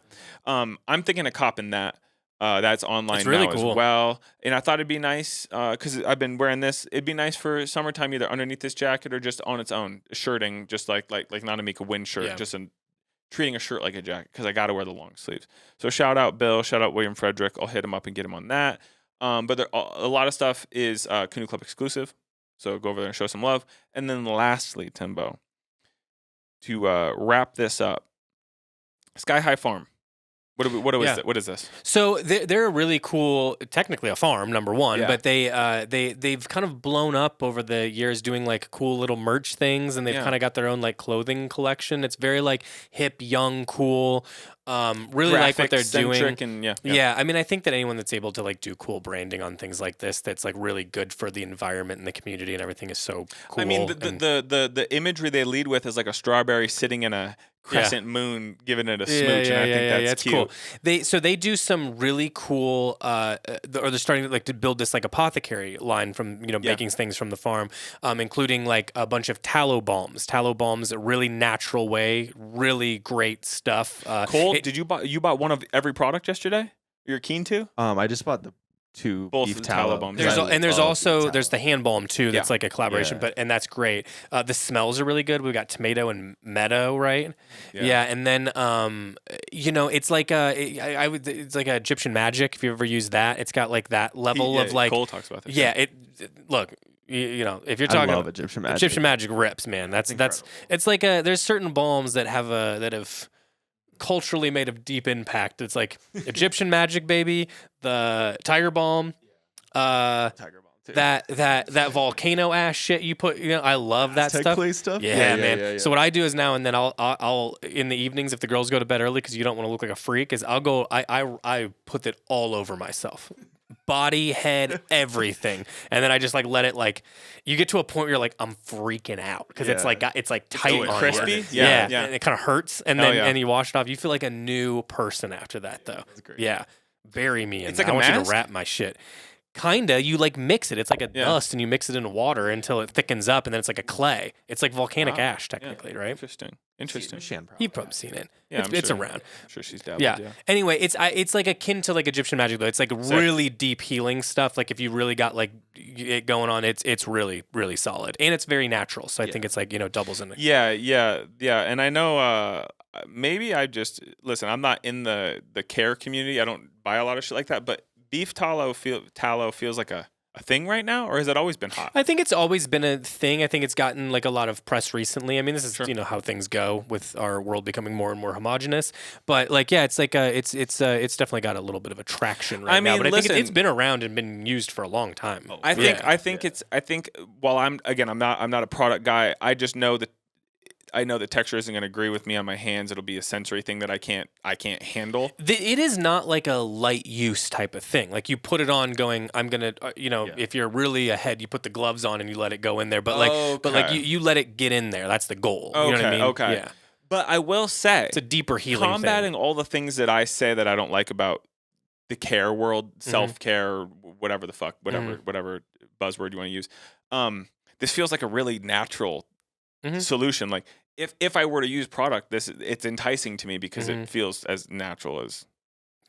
I'm thinking of copping that. That's online it's really now cool. as well. And I thought it'd be nice because I've been wearing this. It'd be nice for summertime, either underneath this jacket or just on its own, shirting, just like not a Mika wind shirt, just treating a shirt like a jacket because I got to wear the long sleeves. So shout out Bill, shout out William Frederick. I'll hit him up and get him on that. But a lot of stuff is Canoe Club exclusive. So go over there and show some love. And then lastly, Timbo, to wrap this up, Sky High Farm. What is this? So they're a really cool, technically a farm, number one, but they've kind of blown up over the years doing like cool little merch things, and they've kind of got their own like clothing collection. It's very like hip, young, cool. Really like what they're doing. And I mean, I think that anyone that's able to like do cool branding on things like this, that's like really good for the environment and the community and everything, is so cool. I mean, the imagery they lead with is like a strawberry sitting in a crescent moon, giving it a smooch, and I think that's cute. Cool. They do some really cool, or they're starting to build this like apothecary line from making things from the farm, including like a bunch of tallow balms. Tallow balms, a really natural way, really great stuff. Cole, did you bought one of every product yesterday? You're keen to? I just bought the 2 both beef tallow bombs. bombs. There's the hand balm too. That's like a collaboration, and that's great. The smells are really good. We've got tomato and meadow, right? Yeah, and then it's like it's like Egyptian magic. If you ever use that, it's got like that level of like. Cole talks about this. Yeah, look. If you're talking, I love Egyptian magic. Egyptian magic rips, man. That's it's like there's certain balms that have culturally made a deep impact. It's like Egyptian magic, baby, the tiger balm, Tiger balm too. that volcano ash shit you put. I love that Aztec stuff. clay stuff. Yeah, man. Yeah. So what I do is now and then I'll in the evenings, if the girls go to bed early because you don't want to look like a freak, is I put it all over myself. body, head, everything. And then I just like let it like. You get to a point where you're like, I'm freaking out because it's like tight, on crispy. Yeah. And it kind of hurts, and then and you wash it off. You feel like a new person after that, though. That's great. Yeah, bury me in. It's that. like I a want you mask? to wrap my shit. Kinda, you like mix it. It's like a dust, and you mix it into water until it thickens up, and then it's like a clay. It's like volcanic ash, technically, right? Interesting. You've probably seen it. Yeah, it's sure. around. I'm sure she's dabbled. Yeah. Anyway, it's like akin to like Egyptian magic though. It's like really deep healing stuff. Like if you really got like it going on, it's really really solid, and it's very natural. So I think it's like doubles in it. Yeah. And I know maybe I just listen. I'm not in the care community. I don't buy a lot of shit like that, but beef tallow feels like a thing right now, or has it always been hot? I think it's always been a thing. I think it's gotten like a lot of press recently. I mean, this is how things go with our world becoming more and more homogenous. But like, it's like it's definitely got a little bit of attraction right now. But I think it's been around and been used for a long time. I think while I'm not a product guy. I just know that. I know the texture isn't going to agree with me on my hands. It'll be a sensory thing that I can't handle. It is not like a light use type of thing. Like you put it on going, I'm going to, if you're really ahead, you put the gloves on and you let it go in there. But like you let it get in there. That's the goal. You know what I mean? Okay. Yeah. But I will say. It's a deeper healing combating thing. all the things that I say that I don't like about the care world, self-care, whatever the fuck, whatever buzzword you want to use. This feels like a really natural solution. Like if I were to use product, it's enticing to me because it feels as natural as.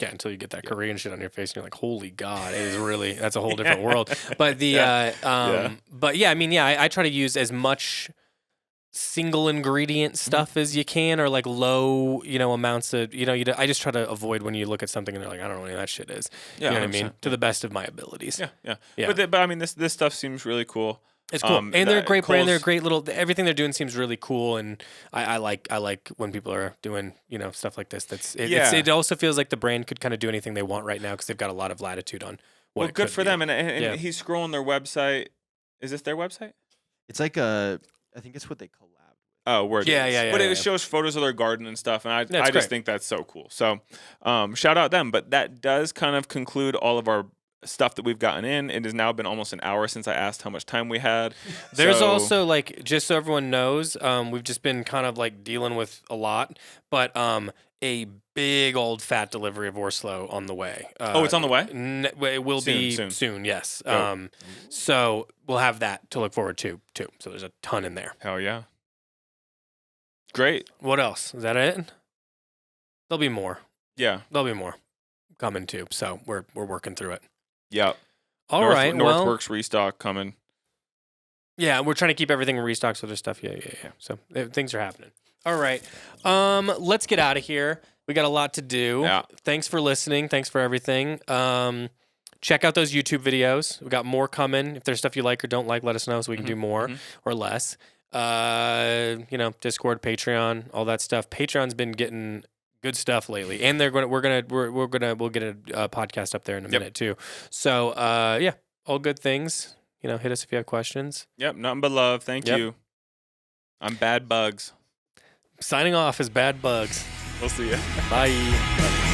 Yeah, until you get that Korean shit on your face and you're like, holy God, it is really, that's a whole different world. But but yeah, I mean, I try to use as much single ingredient stuff as you can, or like low, amounts of, I just try to avoid when you look at something and they're like, I don't know what any of that shit is. Yeah, you know what I mean? To the best of my abilities. Yeah. But I mean, this stuff seems really cool. It's cool, and they're a great brand. They're a great little. Everything they're doing seems really cool, and I like when people are doing stuff like this. It also feels like the brand could kind of do anything they want right now because they've got a lot of latitude on. Well, good for them, and he's scrolling their website. Is this their website? It's like I think it's what they collab. Oh, word. Yeah. But it shows photos of their garden and stuff, and I just think that's so cool. So, shout out them. But that does kind of conclude all of our stuff that we've gotten in. It has now been almost an hour since I asked how much time we had. There's also like, just so everyone knows, we've just been kind of like dealing with a lot, but a big old fat delivery of Orslo on the way. It's on the way? It will be soon, yes. So we'll have that to look forward to too. So there's a ton in there. Hell yeah. Great. What else? Is that it? There'll be more. Yeah. There'll be more coming too. So we're working through it. Yeah. All right. Northworks restock coming. Yeah, we're trying to keep everything in restock, so there's stuff. Yeah. So things are happening. All right. Let's get out of here. We got a lot to do. Yeah. Thanks for listening. Thanks for everything. Check out those YouTube videos. We got more coming. If there's stuff you like or don't like, let us know so we can do more or less. Discord, Patreon, all that stuff. Patreon's been getting good stuff lately, and we'll get a podcast up there in a minute too. So all good things. Hit us if you have questions. Yep, nothing but love. Thank you. I'm Bad Bugs. Signing off as Bad Bugs. We'll see you. Bye.